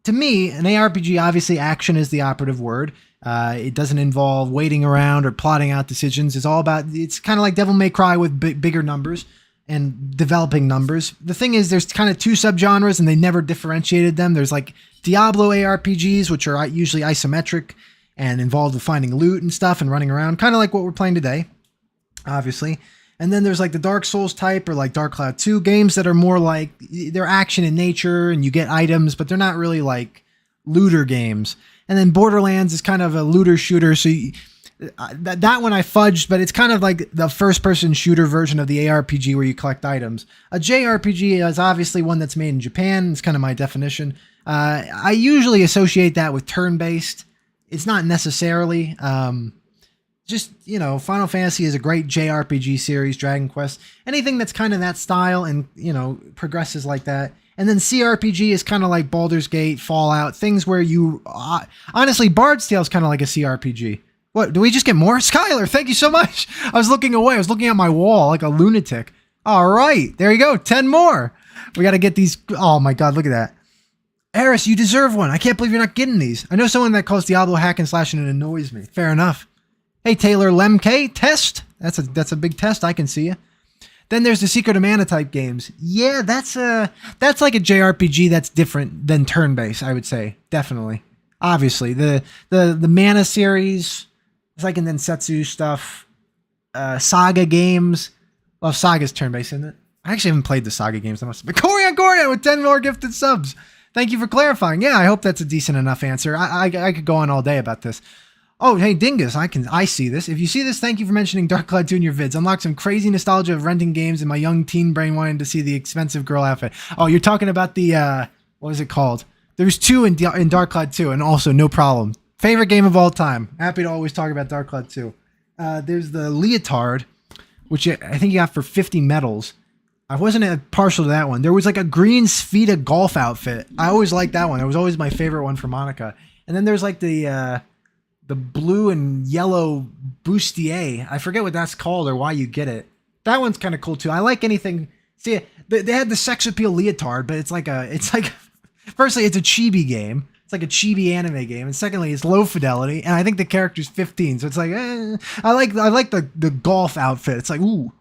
to me, an ARPG, obviously action is the operative word. It doesn't involve waiting around or plotting out decisions. It's kind of like Devil May Cry with bigger numbers and developing numbers. The thing is, there's kind of 2 subgenres and they never differentiated them. There's like Diablo ARPGs, which are usually isometric and involved with finding loot and stuff and running around, kind of like what we're playing today, obviously. And then there's like the Dark Souls type or like Dark Cloud 2 games that are more like they're action in nature and you get items, but they're not really like looter games. And then Borderlands is kind of a looter shooter. So that one I fudged, but it's kind of like the first person shooter version of the ARPG where you collect items. A JRPG is obviously one that's made in Japan. It's kind of my definition. I usually associate that with turn-based. It's not necessarily, just, you know, Final Fantasy is a great JRPG series, Dragon Quest, anything that's kind of that style and, you know, progresses like that. And then CRPG is kind of like Baldur's Gate, Fallout, things where you, honestly, Bard's Tale is kind of like a CRPG. What, do we just get more? Skylar, thank you so much. I was looking away. I was looking at my wall like a lunatic. All right, there you go. 10 more. We got to get these. Oh my God, look at that. Eris, you deserve one. I can't believe you're not getting these. I know someone that calls Diablo hack and slash and it annoys me. Fair enough. Hey, Taylor Lemke, test. That's a big test. I can see you. Then there's the Secret of Mana type games. Yeah, that's like a JRPG that's different than turn-based, I would say. Definitely. Obviously. The Mana series, it's like and then Setsu stuff. Saga games. Well, Saga's turn-based, isn't it? I actually haven't played the Saga games. I must have been. Corian with 10 more gifted subs. Thank you for clarifying. Yeah, I hope that's a decent enough answer. I could go on all day about this. Oh, hey, Dingus, I see this. If you see this, thank you for mentioning Dark Cloud 2 in your vids. Unlock some crazy nostalgia of renting games and my young teen brain wanting to see the expensive girl outfit. Oh, you're talking about the, what was it called? There's 2 in Dark Cloud 2, and also, no problem. Favorite game of all time. Happy to always talk about Dark Cloud 2. There's the Leotard, which I think you got for 50 medals. I wasn't partial to that one. There was like a green Sfida golf outfit. I always liked that one. It was always my favorite one for Monica. And then there's like the blue and yellow bustier. I forget what that's called or why you get it. That one's kind of cool too. I like anything. See, they had the sex appeal leotard, but it's like firstly, it's a chibi game. It's like a chibi anime game, and secondly, it's low fidelity, and I think the character's 15, so it's like, I like the golf outfit. It's like, ooh,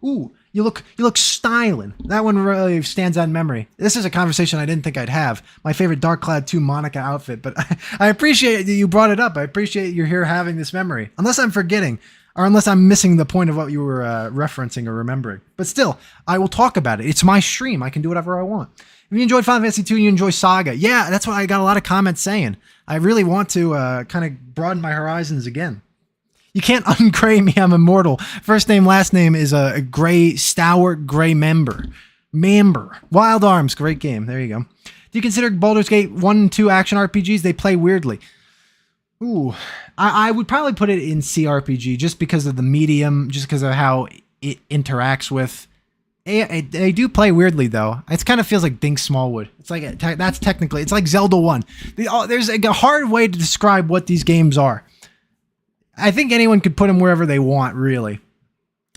you look styling. That one really stands out in memory. This is a conversation I didn't think I'd have. My favorite Dark Cloud 2 Monica outfit, but I appreciate that you brought it up. I appreciate you're here having this memory, unless I'm forgetting, or unless I'm missing the point of what you were referencing or remembering. But still, I will talk about it. It's my stream. I can do whatever I want. If you enjoyed Final Fantasy 2 and you enjoy Saga, yeah, that's what I got a lot of comments saying. I really want to kind of broaden my horizons again. You can't ungray me, I'm immortal. First name, last name is a gray, stalwart gray member. Wild Arms, great game. There you go. Do you consider Baldur's Gate 1 and 2 action RPGs? They play weirdly. Ooh, I would probably put it in CRPG just because of the medium, just because of how it interacts with. They do play weirdly though. It kind of feels like Dink Smallwood. It's like that's technically, it's like Zelda 1. There's a hard way to describe what these games are. I think anyone could put them wherever they want, really.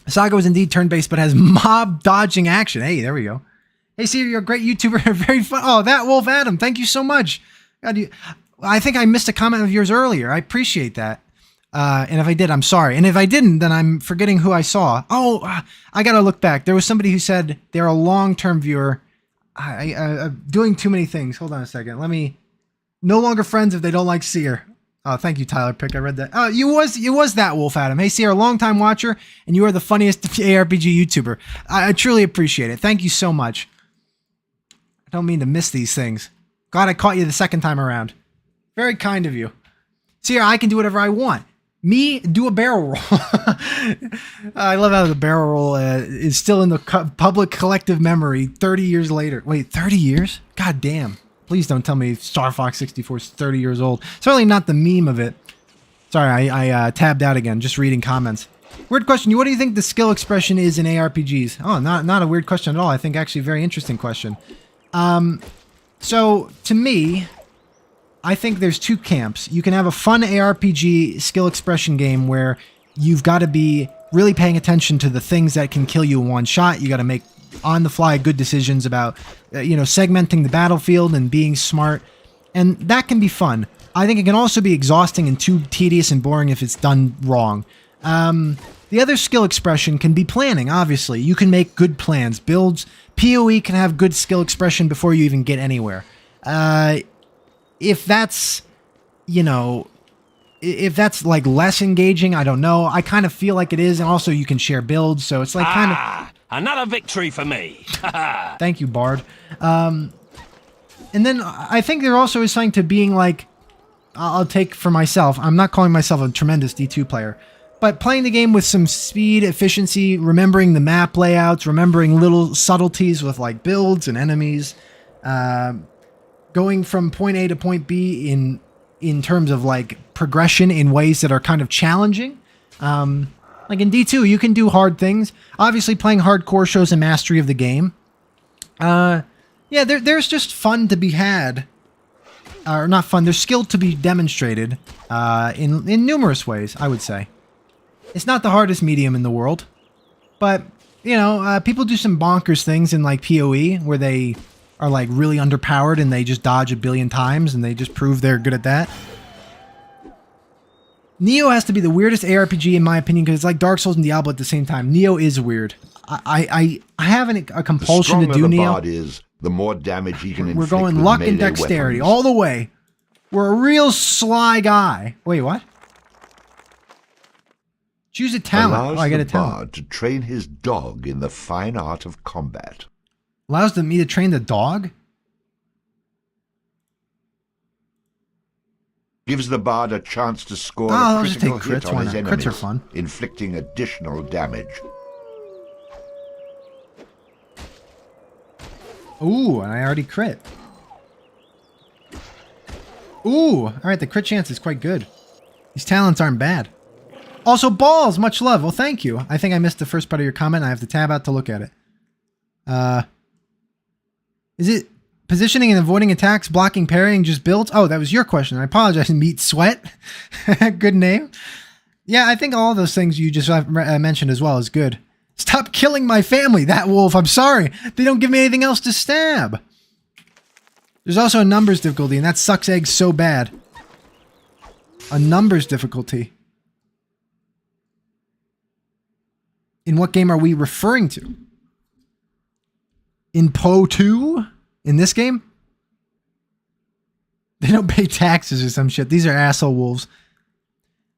Saga was indeed turn-based, but has mob dodging action. Hey, there we go. Hey, Seer, you're a great YouTuber. Very fun. Oh, that Wolf Adam. Thank you so much. God, I think I missed a comment of yours earlier. I appreciate that. And if I did, I'm sorry. And if I didn't, then I'm forgetting who I saw. Oh, I got to look back. There was somebody who said they're a long-term viewer. I'm doing too many things. Hold on a second. No longer friends if they don't like Seer. Oh, thank you, Tyler Pick. I read that. Oh, you was that Wolf Adam. Hey, Seer, a long-time watcher, and you are the funniest ARPG YouTuber. I truly appreciate it. Thank you so much. I don't mean to miss these things. Glad I caught you the second time around. Very kind of you. Seer, I can do whatever I want. Me, do a barrel roll. I love how the barrel roll is still in the public collective memory 30 years later. Wait, 30 years? God damn. Please don't tell me Star Fox 64 is 30 years old. Certainly not the meme of it. Sorry, I tabbed out again, just reading comments. Weird question. What do you think the skill expression is in ARPGs? Oh, not a weird question at all. I think actually a very interesting question. So, to me, I think there's two camps. You can have a fun ARPG skill expression game where you've got to be really paying attention to the things that can kill you in one shot. You got to make on-the-fly good decisions about, segmenting the battlefield and being smart. And that can be fun. I think it can also be exhausting and too tedious and boring if it's done wrong. The other skill expression can be planning, obviously. You can make good plans. Builds, PoE can have good skill expression before you even get anywhere. If that's, if that's like less engaging, I don't know. I kind of feel like it is, and also you can share builds, so it's like kind of... Another victory for me. Thank you, Bard. And then I think there also is something to being like, I'll take for myself, I'm not calling myself a tremendous D2 player, but playing the game with some speed, efficiency, remembering the map layouts, remembering little subtleties with like builds and enemies, going from point A to point B in terms of like progression in ways that are kind of challenging. Like in D2, you can do hard things. Obviously, playing hardcore shows a mastery of the game. There's just fun to be had. Or not fun, there's skill to be demonstrated in numerous ways, I would say. It's not the hardest medium in the world. But, people do some bonkers things in like PoE where they are like really underpowered and they just dodge a billion times and they just prove they're good at that. Neo has to be the weirdest ARPG in my opinion because it's like Dark Souls and Diablo at the same time. Neo is weird. I have a compulsion to do the Neo. Bard is, the more damage he can inflict. We're going with luck and melee dexterity weapons. all the way. We're a real sly guy. Wait, what? Choose a talent. Allows I get the a talent. Bard to train his dog in the fine art of combat. Allows me to train the dog? Gives the Bard a chance to score I'll a just take critical hit crits. on Why his not? enemies, Crits are fun. inflicting additional damage. Ooh, and I already crit. Ooh, alright, the crit chance is quite good. These talents aren't bad. Also, balls, much love. Well, thank you. I think I missed the first part of your comment. I have to tab out to look at it. Is it positioning and avoiding attacks, blocking, parrying, just builds? Oh, that was your question. I apologize. Meat Sweat. Good name. Yeah, I think all those things you just mentioned as well is good. Stop killing my family, that wolf. I'm sorry. They don't give me anything else to stab. There's also a numbers difficulty, and that sucks eggs so bad. A numbers difficulty. In what game are we referring to? In Po 2? In this game? They don't pay taxes or some shit. These are asshole wolves.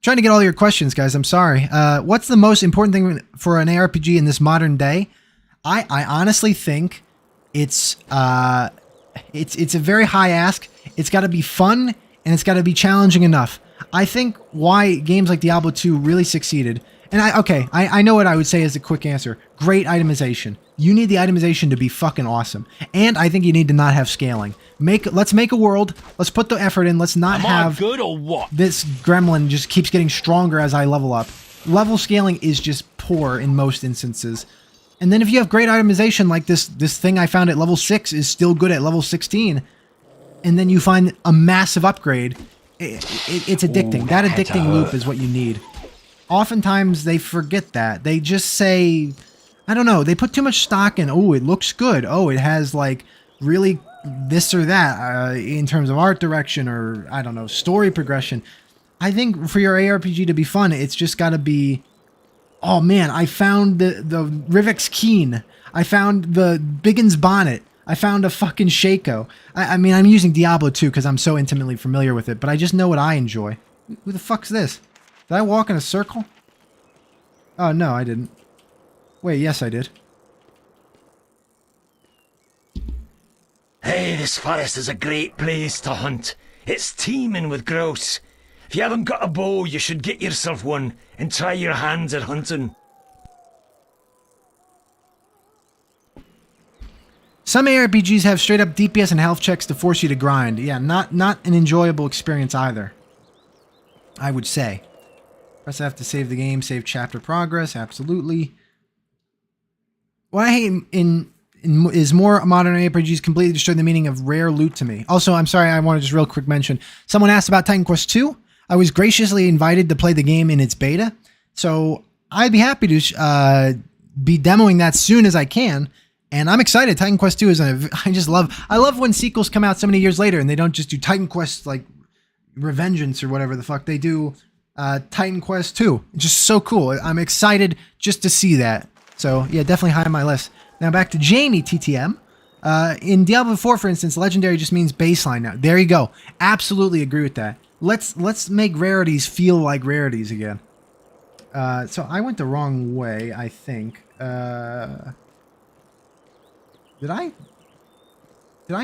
Trying to get all your questions, guys. I'm sorry. What's the most important thing for an ARPG in this modern day? I honestly think it's a very high ask. It's got to be fun and it's got to be challenging enough. I think why games like Diablo 2 really succeeded. And I know what I would say as a quick answer. Great itemization. You need the itemization to be fucking awesome. And I think you need to not have scaling. Let's make a world. Let's put the effort in. Let's not have good or what? This gremlin just keeps getting stronger as I level up. Level scaling is just poor in most instances. And then if you have great itemization like this thing I found at level 6 is still good at level 16, and then you find a massive upgrade, it's addicting. That addicting loop is what you need. Oftentimes they forget that. They just say, I don't know, they put too much stock in, oh, it looks good. Oh, it has like really this or that in terms of art direction or, I don't know, story progression. I think for your ARPG to be fun, it's just got to be, oh man, I found the Rivix Keen. I found the Biggins Bonnet. I found a fucking Shaco. I mean, I'm using Diablo 2 because I'm so intimately familiar with it, but I just know what I enjoy. Who the fuck's this? Did I walk in a circle? Oh, no, I didn't. Wait, yes, I did. Hey, this forest is a great place to hunt. It's teeming with grouse. If you haven't got a bow, you should get yourself one and try your hands at hunting. Some ARPGs have straight up DPS and health checks to force you to grind. Yeah, not an enjoyable experience either, I would say. Press F to save the game, save chapter progress, absolutely. What I hate is more modern ARPGs completely destroy the meaning of rare loot to me. Also, I'm sorry, I want to just real quick mention, someone asked about Titan Quest 2. I was graciously invited to play the game in its beta, so I'd be happy to be demoing that soon as I can, and I'm excited. Titan Quest 2 is I love when sequels come out so many years later and they don't just do Titan Quest like Revengeance or whatever the fuck they do. Titan Quest 2. It's just so cool. I'm excited just to see that. So yeah, definitely high on my list. Now back to Jamie TTM. In Diablo 4, for instance, legendary just means baseline now. There you go. Absolutely agree with that. Let's make rarities feel like rarities again. So I went the wrong way, I think. Did I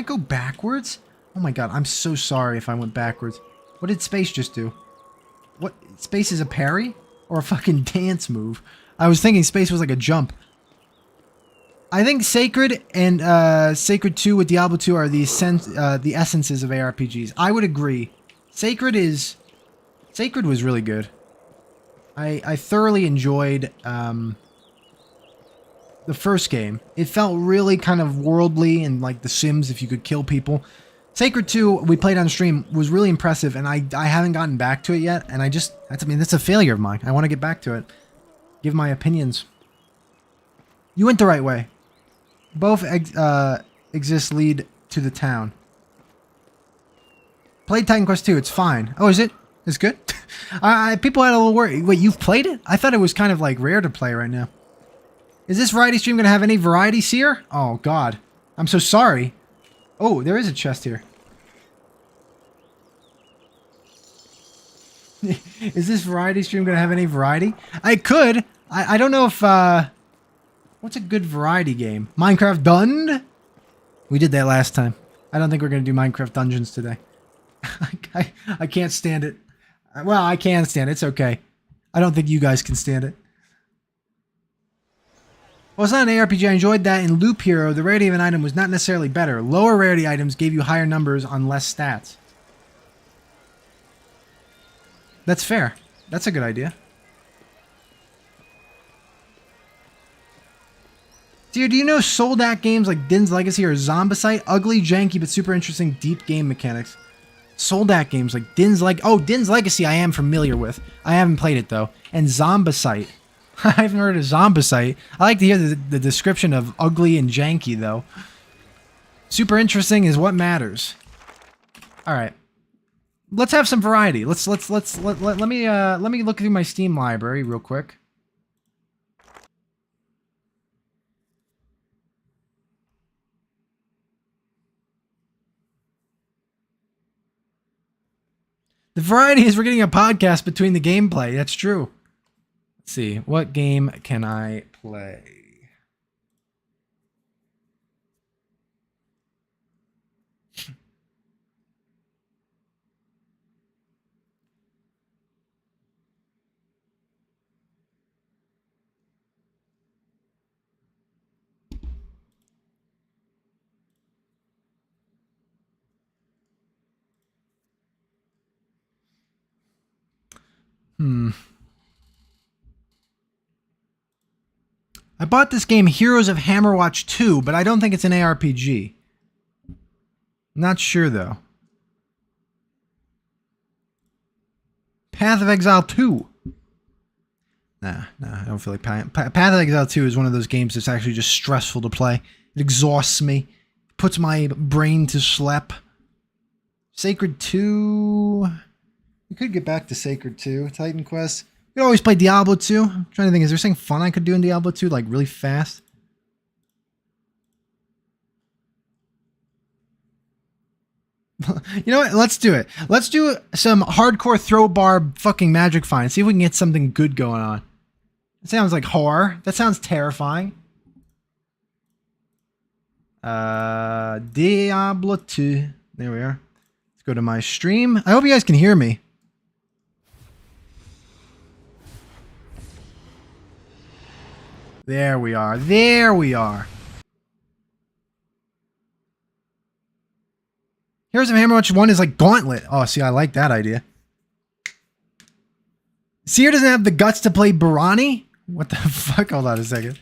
go backwards? Oh my god, I'm so sorry if I went backwards. What did space just do? What? Space is a parry? Or a fucking dance move? I was thinking space was like a jump. I think Sacred and Sacred 2 with Diablo 2 are the essences of ARPGs. I would agree. Sacred was really good. I thoroughly enjoyed the first game. It felt really kind of worldly and like The Sims if you could kill people. Sacred 2, we played on stream, was really impressive, and I haven't gotten back to it yet, and that's a failure of mine. I want to get back to it. Give my opinions. You went the right way. Both exists lead to the town. Played Titan Quest 2, it's fine. Oh, is it? It's good? People had a little worry. Wait, you've played it? I thought it was kind of like rare to play right now. Is this variety stream going to have any variety, Seer? Oh, God. I'm so sorry. Oh, there is a chest here. Is this variety stream going to have any variety? I could. I don't know if... what's a good variety game? Minecraft Dun? We did that last time. I don't think we're going to do Minecraft Dungeons today. I can't stand it. Well, I can stand it. It's okay. I don't think you guys can stand it. Well, it's not an ARPG. I enjoyed that in Loop Hero. The rarity of an item was not necessarily better. Lower rarity items gave you higher numbers on less stats. That's fair. That's a good idea. Dude, do you know sold-out games like Din's Legacy or Zombicide? Ugly, janky, but super interesting, deep game mechanics. Sold-out games like Din's Legacy I am familiar with. I haven't played it, though. And Zombicide. I haven't heard of Zombicide. I like to hear the description of ugly and janky, though. Super interesting is what matters. All right. Let's have some variety. Let me look through my Steam library real quick. The variety is we're getting a podcast between the gameplay. That's true. Let's see. What game can I play? I bought this game Heroes of Hammerwatch 2, but I don't think it's an ARPG. Not sure, though. Path of Exile 2. Nah, I don't feel like Path of Exile 2 is one of those games that's actually just stressful to play. It exhausts me. Puts my brain to sleep. Sacred 2... We could get back to Sacred 2. Titan Quest. We could always play Diablo 2. I'm trying to think, is there something fun I could do in Diablo 2, like really fast? You know what? Let's do it. Let's do some hardcore throwbar fucking magic find. See if we can get something good going on. That sounds like horror. That sounds terrifying. Diablo 2. There we are. Let's go to my stream. I hope you guys can hear me. There we are. There we are. Heroes of Hammerwatch 1 is like Gauntlet. Oh, see, I like that idea. Seer doesn't have the guts to play Barani? What the fuck? Hold on a second.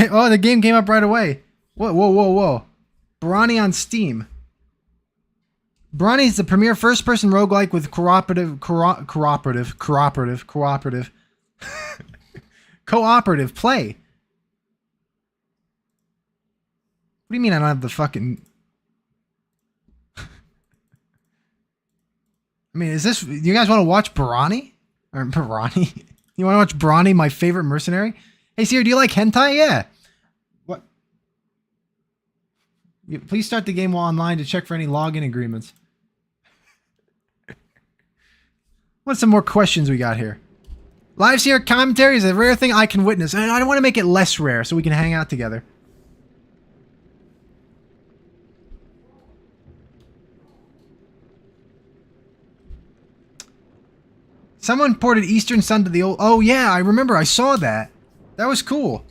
Oh, the game came up right away. Whoa. Barani on Steam. Barani is the premier first-person roguelike with cooperative play. What do you mean I don't have the fucking... I mean, is this... You guys want to watch Barani? Or Barani? You want to watch Barani, my favorite mercenary? Hey, Seer, do you like hentai? Yeah. What? Please start the game while online to check for any login agreements. What's some more questions we got here? Live Seer commentary is a rare thing I can witness, and I don't want to make it less rare so we can hang out together. Someone ported Eastern Sun to the old... Oh, yeah, I remember. I saw that. That was cool.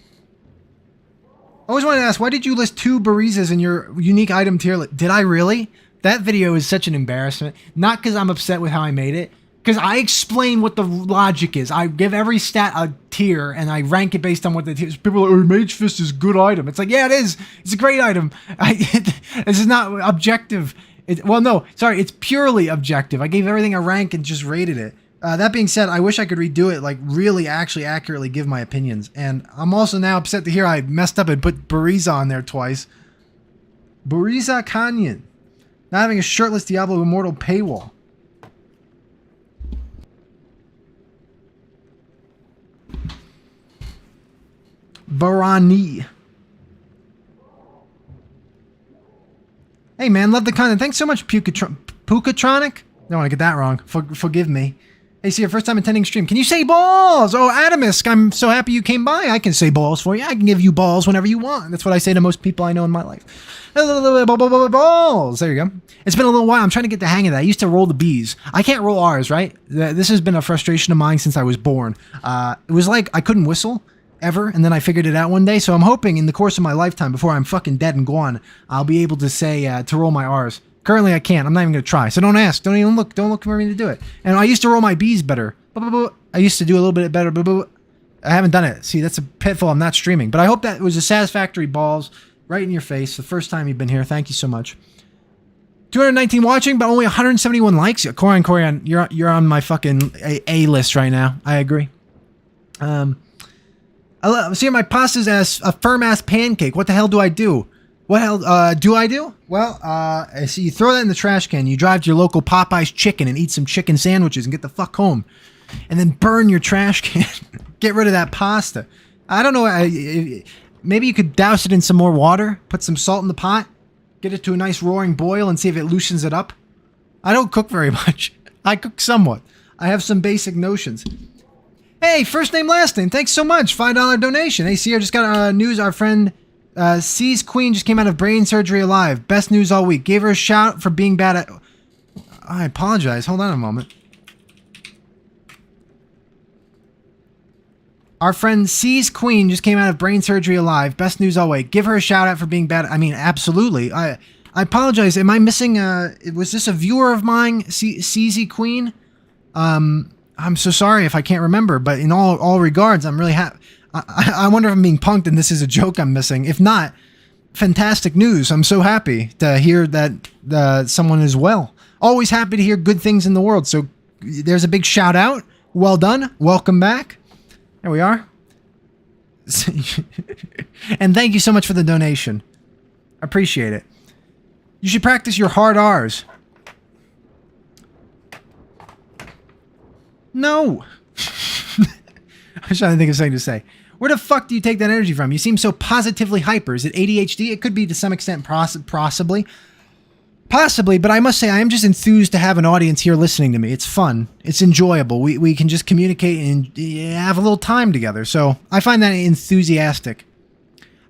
I always wanted to ask, why did you list 2 Barizas in your unique item tier list? Did I really? That video is such an embarrassment. Not because I'm upset with how I made it. Because I explain what the logic is. I give every stat a tier, and I rank it based on what the tiers. People are like, oh, Mage Fist is a good item. It's like, yeah, it is. It's a great item. This is not objective. Well, no, sorry. It's purely objective. I gave everything a rank and just rated it. That being said, I wish I could redo it, like really actually accurately give my opinions. And I'm also now upset to hear I messed up and put Bariza on there twice. Bariza Canyon. Not having a shirtless Diablo Immortal paywall. Barani. Hey man, love the content. Thanks so much, Pukatronic. Don't want to get that wrong. Forgive me. Hey, see, your first time attending stream. Can you say balls? Oh, Adamisk, I'm so happy you came by. I can say balls for you. I can give you balls whenever you want. That's what I say to most people I know in my life. Balls. There you go. It's been a little while. I'm trying to get the hang of that. I used to roll the B's. I can't roll R's, right? This has been a frustration of mine since I was born. It was like I couldn't whistle ever, and then I figured it out one day. So I'm hoping in the course of my lifetime, before I'm fucking dead and gone, I'll be able to say, to roll my R's. Currently, I can't. I'm not even going to try. So don't ask. Don't even look. Don't look for me to do it. And I used to roll my B's better. I used to do a little bit better. I haven't done it. See, that's a pitfall. I'm not streaming. But I hope that was a satisfactory balls right in your face the first time you've been here. Thank you so much. 219 watching, but only 171 likes. Corian, you're on my fucking A list right now. I agree. See, my pasta's as a firm ass pancake. What the hell do I do? What hell do I do? Well, so you throw that in the trash can. You drive to your local Popeye's Chicken and eat some chicken sandwiches and get the fuck home, and then burn your trash can. Get rid of that pasta. I don't know. Maybe you could douse it in some more water. Put some salt in the pot. Get it to a nice roaring boil and see if it loosens it up. I don't cook very much. I cook somewhat. I have some basic notions. Hey, first name, last name. Thanks so much. $5 donation. Hey, Seer, just got news. Our friend C's Queen just came out of brain surgery alive. Best news all week. Gave her a shout for being bad at... I apologize. Hold on a moment. Our friend C's Queen just came out of brain surgery alive. Best news all week. Give her a shout out for being bad. I mean, absolutely. I apologize. Am I missing was this a viewer of mine, CZ Queen? I'm so sorry if I can't remember, but in all regards, I'm really happy. I wonder if I'm being punked and this is a joke I'm missing. If not, fantastic news. I'm so happy to hear that someone is well. Always happy to hear good things in the world. So there's a big shout out. Well done. Welcome back. There we are. And thank you so much for the donation. Appreciate it. You should practice your hard R's. No. I was trying to think of something to say. Where the fuck do you take that energy from? You seem so positively hyper. Is it ADHD? It could be to some extent, possibly. Possibly, but I must say I am just enthused to have an audience here listening to me. It's fun. It's enjoyable. We can just communicate and have a little time together. So I find that enthusiastic.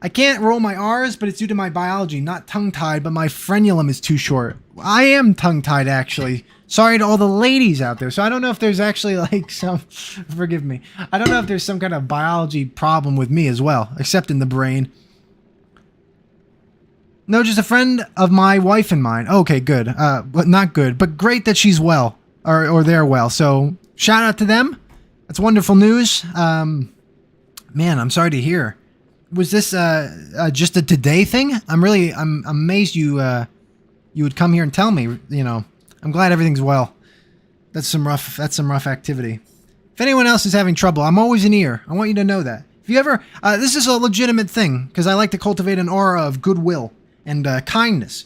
I can't roll my R's, but it's due to my biology. Not tongue-tied, but my frenulum is too short. I am tongue-tied, actually. Sorry to all the ladies out there. So I don't know if there's actually like some... Forgive me. I don't know if there's some kind of biology problem with me as well, except in the brain. No, just a friend of my wife and mine. Okay, good. But not good, but great that she's well, or they're well. So shout out to them. That's wonderful news. Man, I'm sorry to hear. Was this just a today thing? I'm amazed you would come here and tell me. You know, I'm glad everything's well. That's some rough activity. If anyone else is having trouble, I'm always an ear. I want you to know that. If you ever, this is a legitimate thing because I like to cultivate an aura of goodwill and kindness.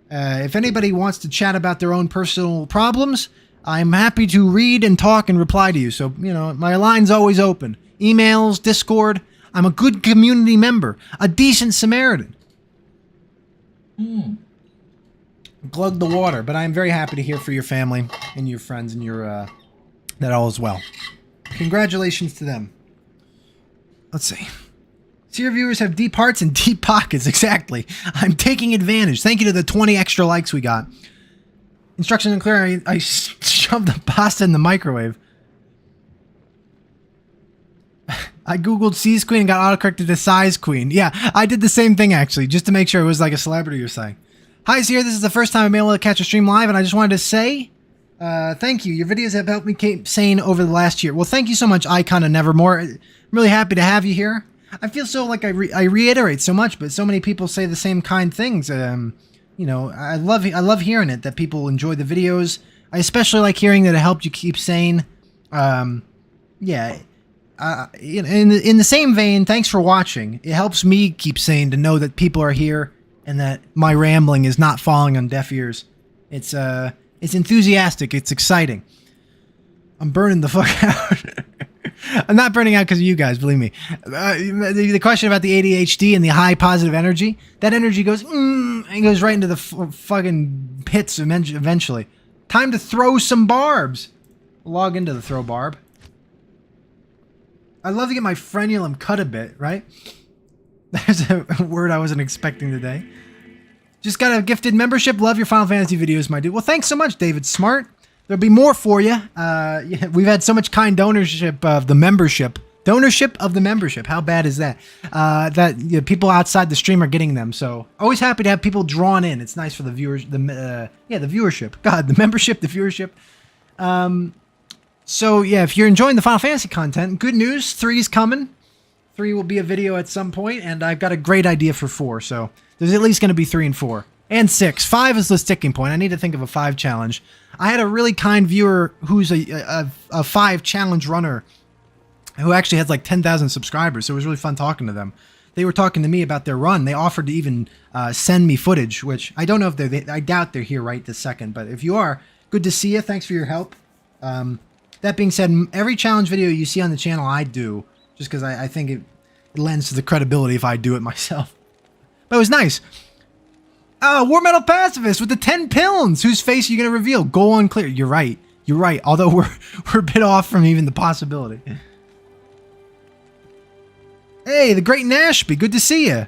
If anybody wants to chat about their own personal problems, I'm happy to read and talk and reply to you. So, you know, my line's always open. Emails, Discord. I'm a good community member. A decent Samaritan. Glug the water. But I am very happy to hear for your family and your friends and your, that all is well. Congratulations to them. Let's see. Seer viewers have deep hearts and deep pockets. Exactly. I'm taking advantage. Thank you to the 20 extra likes we got. Instructions unclear. I shoved the pasta in the microwave. I googled C's Queen and got autocorrected to Size Queen. Yeah, I did the same thing actually, just to make sure it was like a celebrity or something. Hi Seer, this is the first time I'm able to catch a stream live, and I just wanted to say thank you. Your videos have helped me keep sane over the last year. Well, thank you so much, Icon of Nevermore. I'm really happy to have you here. I feel so like I reiterate so much, but so many people say the same kind things. You know, I love hearing it, that people enjoy the videos. I especially like hearing that it helped you keep sane. Yeah. In the same vein, thanks for watching. It helps me keep sane to know that people are here and that my rambling is not falling on deaf ears. It's enthusiastic. It's exciting. I'm burning the fuck out. I'm not burning out because of you guys, believe me. The question about the ADHD and the high positive energy, that energy goes, and goes right into the fucking pits eventually. Time to throw some barbs. Log into the throw barb. I'd love to get my frenulum cut a bit, right? There's a word I wasn't expecting today. Just got a gifted membership. Love your Final Fantasy videos, my dude. Well, thanks so much, David Smart. There'll be more for you. Yeah, we've had so much kind donorship of the membership. Donorship of the membership. How bad is that? That people outside the stream are getting them. So always happy to have people drawn in. It's nice for the viewers. The viewership. God, the membership, the viewership. So yeah, if you're enjoying the Final Fantasy content, good news, 3's coming. 3 will be a video at some point, and I've got a great idea for 4, so there's at least going to be 3 and 4. And 6. 5 is the sticking point. I need to think of a 5 challenge. I had a really kind viewer who's a 5 challenge runner who actually has like 10,000 subscribers, so it was really fun talking to them. They were talking to me about their run. They offered to even send me footage, which I don't know if I doubt they're here right this second, but if you are, good to see you. Thanks for your help. That being said, every challenge video you see on the channel I do, just because I think it lends to the credibility if I do it myself. But it was nice. War Metal Pacifist with the 10 pills. Whose face are you going to reveal? Goal unclear. You're right. You're right. Although we're a bit off from even the possibility. Hey, the Great Nashby. Good to see you.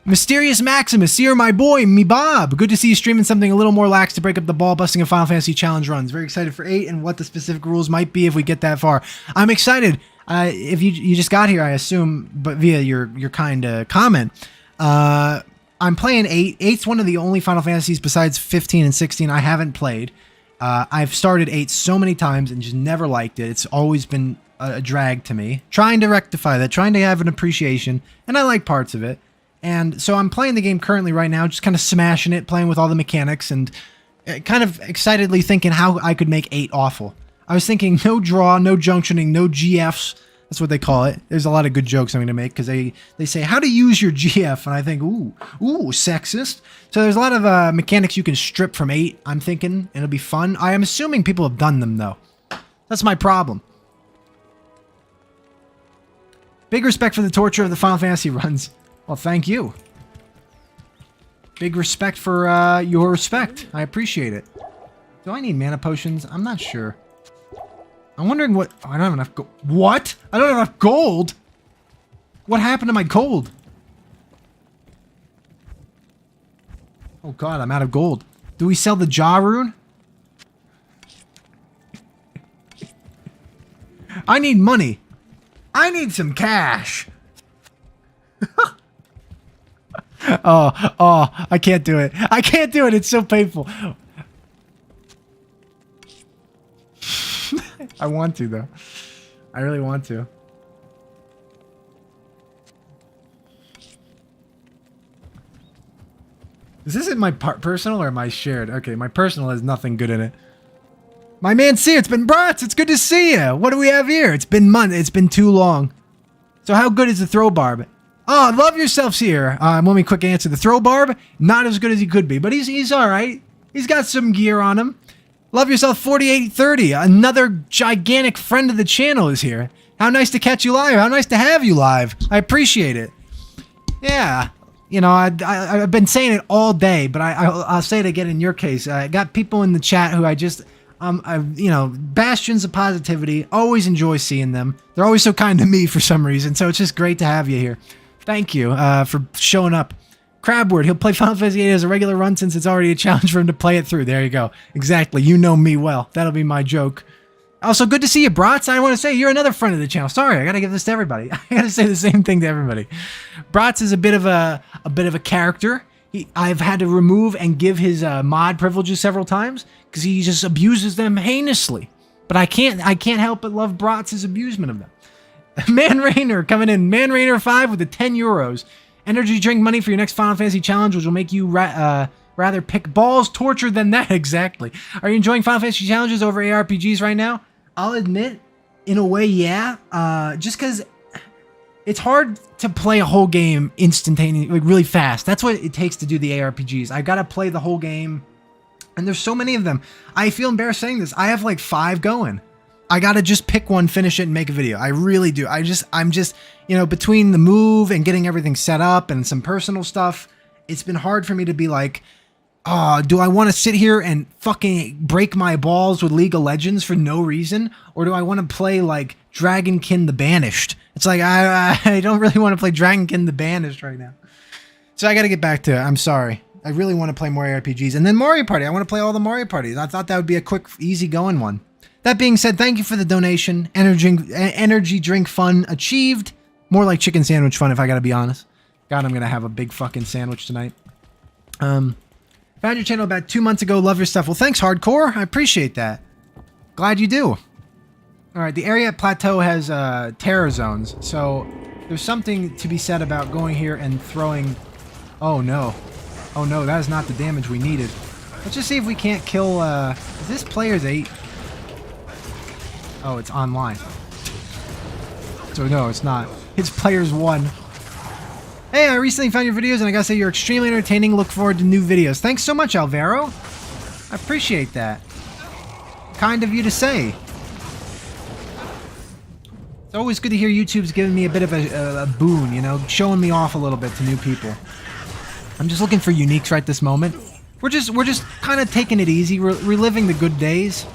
Mysterious Maximus. Seer, my boy. Me Bob. Good to see you streaming something a little more lax to break up the ball busting of Final Fantasy challenge runs. Very excited for 8 and what the specific rules might be if we get that far. I'm excited. If you just got here, I assume, but via your kind comment. I'm playing 8. 8's one of the only Final Fantasies besides 15 and 16 I haven't played. I've started 8 so many times and just never liked it. It's always been a drag to me. Trying to rectify that, trying to have an appreciation, and I like parts of it. And so I'm playing the game currently right now, just kind of smashing it, playing with all the mechanics, and kind of excitedly thinking how I could make 8 awful. I was thinking no draw, no junctioning, no GFs. That's what they call it. There's a lot of good jokes I'm going to make because they say how to use your GF, and I think, ooh, sexist. So there's a lot of mechanics you can strip from 8, I'm thinking, and it'll be fun. I am assuming people have done them, though. That's my problem. Big respect for the torture of the Final Fantasy runs. Well, thank you. Big respect for your respect. I appreciate it. Do I need mana potions? I'm not sure. I'm wondering what... Oh, I don't have enough gold. What? I don't have enough gold? What happened to my gold? Oh god, I'm out of gold. Do we sell the Jaw rune? I need money. I need some cash. Oh, I can't do it. I can't do it. It's so painful. I want to, though. I really want to. Is this in my personal or my shared? Okay, my personal has nothing good in it. My man Seer, it's been brats. It's good to see you. What do we have here? It's been months. It's been too long. So how good is the throw barb? Oh, love yourself, Seer. Let me quick answer. The throw barb, not as good as he could be, but he's all right. He's got some gear on him. Love yourself, 4830. Another gigantic friend of the channel is here. How nice to catch you live. How nice to have you live. I appreciate it. Yeah. You know, I've been saying it all day, but I'll say it again in your case. I got people in the chat who I just... you know, bastions of positivity. Always enjoy seeing them. They're always so kind to me for some reason, so it's just great to have you here. Thank you for showing up. Crabward, he'll play Final Fantasy VIII as a regular run since it's already a challenge for him to play it through. There you go. Exactly. You know me well. That'll be my joke. Also, good to see you, Brats. I want to say you're another friend of the channel. Sorry, I got to give this to everybody. I got to say the same thing to everybody. Brats is a bit of a character. I've had to remove and give his mod privileges several times because he just abuses them heinously. But I can't help but love Brats' abusement of them. Man Rainer coming in. Man Rainer 5 with the 10 euros. Energy drink money for your next Final Fantasy challenge, which will make you rather pick balls torture than that. Exactly. Are you enjoying Final Fantasy challenges over ARPGs right now? I'll admit, in a way, yeah. Just because it's hard to play a whole game instantaneously, like really fast. That's what it takes to do the ARPGs. I gotta play the whole game, and there's so many of them. I feel embarrassed saying this. I have like 5 going. I gotta just pick one, finish it, and make a video. I really do. I'm just, you know, between the move and getting everything set up and some personal stuff, it's been hard for me to be like, oh, do I want to sit here and fucking break my balls with League of Legends for no reason? Or do I want to play like Dragonkin the Banished? It's like, I don't really want to play Dragonkin the Banished right now. So I got to get back to it. I'm sorry. I really want to play more RPGs. And then Mario Party. I want to play all the Mario Parties. I thought that would be a quick, easy going one. That being said, thank you for the donation. Energy drink fun achieved. More like chicken sandwich fun, if I got to be honest. God, I'm going to have a big fucking sandwich tonight. Found your channel about 2 months ago. Love your stuff. Well, thanks, Hardcore. I appreciate that. Glad you do. Alright, the area plateau has terror zones, so there's something to be said about going here and throwing... Oh no. Oh no, that is not the damage we needed. Let's just see if we can't kill... Is this player's 8? Oh, it's online. So no, it's not. It's player's 1. Hey, I recently found your videos and I gotta say you're extremely entertaining. Look forward to new videos. Thanks so much, Alvaro. I appreciate that. Kind of you to say. It's always good to hear YouTube's giving me a bit of a boon, you know, showing me off a little bit to new people. I'm just looking for uniques right this moment. We're just kind of taking it easy, reliving the good days.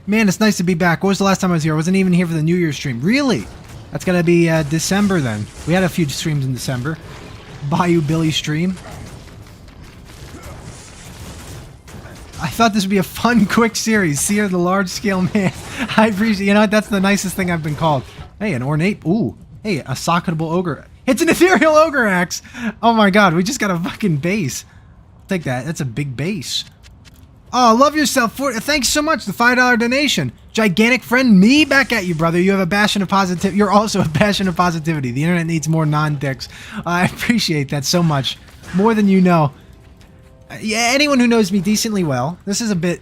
Man, it's nice to be back. What was the last time I was here? I wasn't even here for the New Year's stream. Really? That's gotta be December then. We had a few streams in December. Bayou Billy stream. I thought this would be a fun, quick series. Seer the large-scale man. I appreciate. You know what? That's the nicest thing I've been called. Hey, an ornate. Ooh. Hey, a socketable ogre. It's an ethereal ogre axe. Oh my god, we just got a fucking base. Take that. That's a big base. Oh, love yourself. Thanks so much. The $5 donation. Gigantic friend, me back at you, brother. You have a bastion of positivity. You're also a bastion of positivity. The internet needs more non-dicks. I appreciate that so much. More than you know. Yeah, anyone who knows me decently well, this is a bit,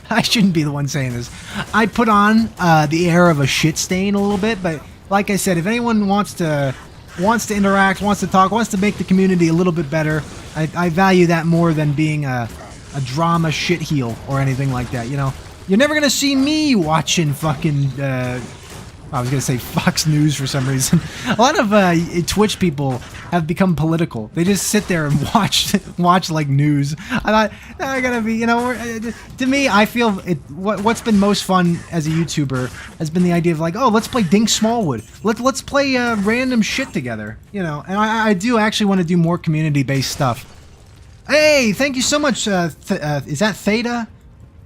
I shouldn't be the one saying this. I put on the air of a shit stain a little bit, but like I said, if anyone wants to interact, wants to talk, wants to make the community a little bit better, I value that more than being a drama shitheel or anything like that, you know? You're never gonna see me watching fucking, I was gonna say Fox News for some reason. A lot of Twitch people have become political. They just sit there and watch like news. I thought, I gotta be, you know, to me, I feel what's been most fun as a YouTuber has been the idea of like, oh, let's play Dink Smallwood. Let's play random shit together, you know? And I do actually want to do more community-based stuff. Hey, thank you so much. Is that Theta?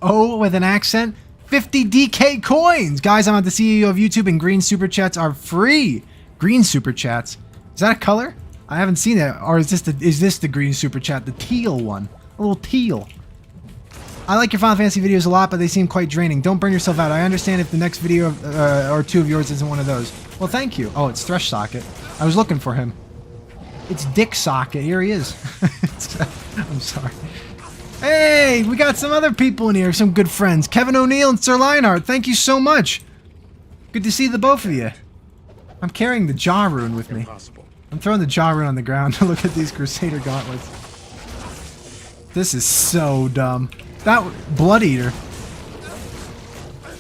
Oh, with an accent? 50 DK coins! Guys, I'm at the CEO of YouTube and green super chats are free. Green super chats? Is that a color? I haven't seen that. Or is this the green super chat? The teal one. A little teal. I like your Final Fantasy videos a lot, but they seem quite draining. Don't burn yourself out. I understand if the next video or two of yours isn't one of those. Well, thank you. Oh, it's Thresh Socket. I was looking for him. It's Dick Socket. Here he is. I'm sorry. Hey, we got some other people in here, some good friends. Kevin O'Neill and Sir Lionheart, thank you so much. Good to see the both of you. I'm carrying the Jaw Rune with me. I'm throwing the Jaw Rune on the ground to look at these Crusader gauntlets. This is so dumb. That Blood Eater.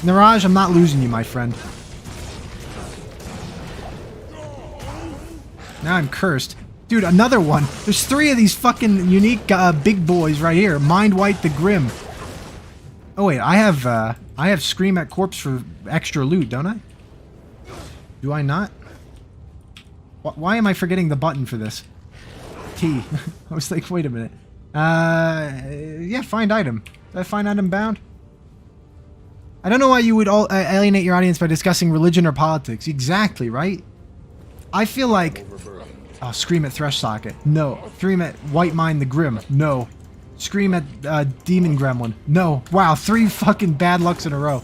Niraj, I'm not losing you, my friend. Now I'm cursed. Dude, another one. There's 3 of these fucking unique big boys right here. Mind White the Grim. Oh wait, I have Scream at Corpse for extra loot, don't I? Do I not? Why am I forgetting the button for this? T. I was like, wait a minute. Yeah, find item. Did I find item bound? I don't know why you would alienate your audience by discussing religion or politics. Exactly, right? I feel like... Oh, Scream at Thresh Socket. No. Scream at White Mind the Grim. No. Scream at Demon Gremlin. No. Wow, 3 fucking bad lucks in a row.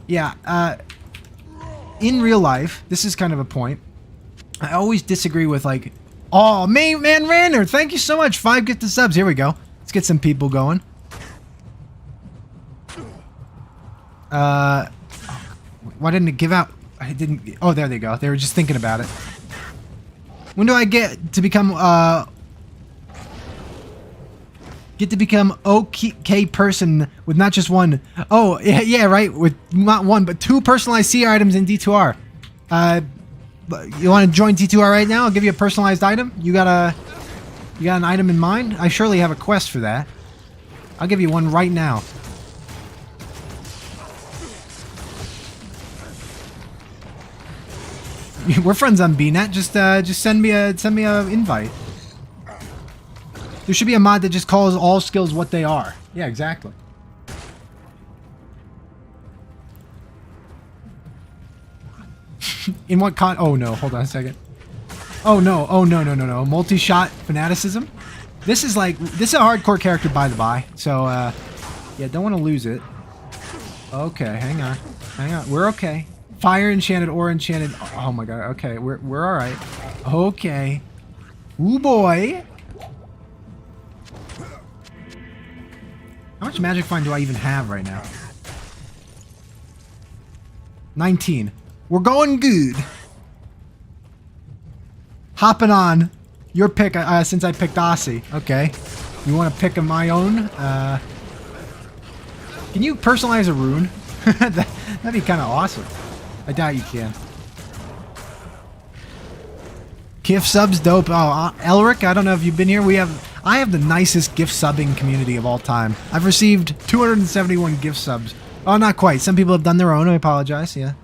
Yeah, in real life, this is kind of a point. I always disagree with like... Oh, Man Rander, thank you so much. 5 gifted subs. Here we go. Let's get some people going. Why didn't it give out? I didn't... Oh, there they go. They were just thinking about it. When do I get to become OK person with not just one? Oh, yeah, right. With not one, but 2 personalized Seer items in D2R. You want to join D2R right now? I'll give you a personalized item. You got an item in mind? I surely have a quest for that. I'll give you one right now. We're friends on BNet. Just send me a invite. There should be a mod that just calls all skills what they are. Yeah, exactly. In what con? Oh no! Hold on a second. Oh no! Oh no! No! No! No! Multi-shot fanaticism. This is a hardcore character by the by. So, yeah, don't want to lose it. Okay, hang on. Hang on. We're okay. Fire enchanted or enchanted. Oh my god. Okay, we're all right. Okay. Ooh boy. How much magic find do I even have right now? 19. We're going good. Hopping on. Your pick, since I picked Aussie. Okay. You want to pick my own? Can you personalize a rune? That'd be kind of awesome. I doubt you can. Gift subs, dope. Oh, Elric, I don't know if you've been here. I have the nicest gift subbing community of all time. I've received 271 gift subs. Oh, not quite. Some people have done their own. I apologize. Yeah.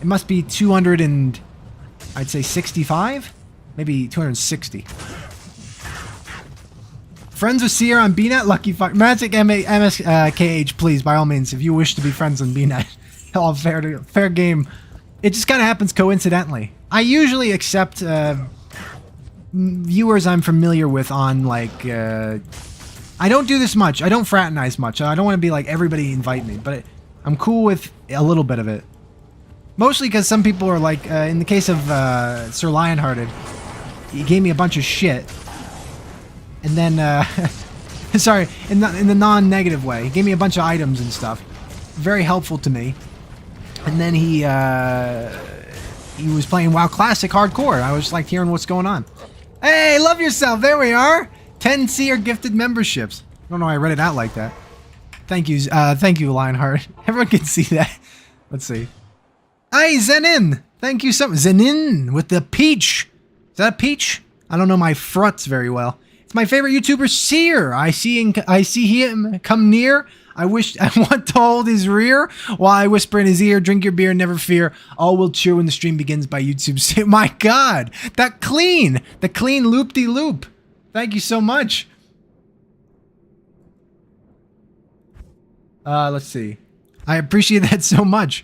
It must be 200 and... I'd say 65? Maybe 260. Friends with Seer on BNet? Lucky fuck. Magic MSKH, please, by all means, if you wish to be friends on BNet. All fair game. It just kind of happens coincidentally. I usually accept viewers I'm familiar with on, like... I don't do this much. I don't fraternize much. I don't want to be like, everybody invite me. But I'm cool with a little bit of it. Mostly because some people are like... in the case of Sir Lionhearted, he gave me a bunch of shit. And then... sorry, in the non-negative way. He gave me a bunch of items and stuff. Very helpful to me. And then he was playing WoW Classic Hardcore. I was like hearing what's going on. Hey, love yourself. There we are. 10 Seer gifted memberships. I don't know why I read it out like that. Thank you, Lionheart. Everyone can see that. Let's see. Hey, Zenin. Thank you so much. Zenin with the peach. Is that a peach? I don't know my fruts very well. It's my favorite YouTuber, Seer. I see him come near. I want to hold his rear while I whisper in his ear, drink your beer, never fear. All will cheer when the stream begins by YouTube. My God, the clean loop-de-loop. Thank you so much. Let's see. I appreciate that so much.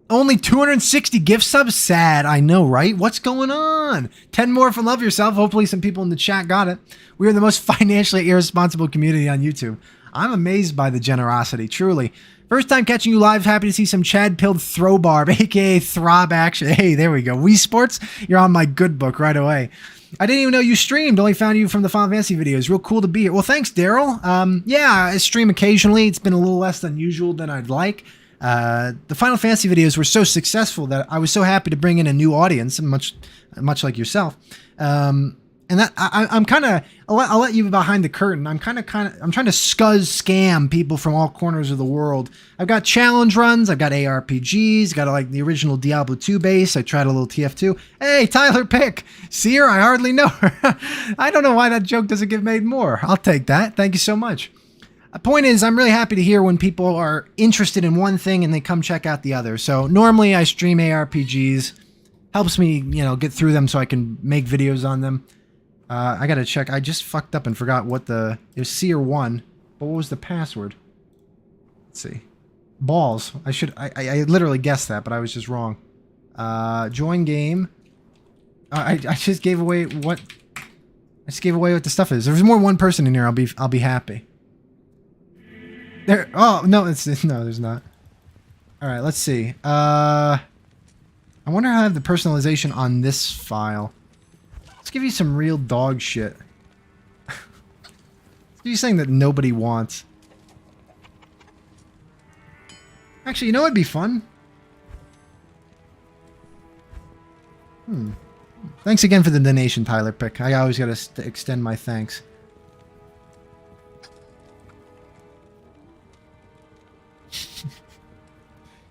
Only 260 gift subs? Sad. I know, right? What's going on? 10 more for Love Yourself. Hopefully some people in the chat got it. We are the most financially irresponsible community on YouTube. I'm amazed by the generosity, truly. First time catching you live. Happy to see some Chad Pilled Throwbarb, aka Throb Action. Hey, there we go. Wii Sports, you're on my good book right away. I didn't even know you streamed. Only found you from the Final Fantasy videos. Real cool to be here. Well, thanks, Daryl. Yeah, I stream occasionally. It's been a little less than usual than I'd like. The Final Fantasy videos were so successful that I was so happy to bring in a new audience, much like yourself. And that I'm kind of, I'll let you behind the curtain. I'm trying to scam people from all corners of the world. I've got challenge runs. I've got ARPGs. Got like the original Diablo 2 base. I tried a little TF2. Hey, Tyler Pick. Seer, I hardly know her. I don't know why that joke doesn't get made more. I'll take that. Thank you so much. The point is, I'm really happy to hear when people are interested in one thing and they come check out the other. So normally I stream ARPGs. Helps me, get through them so I can make videos on them. I gotta check. I just fucked up and forgot what it was Seer 1. But what was the password? Let's see. Balls. I literally guessed that, but I was just wrong. Join game. I just gave away what... I just gave away what the stuff is. If there's more than one person in here, I'll be happy. There... Oh, no, no, there's not. Alright, let's see. I wonder how I have the personalization on this file. Let's give you some real dog shit. Let's give you something that nobody wants. Actually, you know what'd be fun? Thanks again for the donation, Tyler Pick. I always gotta extend my thanks.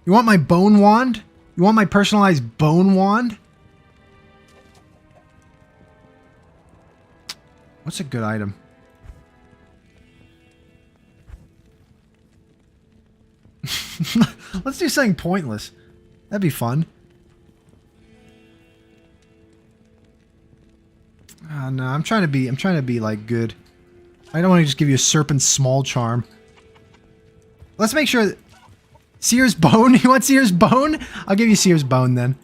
You want my bone wand? You want my personalized bone wand? What's a good item? Let's do something pointless. That'd be fun. Oh, no, I'm trying to be like good. I don't want to just give you a serpent small charm. Let's make sure that Seer's bone. You want Seer's bone? I'll give you Seer's bone then.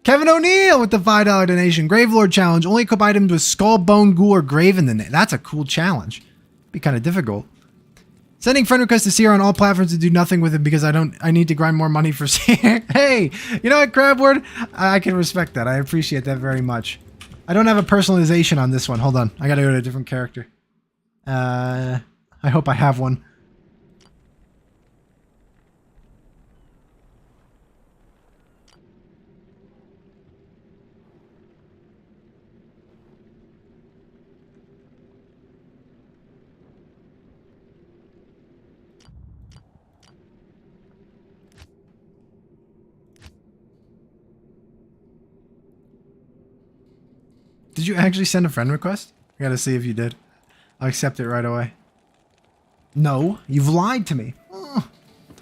Kevin O'Neill with the $5 donation. Gravelord challenge. Only equip items with skull, bone, ghoul, or grave in the name. That's a cool challenge. Be kind of difficult. Sending friend request to Seer on all platforms to do nothing with it because I need to grind more money for Seer. Hey, you know what, Crabward? I can respect that. I appreciate that very much. I don't have a personalization on this one. Hold on. I gotta go to a different character. I hope I have one. Did you actually send a friend request? I gotta see if you did. I'll accept it right away. No, you've lied to me. Ugh.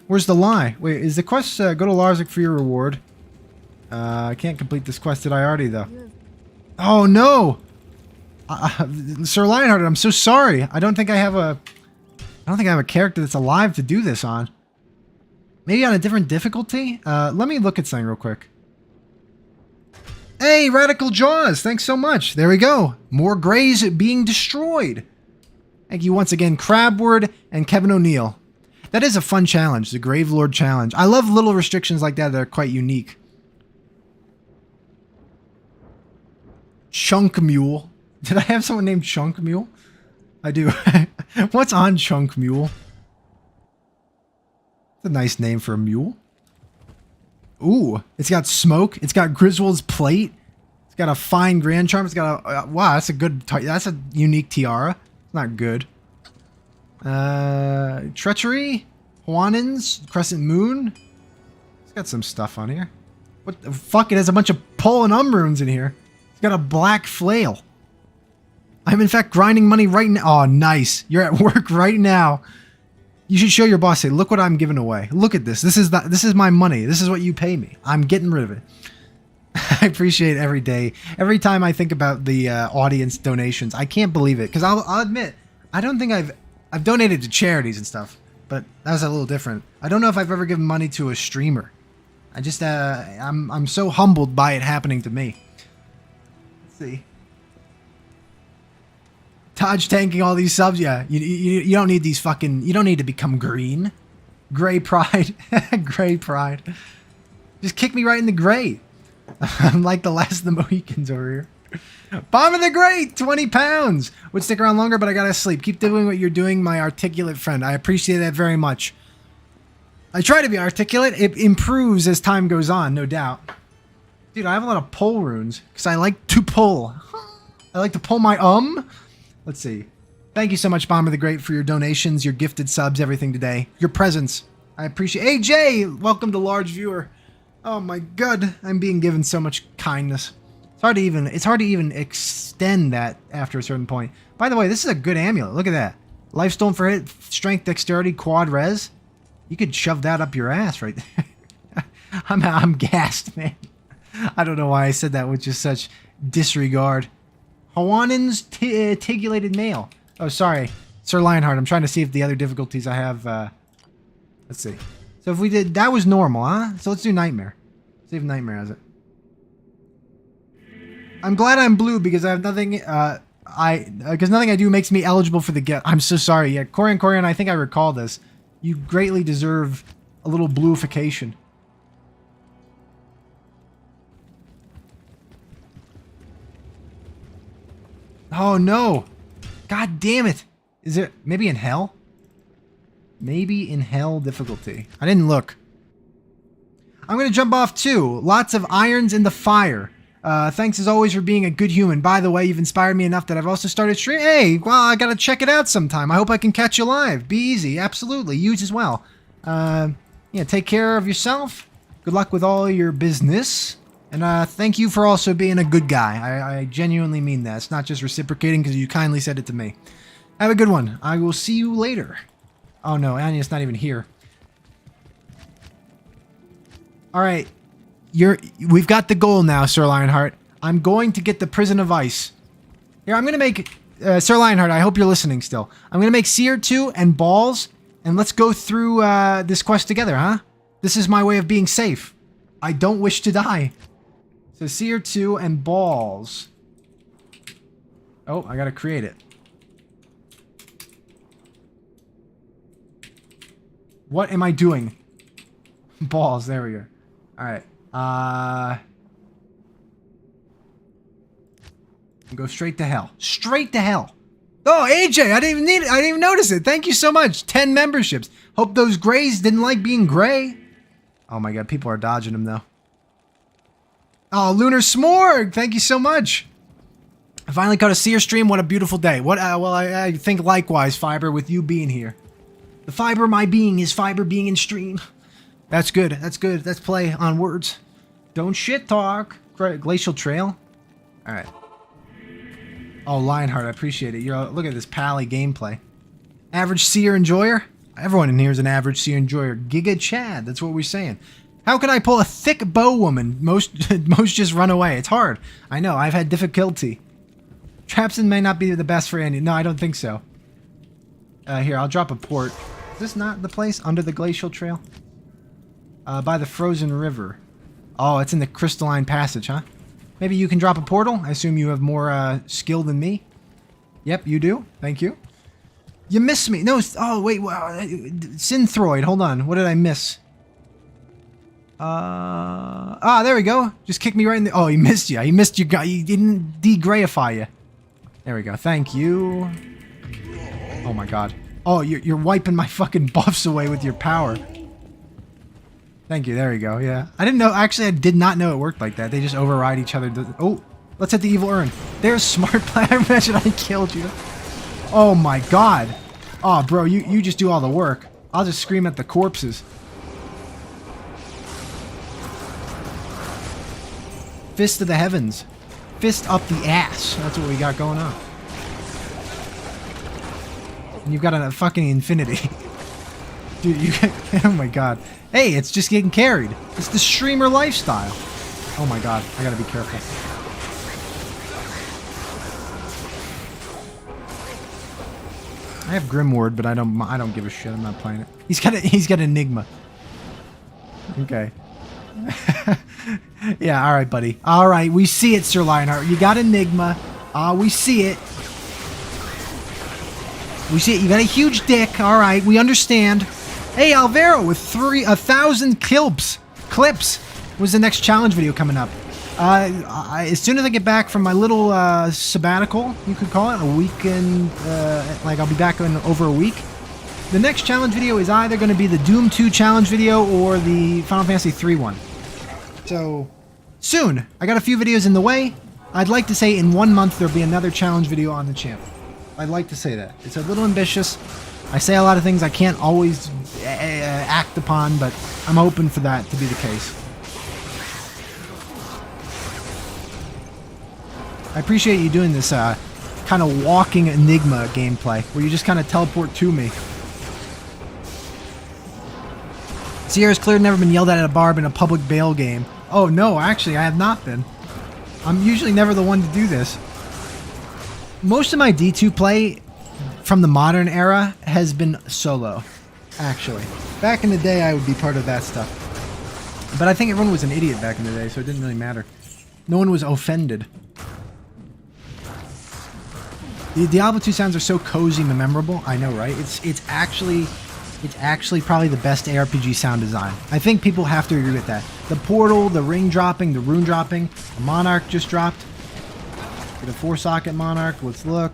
Where's the lie? Wait, is the quest go to Larzik for your reward? I can't complete this quest. Did I already though? Oh no! Sir Lionheart, I'm so sorry. I don't think I have a character that's alive to do this on. Maybe on a different difficulty? Let me look at something real quick. Hey, Radical Jaws, thanks so much. There we go. More Greys being destroyed. Thank you once again, Crabward and Kevin O'Neill. That is a fun challenge, the Gravelord challenge. I love little restrictions like that are quite unique. Chunk Mule. Did I have someone named Chunk Mule? I do. What's on Chunk Mule? It's a nice name for a mule. Ooh, it's got smoke. It's got Griswold's plate. It's got a fine grand charm. It's got a wow. That's a good. That's a unique tiara. It's not good. Treachery, Huanins, Crescent Moon. It's got some stuff on here. What the fuck? It has a bunch of Pol and runes in here. It's got a black flail. I'm in fact grinding money right now. Oh, nice. You're at work right now. You should show your boss, say, look what I'm giving away. Look at this. This is my money. This is what you pay me. I'm getting rid of it. I appreciate every day. Every time I think about the audience donations, I can't believe it. Because I'll admit, I don't think I've donated to charities and stuff. But that was a little different. I don't know if I've ever given money to a streamer. I just, I'm so humbled by it happening to me. Let's see. Taj tanking all these subs. Yeah, you don't need these fucking... You don't need to become green. Gray pride. Gray pride. Just kick me right in the gray. I'm like the last of the Mohicans over here. Bomb of the Great, 20 pounds. Would stick around longer, but I gotta sleep. Keep doing what you're doing, my articulate friend. I appreciate that very much. I try to be articulate. It improves as time goes on, no doubt. Dude, I have a lot of pull runes, because I like to pull. I like to pull my Let's see. Thank you so much, Bomb of the Great, for your donations, your gifted subs, everything today. Your presence. I appreciate... Hey, Jay! Welcome to Large Viewer. Oh my god, I'm being given so much kindness. It's hard to even extend that after a certain point. By the way, this is a good amulet. Look at that. Lifestone for hit, strength, dexterity, quad res. You could shove that up your ass right there. I'm gassed, man. I don't know why I said that with just such disregard. Hawanin's tigulated mail. Oh, sorry. Sir Lionheart, I'm trying to see if the other difficulties I have... let's see. So if we did... That was normal, huh? So let's do Nightmare. See if Nightmare has it. I'm glad I'm blue because I have nothing... because nothing I do makes me eligible for the gift. I'm so sorry. Yeah, Corian, I think I recall this. You greatly deserve a little bluification. Oh no! God damn it! Is it maybe in hell? Maybe in hell difficulty. I didn't look. I'm gonna jump off too. Lots of irons in the fire. Thanks as always for being a good human. By the way, you've inspired me enough that I've also started streaming. Hey, well, I gotta check it out sometime. I hope I can catch you live. Be easy, absolutely. You as well. Yeah, take care of yourself. Good luck with all your business. And thank you for also being a good guy. I genuinely mean that. It's not just reciprocating because you kindly said it to me. Have a good one. I will see you later. Oh no, Anya's not even here. Alright. We've got the goal now, Sir Lionheart. I'm going to get the Prison of Ice. Here, I'm going to make... Sir Lionheart, I hope you're listening still. I'm going to make Seer 2 and Balls, and let's go through this quest together, huh? This is my way of being safe. I don't wish to die. So Seer 2 and balls. Oh, I gotta create it. What am I doing? Balls, there we go. Alright. Go straight to hell. Straight to hell. Oh, AJ, I didn't even need it. I didn't even notice it. Thank you so much. 10 memberships. Hope those grays didn't like being gray. Oh my god, people are dodging them though. Oh, Lunar Smorg, thank you so much. I finally caught a Seer stream. What a beautiful day. What? Well, I think likewise, Fiber, with you being here. The fiber of my being is fiber being in stream. That's good. That's good. That's play on words. Don't shit talk. Glacial Trail. All right. Oh, Lionheart, I appreciate it. Look at this pally gameplay. Average Seer enjoyer. Everyone in here is an average Seer enjoyer. Giga Chad. That's what we're saying. How can I pull a thick bow woman? Most just run away. It's hard. I know. I've had difficulty. Trapson may not be the best for Andy. No, I don't think so. Here, I'll drop a port. Is this not the place? Under the Glacial Trail? By the Frozen River. Oh, it's in the Crystalline Passage, huh? Maybe you can drop a portal? I assume you have more skill than me. Yep, you do. Thank you. You missed me. No, oh, wait. Synthroid. Hold on. What did I miss? There we go. Just kick me right in the... Oh, he missed you. He missed you. He didn't degrayify you. There we go. Thank you. Oh my god. Oh, you're wiping my fucking buffs away with your power. Thank you. There you go. Yeah. I didn't know. Actually, I did not know it worked like that. They just override each other. Oh, let's hit the evil urn. There's smart play. I imagine I killed you. Oh my god. Oh, bro, you just do all the work. I'll just scream at the corpses. Fist of the heavens. Fist up the ass. That's what we got going on. And you've got a fucking infinity. Dude, you get... Oh my god. Hey, it's just getting carried. It's the streamer lifestyle. Oh my god. I gotta be careful. I have Grimward, but I don't give a shit. I'm not playing it. He's got Enigma. Okay. Yeah, alright, buddy. Alright, we see it, Sir Lionheart. You got Enigma. We see it. We see it. You got a huge dick. Alright, we understand. Hey, Alvaro with 1,000 clips. When's the next challenge video coming up? As soon as I get back from my little sabbatical, you could call it, a weekend, like I'll be back in over a week. The next challenge video is either going to be the Doom 2 challenge video or the Final Fantasy 3 one. So, soon. I got a few videos in the way. I'd like to say in 1 month there'll be another challenge video on the channel. I'd like to say that. It's a little ambitious. I say a lot of things I can't always act upon, but I'm hoping for that to be the case. I appreciate you doing this kind of walking Enigma gameplay, where you just kind of teleport to me. Sierra's clear, never been yelled at a bar in a public bail game. Oh no, actually I have not been. I'm usually never the one to do this. Most of my D2 play from the modern era has been solo, actually. Back in the day I would be part of that stuff. But I think everyone was an idiot back in the day, so it didn't really matter. No one was offended. The Diablo 2 sounds are so cozy and memorable. I know, right? It's actually probably the best ARPG sound design. I think people have to agree with that. The portal, the ring dropping, the rune dropping, the Monarch just dropped. Get a 4-socket Monarch. Let's look.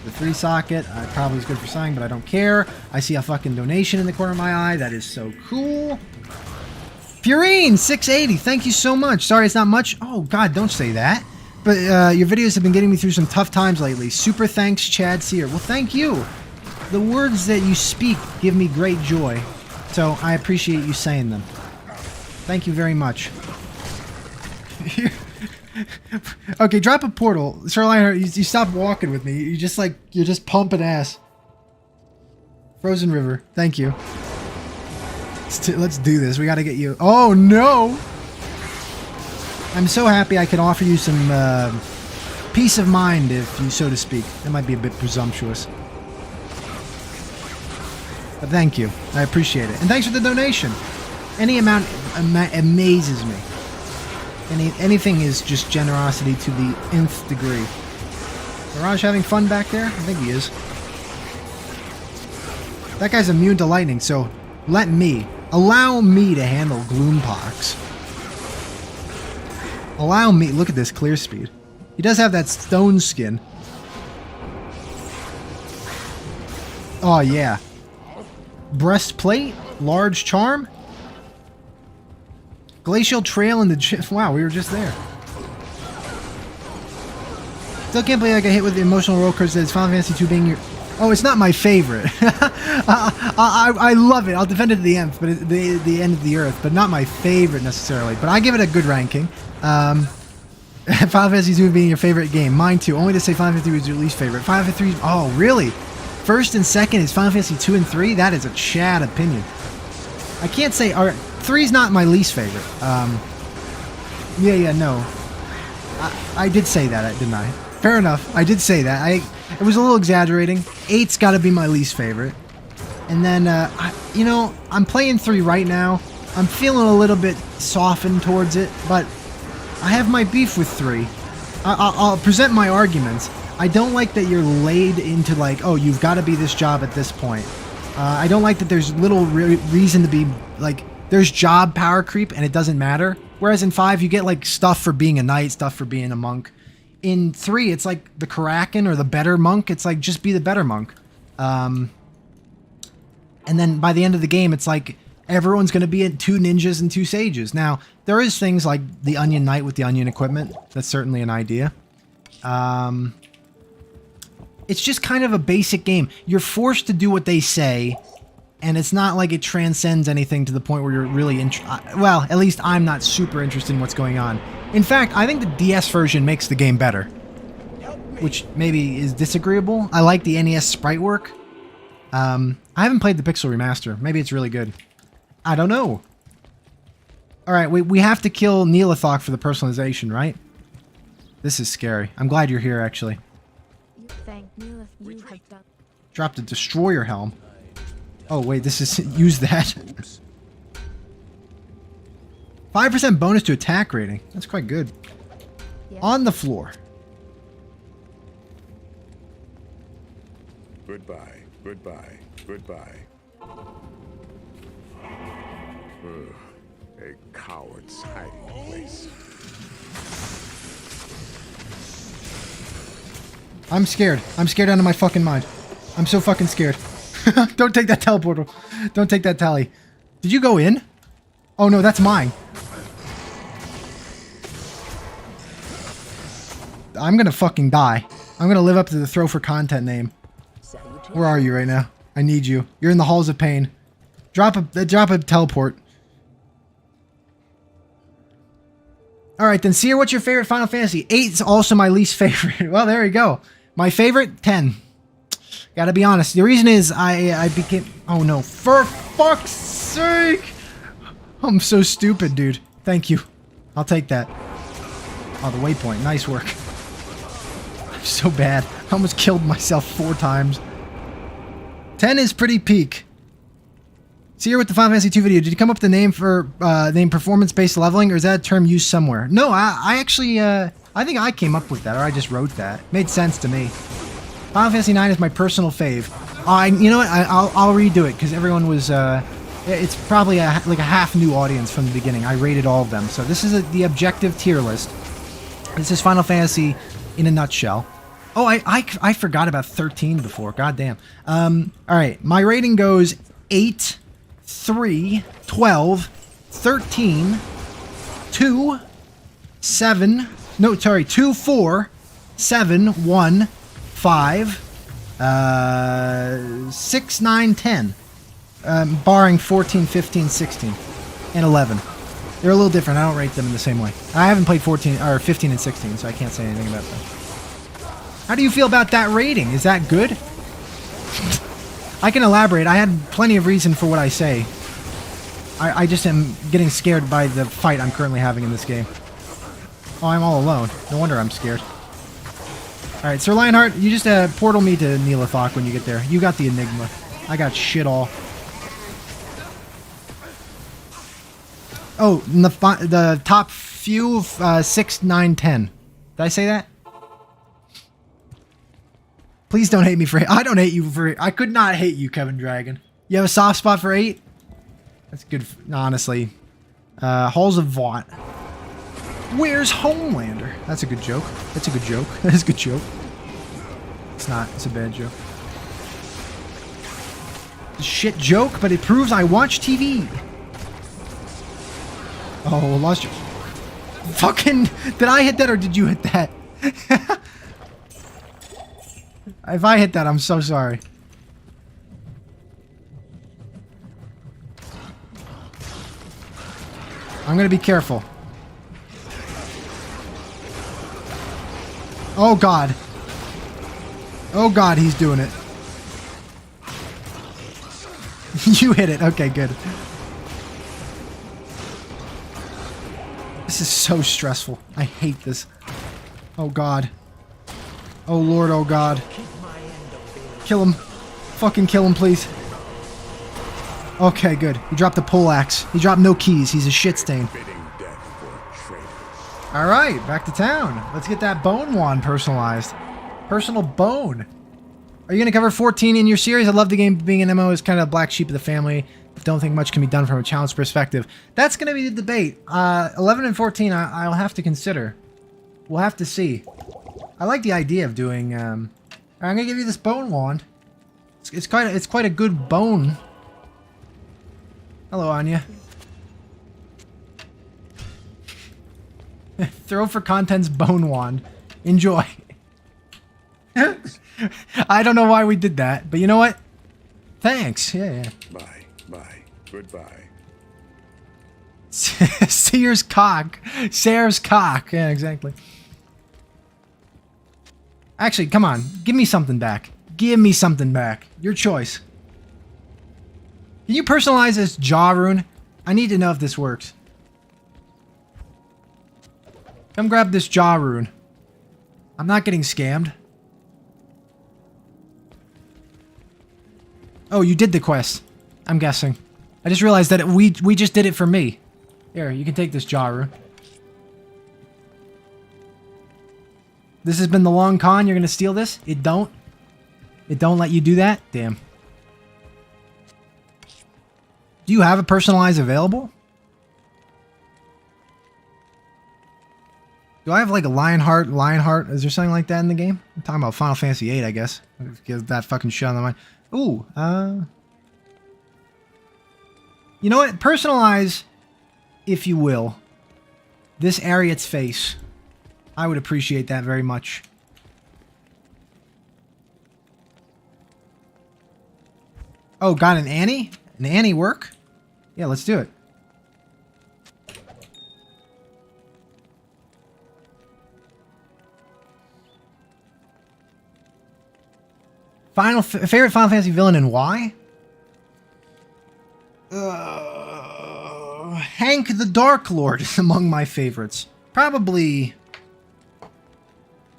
The 3-socket probably is good for sighing, but I don't care. I see a fucking donation in the corner of my eye. That is so cool. Purine 680. Thank you so much. Sorry, it's not much. Oh God, don't say that. But your videos have been getting me through some tough times lately. Super thanks, Chad Seer. Well, thank you. The words that you speak give me great joy. So I appreciate you saying them. Thank you very much. Okay, drop a portal. Sir Lionheart, you stopped walking with me. You're just pumping ass. Frozen River. Thank you. Let's do this. We gotta get you. Oh no! I'm so happy I can offer you some peace of mind, if you so to speak. That might be a bit presumptuous. But thank you. I appreciate it. And thanks for the donation. Any amount amazes me. Anything is just generosity to the nth degree. Mirage having fun back there? I think he is. That guy's immune to lightning, so allow me to handle Gloompox. Allow me, look at this clear speed. He does have that stone skin. Oh yeah. Breastplate, large charm. Glacial Trail in the... Wow, we were just there. Still can't believe I got hit with the emotional roller coaster that is Final Fantasy 2 being your... Oh, it's not my favorite. I love it. I'll defend it to the nth, but the end of the earth, but not my favorite necessarily. But I give it a good ranking. Final Fantasy 2 being your favorite game. Mine too. Only to say Final Fantasy 3 was your least favorite. Final Fantasy 3... Oh, really? First and second is Final Fantasy 2 and 3? That is a Chad opinion. I can't say... 3's not my least favorite. No. I did say that, didn't I? Fair enough. I did say that. It was a little exaggerating. 8's got to be my least favorite. And then, I'm playing 3 right now. I'm feeling a little bit softened towards it, but I have my beef with 3. I'll present my arguments. I don't like that you're laid into like, oh, you've got to be this job at this point. I don't like that there's little reason to be like, there's job power creep and it doesn't matter. Whereas in 5, you get like stuff for being a knight, stuff for being a monk. In 3, it's like the Karakin or the better monk. It's like, just be the better monk. And then by the end of the game, it's like everyone's going to be 2 ninjas and 2 sages. Now, there is things like the Onion Knight with the Onion equipment. That's certainly an idea. It's just kind of a basic game. You're forced to do what they say, and it's not like it transcends anything to the point where you're really well, at least I'm not super interested in what's going on. In fact, I think the DS version makes the game better, which maybe is disagreeable. I like the NES sprite work. I haven't played the Pixel Remaster. Maybe it's really good. I don't know. All right, we have to kill Neelathok for the personalization, right? This is scary. I'm glad you're here, actually. Dropped a destroyer helm. Oh, wait, this is... Use that. 5% bonus to attack rating. That's quite good. Yeah. On the floor. Goodbye. Goodbye. Goodbye. Ugh, a coward's hiding place. I'm scared. I'm scared out of my fucking mind. I'm so fucking scared. Don't take that teleportal. Don't take that tally. Did you go in? Oh no, that's mine. I'm gonna fucking die. I'm gonna live up to the throw for content name. Where are you right now? I need you. You're in the halls of pain. Drop a teleport. Alright then, Seer, what's your favorite Final Fantasy? 8 is also my least favorite. Well, there you go. My favorite, 10. Gotta be honest. The reason is I became... Oh no, for fuck's sake! I'm so stupid, dude. Thank you. I'll take that. Oh, the waypoint. Nice work. I'm so bad. I almost killed myself 4 times. 10 is pretty peak. Seer with the Final Fantasy 2 video. Did you come up with the name for name performance-based leveling, or is that a term used somewhere? No, I actually... I think I came up with that, or I just wrote that. Made sense to me. Final Fantasy 9 is my personal fave. You know what? I'll redo it because everyone was. It's probably like a half new audience from the beginning. I rated all of them, so this is the objective tier list. This is Final Fantasy in a nutshell. Oh, I forgot about 13 before. God damn. All right, my rating goes 8, 3, 12, 13, 2, 7. No, sorry, 2, 4, 7, 1, 5, 6, 9, 10. Barring 14, 15, 16, and 11. They're a little different. I don't rate them in the same way. I haven't played 14 or 15 and 16, so I can't say anything about them. How do you feel about that rating? Is that good? I can elaborate. I had plenty of reason for what I say. I just am getting scared by the fight I'm currently having in this game. Oh, I'm all alone. No wonder I'm scared. Alright, Sir Lionheart, you just portal me to Neelathok when you get there. You got the Enigma. I got shit all. Oh, and the top few, 6, 9, 10. Did I say that? Please don't hate me for... I don't hate you for... I could not hate you, Kevin Dragon. You have a soft spot for 8? That's good, honestly. Halls of Vaught. Where's Homelander? That's a good joke. That's a good joke. That is a good joke. It's not. It's a bad joke. It's a shit joke, but it proves I watch TV. Oh, lost you. Fucking... Did I hit that or did you hit that? If I hit that, I'm so sorry. I'm gonna be careful. Oh god. Oh god, he's doing it. You hit it. Okay, good. This is so stressful. I hate this. Oh god. Oh lord, oh god. Kill him. Fucking kill him, please. Okay, good. He dropped the pole axe. He dropped no keys. He's a shit stain. Alright, back to town. Let's get that bone wand personalized. Personal bone. Are you going to cover 14 in your series? I love the game being an MMO is kind of a black sheep of the family. Don't think much can be done from a challenge perspective. That's going to be the debate. 11 and 14 I'll have to consider. We'll have to see. I like the idea of doing... I'm going to give you this bone wand. It's quite a good bone. Hello, Anya. Throw for content's bone wand. Enjoy. I don't know why we did that, but you know what? Thanks. Yeah. Bye. Goodbye. Seer's cock. Seer's cock. Yeah, exactly. Actually, come on. Give me something back. Give me something back. Your choice. Can you personalize this jaw rune? I need to know if this works. Come grab this jaw rune. I'm not getting scammed. Oh, you did the quest. I'm guessing. I just realized that we just did it for me. Here, you can take this jaw rune. This has been the long con. You're gonna steal this? It don't let you do that? Damn. Do you have a personalize available? Do I have like a Lionheart? Is there something like that in the game? I'm talking about Final Fantasy VIII, I guess. Get that fucking shit on the mind. Ooh, you know what? Personalize, if you will, this Ariat's face. I would appreciate that very much. Oh, got an Annie? An Annie work? Yeah, let's do it. Favorite Final Fantasy villain and why? Hank the Dark Lord is among my favorites. Probably...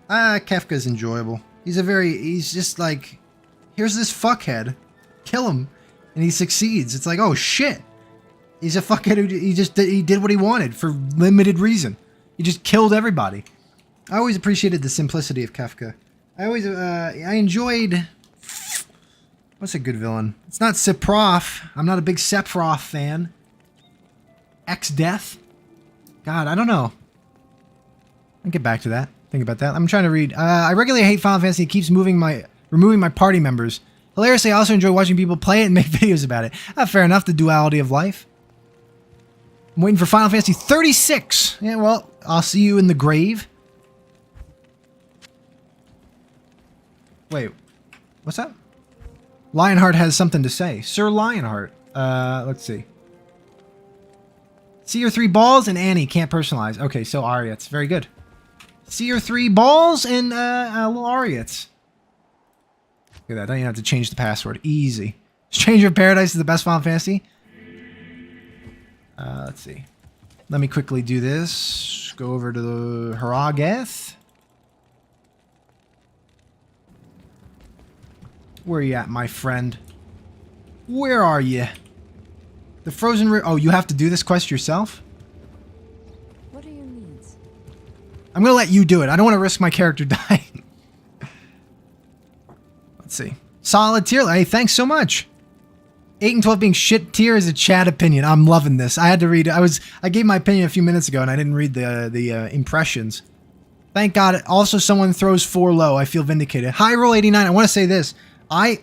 Kefka's enjoyable. He's just like... Here's this fuckhead. Kill him. And he succeeds. It's like, oh shit. He's a fuckhead who he did what he wanted for limited reason. He just killed everybody. I always appreciated the simplicity of Kefka. I enjoyed... What's a good villain? It's not Sephiroth. I'm not a big Sephiroth fan. X-Death? God, I don't know. I'll get back to that. Think about that. I'm trying to read. I regularly hate Final Fantasy. It keeps removing my party members. Hilariously, I also enjoy watching people play it and make videos about it. Fair enough, the duality of life. I'm waiting for Final Fantasy 36. Yeah, well, I'll see you in the grave. Wait, what's that? Lionheart has something to say. Sir Lionheart. Let's see. Seer 3 balls and Annie can't personalize. Okay, so Ariats. Very good. Seer 3 balls and little Ariats. Look at that. Don't even have to change the password. Easy. Stranger of Paradise is the best Final Fantasy. Let's see. Let me quickly do this. Go over to the Harageth. Where are you at, my friend? Where are you? The Frozen River. Oh, you have to do this quest yourself? What do you need? I'm gonna let you do it. I don't want to risk my character dying. Let's see. Solid tier. Hey, thanks so much. 8 and 12 being shit tier is a chat opinion. I'm loving this. I had to read it. I gave my opinion a few minutes ago and I didn't read the impressions. Thank God. Also, someone throws 4 low. I feel vindicated. High roll 89. I want to say this. That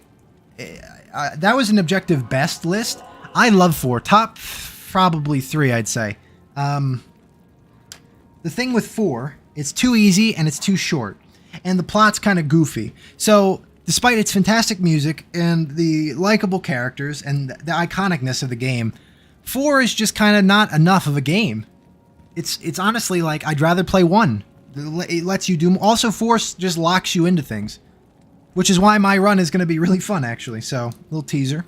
was an objective best list. I love 4. Top probably 3, I'd say. The thing with 4, it's too easy and it's too short. And the plot's kind of goofy. So despite its fantastic music and the likable characters and the iconicness of the game, 4 is just kind of not enough of a game. It's honestly like, I'd rather play 1. It lets you do... Also, 4 just locks you into things. Which is why my run is going to be really fun, actually. So, little teaser.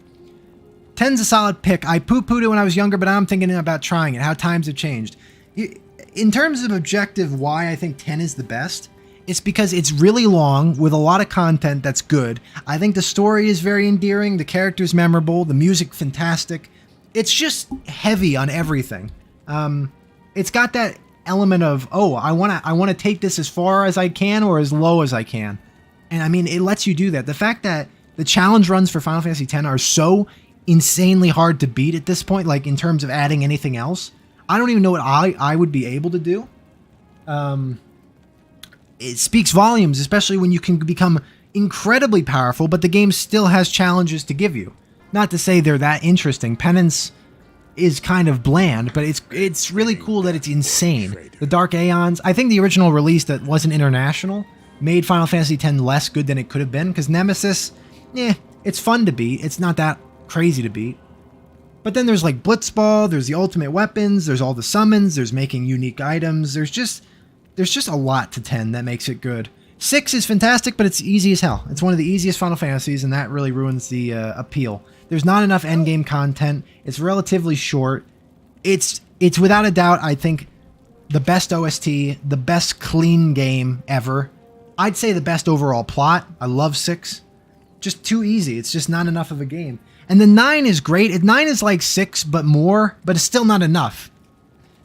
10's a solid pick. I poo-pooed it when I was younger, but I'm thinking about trying it. How times have changed. In terms of objective, why I think 10 is the best... It's because it's really long with a lot of content that's good. I think the story is very endearing, the character's memorable, the music fantastic. It's just heavy on everything. It's got that element of, oh, I want to take this as far as I can or as low as I can. And I mean, it lets you do that. The fact that the challenge runs for Final Fantasy X are so insanely hard to beat at this point, like in terms of adding anything else. I don't even know what I would be able to do. It speaks volumes, especially when you can become incredibly powerful, but the game still has challenges to give you. Not to say they're that interesting. Penance is kind of bland, but it's really cool that it's insane. The Dark Aeons, I think the original release that wasn't international made Final Fantasy X less good than it could have been, because Nemesis, it's fun to beat. It's not that crazy to beat. But then there's like Blitzball, there's the ultimate weapons, there's all the summons, there's making unique items, there's just a lot to 10 that makes it good. 6 is fantastic, but it's easy as hell. It's one of the easiest Final Fantasies, and that really ruins the appeal. There's not enough endgame content. It's relatively short. It's without a doubt, I think, the best OST, the best clean game ever. I'd say the best overall plot. I love 6. Just too easy. It's just not enough of a game. And then 9 is great. 9 is like 6, but more, but it's still not enough.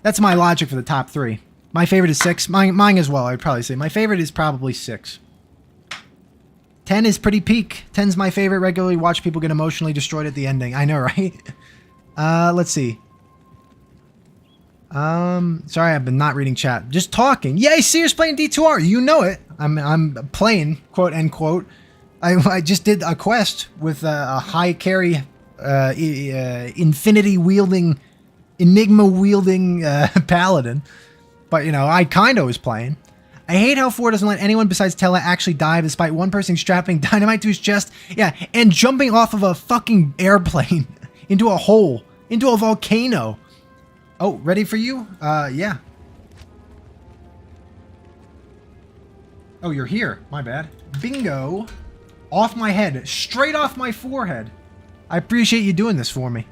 That's my logic for the top 3. My favorite is 6. Mine as well, I'd probably say. My favorite is probably 6. 10 is pretty peak. 10's my favorite. Regularly watch people get emotionally destroyed at the ending. I know, right? Let's see. Sorry, I've been not reading chat. Just talking. Yay, Seer's playing D2R. You know it. I'm playing, quote unquote. I just did a quest with a high carry, infinity wielding, enigma wielding paladin. But, you know, I kind of was playing. I hate how 4 doesn't let anyone besides Tella actually dive despite one person strapping dynamite to his chest. Yeah, and jumping off of a fucking airplane into a hole, into a volcano. Oh, ready for you? Yeah. Oh, you're here. My bad. Bingo. Off my head. Straight off my forehead. I appreciate you doing this for me.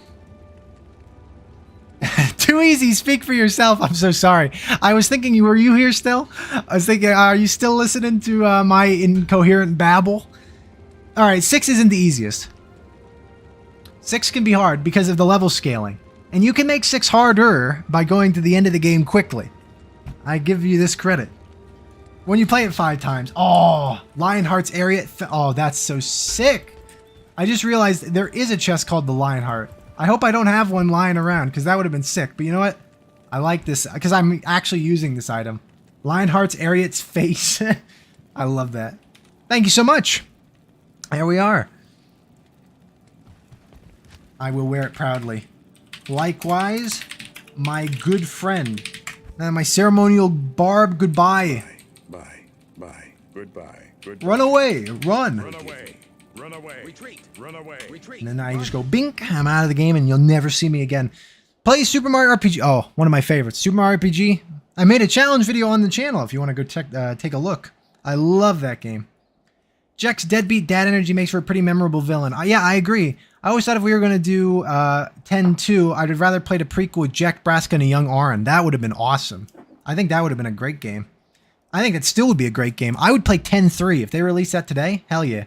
Too easy. Speak for yourself. I'm so sorry. I was thinking, were you here still? I was thinking, are you still listening to my incoherent babble? All right, 6 isn't the easiest. 6 can be hard because of the level scaling. And you can make 6 harder by going to the end of the game quickly. I give you this credit. When you play it 5 times. Oh, Lionheart's area. Oh, that's so sick. I just realized there is a chest called the Lionheart. I hope I don't have one lying around, because that would have been sick. But you know what? I like this, because I'm actually using this item. Lionheart's Ariat's face. I love that. Thank you so much. There we are. I will wear it proudly. Likewise, my good friend. My ceremonial barb goodbye. Bye. Goodbye. Run away. Run. Run away. Run away. Retreat. Run away. Retreat. And then I just go bink. I'm out of the game and you'll never see me again. Play Super Mario RPG. Oh, one of my favorites. Super Mario RPG. I made a challenge video on the channel if you want to go take a look. I love that game. Jack's deadbeat dad energy makes for a pretty memorable villain. Yeah, I agree. I always thought if we were going to do 10-2, I'd rather played a prequel with Jack Braska and a young Auron. That would have been awesome. I think that would have been a great game. I think it still would be a great game. I would play 10-3 if they released that today. Hell yeah.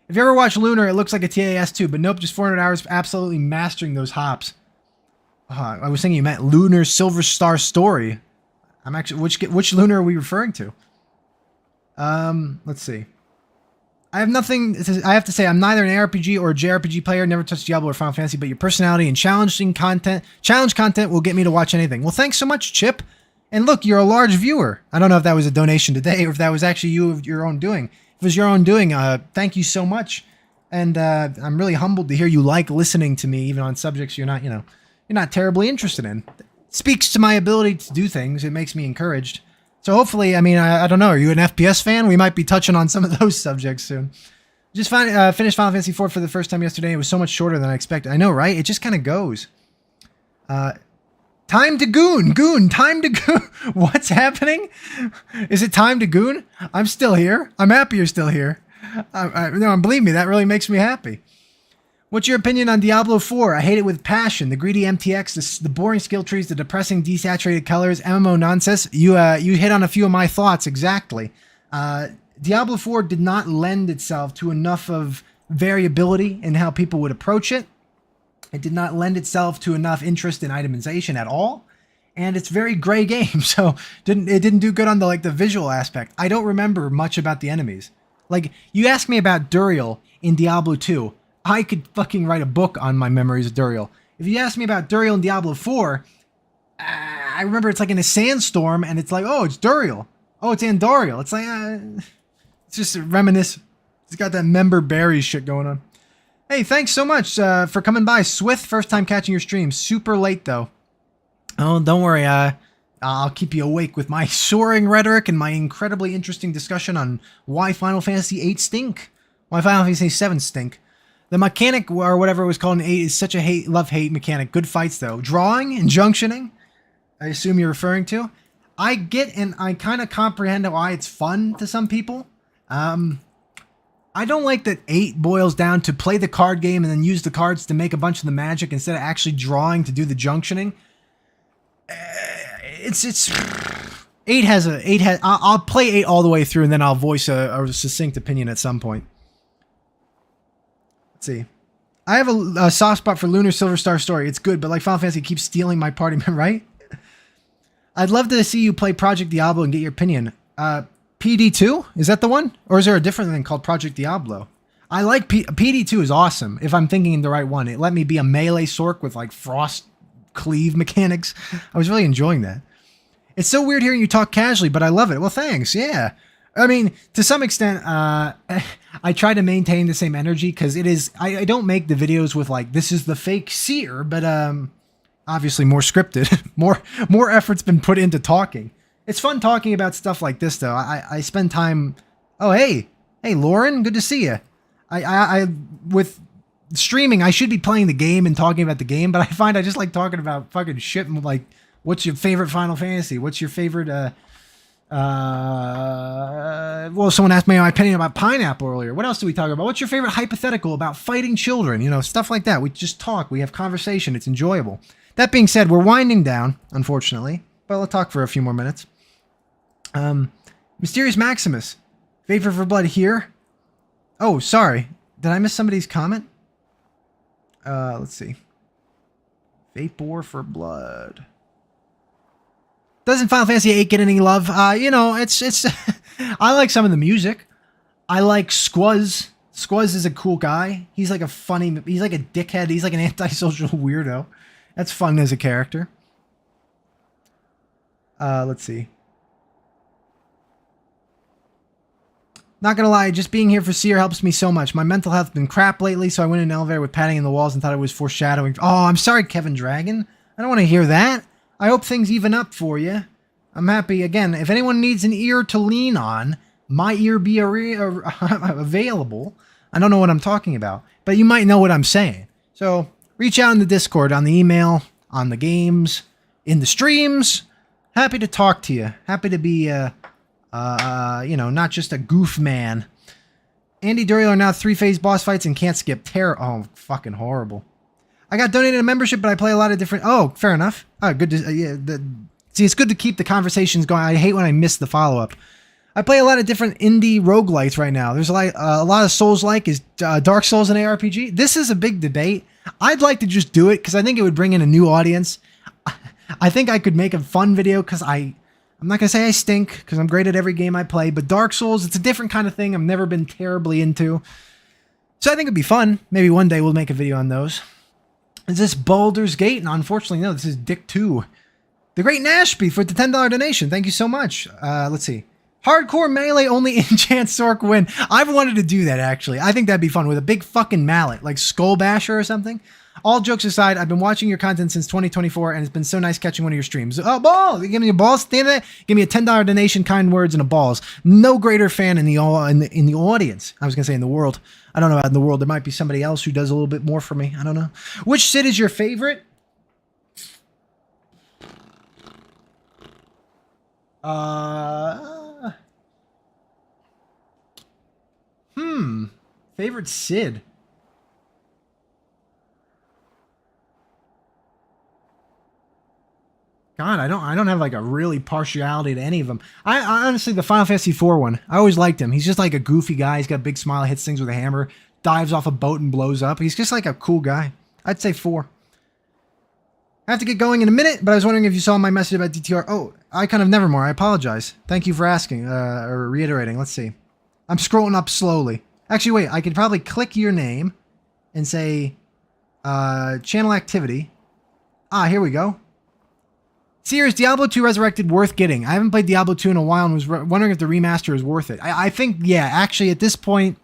If you ever watch Lunar, it looks like a TAS too, but nope, just 400 hours absolutely mastering those hops. I was thinking you meant Lunar Silver Star Story. I'm actually which lunar are we referring to? Let's see. I have nothing. I have to say, I'm neither an ARPG or a JRPG player. Never touched Diablo or Final Fantasy, but your personality and challenge content will get me to watch anything. Well, thanks so much, Chip. And look, you're a large viewer. I don't know if that was a donation today or if that was actually you of your own doing. If it was your own doing, thank you so much. And I'm really humbled to hear you like listening to me, even on subjects you're not terribly interested in. It speaks to my ability to do things. It makes me encouraged. So hopefully, I mean, I don't know. Are you an FPS fan? We might be touching on some of those subjects soon. Just finished Final Fantasy IV for the first time yesterday. It was so much shorter than I expected. I know, right? It just kind of goes. Time to goon. Time to goon. What's happening? Is it time to goon? I'm still here. I'm happy you're still here. No, believe me, that really makes me happy. What's your opinion on Diablo 4? I hate it with passion. The greedy MTX, the boring skill trees, the depressing desaturated colors, MMO nonsense. You hit on a few of my thoughts exactly. Diablo 4 did not lend itself to enough of variability in how people would approach it. It did not lend itself to enough interest in itemization at all. And it's very gray game, so it didn't do good on the visual aspect. I don't remember much about the enemies. Like, you ask me about Duriel in Diablo 2, I could fucking write a book on my memories of Duriel. If you ask me about Duriel in Diablo 4, I remember it's like in a sandstorm, and it's like, oh, it's Duriel. Oh, it's Andoriel. It's like, it's just reminisce. It's got that member berries shit going on. Hey, thanks so much for coming by. Swith, first time catching your stream. Super late, though. Oh, don't worry. I'll keep you awake with my soaring rhetoric and my incredibly interesting discussion on why Final Fantasy VIII stink. Why Final Fantasy VII stink. The mechanic, or whatever it was called in 8, is such a love-hate mechanic. Good fights, though. Drawing and junctioning, I assume you're referring to. I get and I kind of comprehend why it's fun to some people. I don't like that 8 boils down to play the card game and then use the cards to make a bunch of the magic instead of actually drawing to do the junctioning. It's 8 has I'll play 8 all the way through and then I'll voice a succinct opinion at some point. Let's see. I have a soft spot for Lunar Silver Star Story. It's good, but like Final Fantasy keeps stealing my party member, right? I'd love to see you play Project Diablo and get your opinion. PD2? Is that the one? Or is there a different thing called Project Diablo? I like PD2 is awesome, if I'm thinking the right one. It let me be a melee sork with like frost cleave mechanics. I was really enjoying that. It's so weird hearing you talk casually, but I love it. Well, thanks. Yeah. I mean, to some extent, I try to maintain the same energy because it is, I don't make the videos with like, this is the fake Seer, but obviously more scripted. more effort's been put into talking. It's fun talking about stuff like this, though. I spend time. Oh, hey, Lauren, good to see you. I with streaming, I should be playing the game and talking about the game, but I find I just like talking about fucking shit. Like, what's your favorite Final Fantasy? What's your favorite? Well, someone asked me my opinion about Pineapple earlier. What else do we talk about? What's your favorite hypothetical about fighting children? You know, stuff like that. We just talk. We have conversation. It's enjoyable. That being said, we're winding down, unfortunately, but I'll talk for a few more minutes. Mysterious Maximus. Vapor for Blood here. Oh, sorry. Did I miss somebody's comment? Let's see. Vapor for Blood. Doesn't Final Fantasy VIII get any love? You know, it's I like some of the music. I like Squuz. Squuz is a cool guy. He's like a dickhead. He's like an antisocial weirdo. That's fun as a character. Let's see. Not gonna lie, just being here for Seer helps me so much. My mental health has been crap lately, so I went in an elevator with padding in the walls and thought it was foreshadowing. Oh, I'm sorry, Kevin Dragon. I don't want to hear that. I hope things even up for you. I'm happy. Again, if anyone needs an ear to lean on, my ear be available. I don't know what I'm talking about, but you might know what I'm saying. So reach out in the Discord, on the email, on the games, in the streams. Happy to talk to you. Happy to be, you know, not just a goof man. Andy Duriel are now 3-phase boss fights and can't skip. Oh, fucking horrible. I got donated a membership, but I play a lot of different... Oh, fair enough. Oh, good to... See, it's good to keep the conversations going. I hate when I miss the follow-up. I play a lot of different indie roguelites right now. There's a lot of Souls-like. Is Dark Souls an ARPG? This is a big debate. I'd like to just do it, because I think it would bring in a new audience. I think I could make a fun video, because I I'm not going to say I stink, because I'm great at every game I play, but Dark Souls, it's a different kind of thing I've never been terribly into. So I think it'd be fun. Maybe one day we'll make a video on those. Is this Baldur's Gate? No, unfortunately, no. This is Dick 2. The Great Nashby for the $10 donation. Thank you so much. Let's see. Hardcore melee only enchant Sork win. I've wanted to do that, actually. I think that'd be fun with a big fucking mallet, like Skull Basher or something. All jokes aside, I've been watching your content since 2024, and it's been so nice catching one of your streams. Oh, balls! Give me a balls. Stand there. Give me a $10 donation, kind words, and a balls. No greater fan in the audience. I was gonna say in the world. I don't know about in the world. There might be somebody else who does a little bit more for me. I don't know. Which Sid is your favorite? Favorite Sid. God, I don't have like a really partiality to any of them. I honestly, the Final Fantasy IV one, I always liked him. He's just like a goofy guy. He's got a big smile, hits things with a hammer, dives off a boat and blows up. He's just like a cool guy. I'd say 4. I have to get going in a minute, but I was wondering if you saw my message about DTR. Oh, Icon of Nevermore. I apologize. Thank you for asking, or reiterating. Let's see. I'm scrolling up slowly. Actually, wait. I could probably click your name and say, channel activity. Ah, here we go. Seer, is Diablo 2 Resurrected worth getting? I haven't played Diablo 2 in a while and was wondering if the remaster is worth it. I think, yeah, actually, at this point,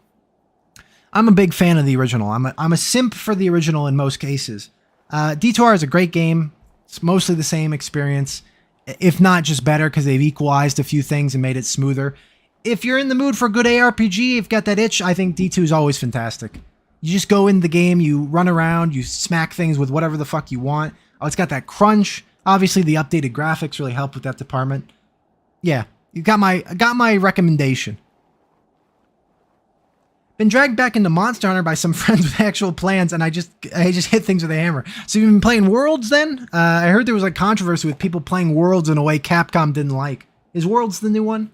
I'm a big fan of the original. I'm a simp for the original in most cases. D2R is a great game. It's mostly the same experience, if not just better, because they've equalized a few things and made it smoother. If you're in the mood for a good ARPG, you've got that itch, I think D2 is always fantastic. You just go in the game, you run around, you smack things with whatever the fuck you want. Oh, it's got that crunch. Obviously, the updated graphics really help with that department. Yeah, you got my recommendation. Been dragged back into Monster Hunter by some friends with actual plans, and I just hit things with a hammer. So you've been playing Worlds then? I heard there was like controversy with people playing Worlds in a way Capcom didn't like. Is Worlds the new one?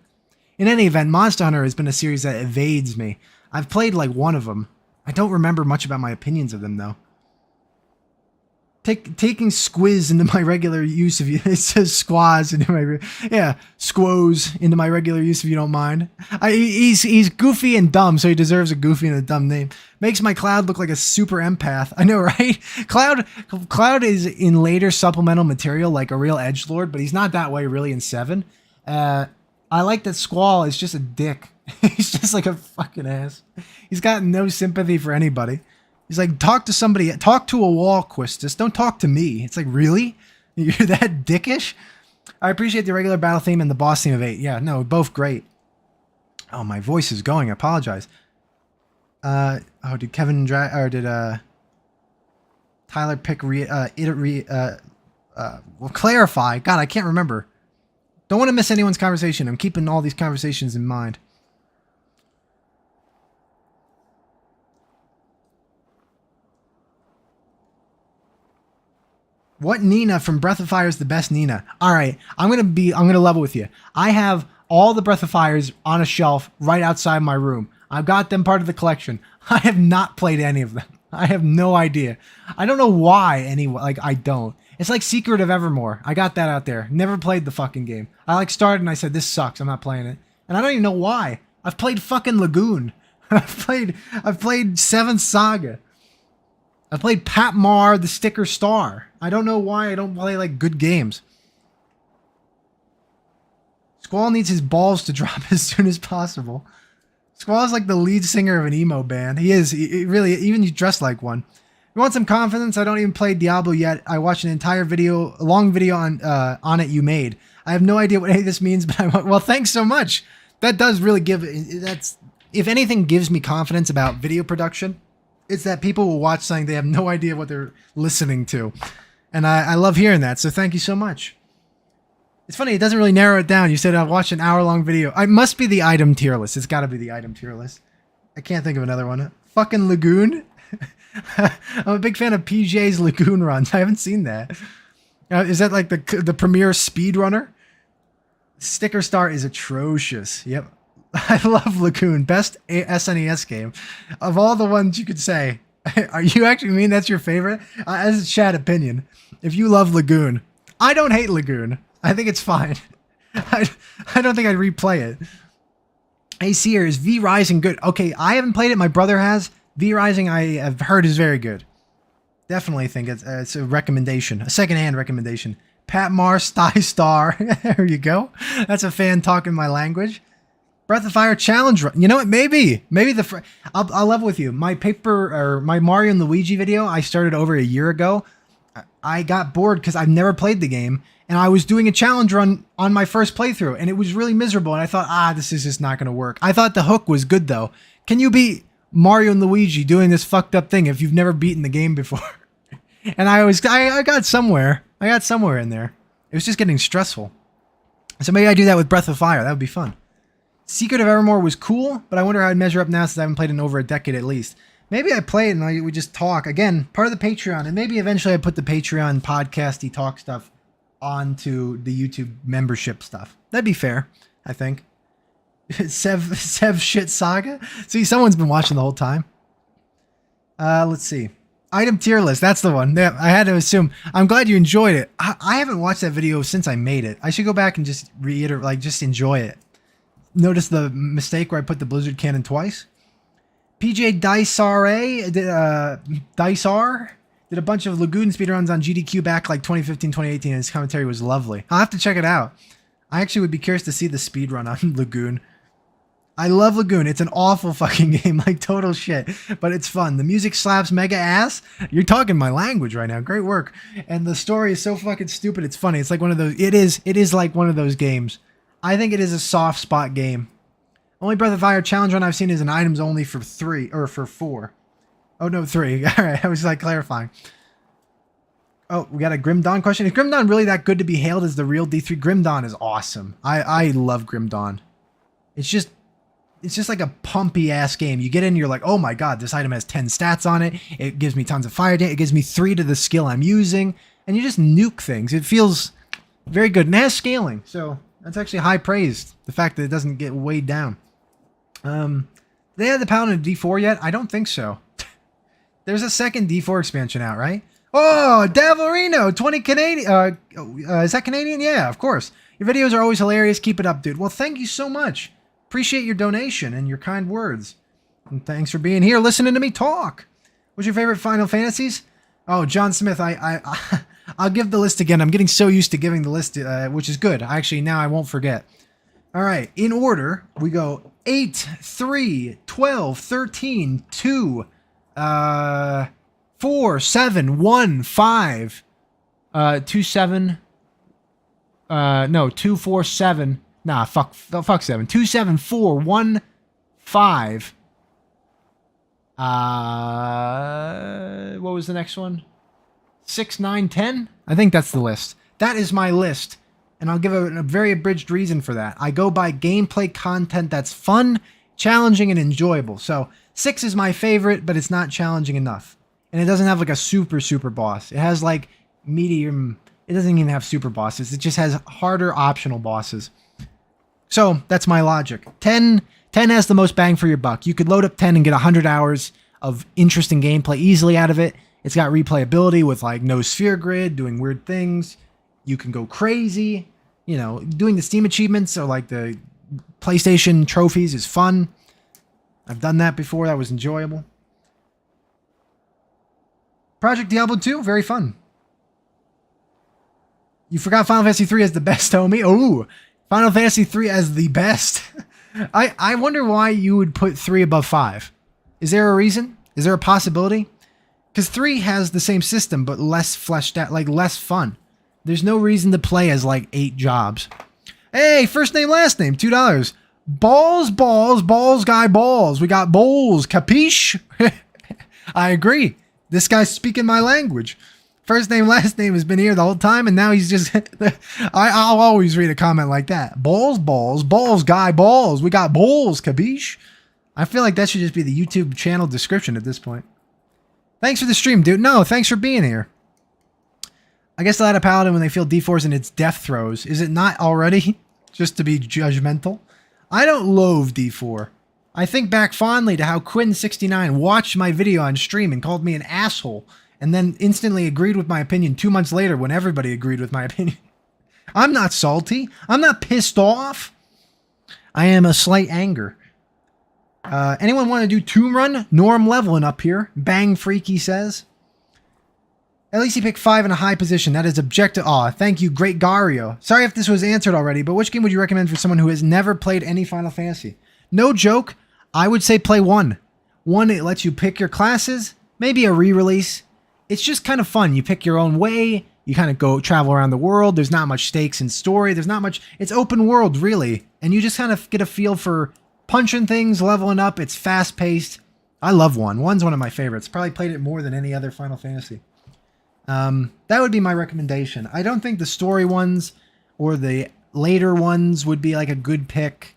In any event, Monster Hunter has been a series that evades me. I've played like one of them. I don't remember much about my opinions of them though. Taking squiz into my regular use of you. It says squaz into my squoze into my regular use if you don't mind. He's goofy and dumb, so he deserves a goofy and a dumb name. Makes my Cloud look like a super empath. I know, right? Cloud is in later supplemental material like a real edgelord, but he's not that way really in 7. I like that Squall is just a dick. He's just like a fucking ass. He's got no sympathy for anybody. He's like, talk to somebody, talk to a wall, Quistis. Don't talk to me. It's like, really? You're that dickish? I appreciate the regular battle theme and the boss theme of 8. Yeah, no, both great. Oh, my voice is going. I apologize. Did Tyler pick clarify? God, I can't remember. Don't want to miss anyone's conversation. I'm keeping all these conversations in mind. What Nina from Breath of Fire is the best Nina? All right, I'm gonna level with you. I have all the Breath of Fires on a shelf right outside my room. I've got them part of the collection. I have not played any of them. I have no idea. I don't know why anyway. Like, I don't. It's like Secret of Evermore. I got that out there. Never played the fucking game. I like started and I said, this sucks. I'm not playing it. And I don't even know why. I've played fucking Lagoon. I've played Seventh Saga. I played Pat Mar, the Sticker Star. I don't know why I don't play like good games. Squall needs his balls to drop as soon as possible. Squall is like the lead singer of an emo band. He is. He really, even he's dressed like one. You want some confidence? I don't even play Diablo yet. I watched an entire video, a long video on it you made. I have no idea what any of this means, but well, thanks so much. That does really give, that's, if anything gives me confidence about video production, it's that people will watch something they have no idea what they're listening to. And I love hearing that, so thank you so much. It's funny, it doesn't really narrow it down. You said I watched an hour-long video. It must be the item tier list. It's got to be the item tier list. I can't think of another one. Fucking Lagoon? I'm a big fan of PJ's Lagoon runs. I haven't seen that. Is that like the premier speedrunner? Sticker Star is atrocious. Yep. I love Lagoon. Best SNES game. Of all the ones you could say, are you actually mean that's your favorite? As a chat opinion, if you love Lagoon, I don't hate Lagoon. I think it's fine. I don't think I'd replay it. Hey, Seer, is V Rising good? Okay, I haven't played it. My brother has. V Rising, I have heard, is very good. Definitely think it's a recommendation, a secondhand recommendation. Pat Mars, Sty Star. There you go. That's a fan talking my language. Breath of Fire challenge run. You know what? Maybe I'll level with you. My Mario and Luigi video I started over a year ago. I got bored because I've never played the game, and I was doing a challenge run on my first playthrough, and it was really miserable. And I thought, this is just not going to work. I thought the hook was good though. Can you beat Mario and Luigi doing this fucked up thing if you've never beaten the game before? And I got somewhere. I got somewhere in there. It was just getting stressful. So maybe I do that with Breath of Fire. That would be fun. Secret of Evermore was cool, but I wonder how I'd measure up now since I haven't played in over a decade at least. Maybe I play it and we just talk. Again, part of the Patreon. And maybe eventually I put the Patreon podcasty talk stuff onto the YouTube membership stuff. That'd be fair, I think. Sev Shit Saga? See, someone's been watching the whole time. Let's see. Item tier list. That's the one. Yeah, I had to assume. I'm glad you enjoyed it. I haven't watched that video since I made it. I should go back and just reiterate, just enjoy it. Notice the mistake where I put the Blizzard cannon twice. PJ Dicer did a bunch of Lagoon speedruns on GDQ back like 2015, 2018, and his commentary was lovely. I'll have to check it out. I actually would be curious to see the speedrun on Lagoon. I love Lagoon. It's an awful fucking game, like total shit, but it's fun. The music slaps mega ass. You're talking my language right now. Great work. And the story is so fucking stupid. It's funny. It's like one of those. It is like one of those games. I think it is a soft spot game. Only Breath of Fire challenge run I've seen is an items only for 3 or for 4. Oh no, 3. All right, I was like clarifying. Oh, we got a Grim Dawn question. Is Grim Dawn really that good to be hailed as the real D3? Grim Dawn is awesome. I love Grim Dawn. It's just like a pumpy ass game. You get in, you're like, oh my god, this item has 10 stats on it. It gives me tons of fire damage. It gives me 3 to the skill I'm using, and you just nuke things. It feels very good, and it has scaling, so that's actually high praise. The fact that it doesn't get weighed down. They had the Paladin of D4 yet? I don't think so. There's a second D4 expansion out, right? Oh, Davalrino, 20 Canadian. Is that Canadian? Yeah, of course. Your videos are always hilarious. Keep it up, dude. Well, thank you so much. Appreciate your donation and your kind words. And thanks for being here, listening to me talk. What's your favorite Final Fantasies? Oh, John Smith, I'll give the list again. I'm getting so used to giving the list, which is good. Actually, now I won't forget. All right, in order, we go 8, 3, 12, 13, 2, 4, 7, 1, 5, 2, 7, no, 2, 4, 7, nah, fuck 7, 2, 7, 4, 1, 5, what was the next one? 6, 9, 10? I think that's the list. That is my list. And I'll give a very abridged reason for that. I go by gameplay content that's fun, challenging, and enjoyable. So 6 is my favorite, but it's not challenging enough. And it doesn't have like a super boss. It has like medium. It doesn't even have super bosses. It just has harder optional bosses. So that's my logic. 10 has the most bang for your buck. You could load up 10 and get 100 hours of interesting gameplay easily out of it. It's got replayability with like no sphere grid, doing weird things. You can go crazy. You know, doing the Steam achievements or like the PlayStation trophies is fun. I've done that before. That was enjoyable. Project Diablo 2, very fun. You forgot Final Fantasy 3 as the best, homie. Oh, Final Fantasy 3 as the best. I wonder why you would put 3 above 5. Is there a reason? Is there a possibility? Because 3 has the same system, but less fleshed out, like less fun. There's no reason to play as like 8 jobs. Hey, first name, last name, $2. Balls, guy, balls. We got bowls, capiche? I agree. This guy's speaking my language. First name, last name has been here the whole time, and now he's just... I'll always read a comment like that. Balls, guy, balls. We got bowls, capiche? I feel like that should just be the YouTube channel description at this point. Thanks for the stream, dude. No, thanks for being here. I guess they'll add a paladin when they feel D4s in its death throes. Is it not already? Just to be judgmental. I don't loathe D4. I think back fondly to how Quinn69 watched my video on stream and called me an asshole, and then instantly agreed with my opinion 2 months later when everybody agreed with my opinion. I'm not salty. I'm not pissed off. I am a slight anger. Anyone want to do Tomb Run? Norm leveling up here. Bang Freaky says. At least he picked 5 in a high position. That is objective. Aw, thank you, Great Gario. Sorry if this was answered already, but which game would you recommend for someone who has never played any Final Fantasy? No joke, I would say play 1. 1, it lets you pick your classes, maybe a re-release. It's just kind of fun. You pick your own way. You kind of go travel around the world. There's not much stakes in story. There's not much. It's open world, really. And you just kind of get a feel for punching things, leveling up. It's fast-paced. I love 1. 1's one of my favorites. Probably played it more than any other Final Fantasy. That would be my recommendation. I don't think the story ones or the later ones would be like a good pick.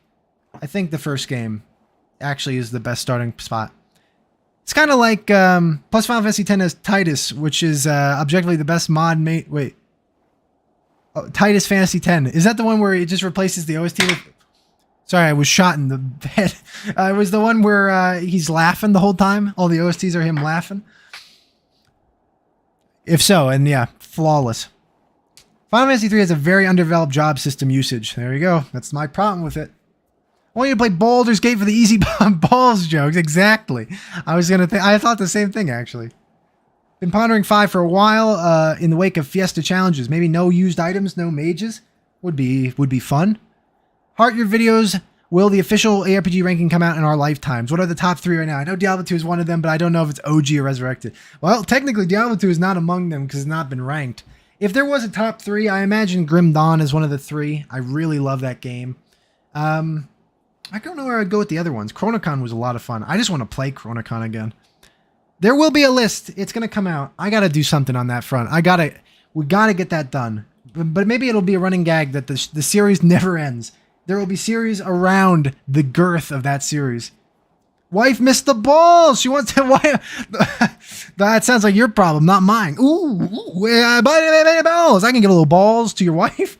I think the first game actually is the best starting spot. It's kind of like, plus Final Fantasy X has Titus, which is objectively the best mod made. Wait. Oh, Titus Fantasy X. Is that the one where it just replaces the OST with... Sorry, I was shot in the head. It was the one where he's laughing the whole time. All the OSTs are him laughing. If so, and yeah, flawless. Final Fantasy III has a very underdeveloped job system usage. There you go. That's my problem with it. I want you to play Baldur's Gate for the easy balls jokes. Exactly. I thought the same thing, actually. Been pondering 5 for a while in the wake of Fiesta challenges. Maybe no used items, no mages. Would be fun. Heart your videos. Will the official ARPG ranking come out in our lifetimes? What are the top 3 right now? I know Diablo 2 is one of them, but I don't know if it's OG or Resurrected. Well, technically, Diablo 2 is not among them because it's not been ranked. If there was a top 3, I imagine Grim Dawn is one of the 3. I really love that game. I don't know where I'd go with the other ones. Chronocon was a lot of fun. I just want to play Chronocon again. There will be a list. It's going to come out. I got to do something on that front. We got to get that done. But maybe it'll be a running gag that the series never ends. There will be series around the girth of that series. Wife missed the balls. She wants to... That sounds like your problem, not mine. Ooh, balls. I can get a little balls to your wife.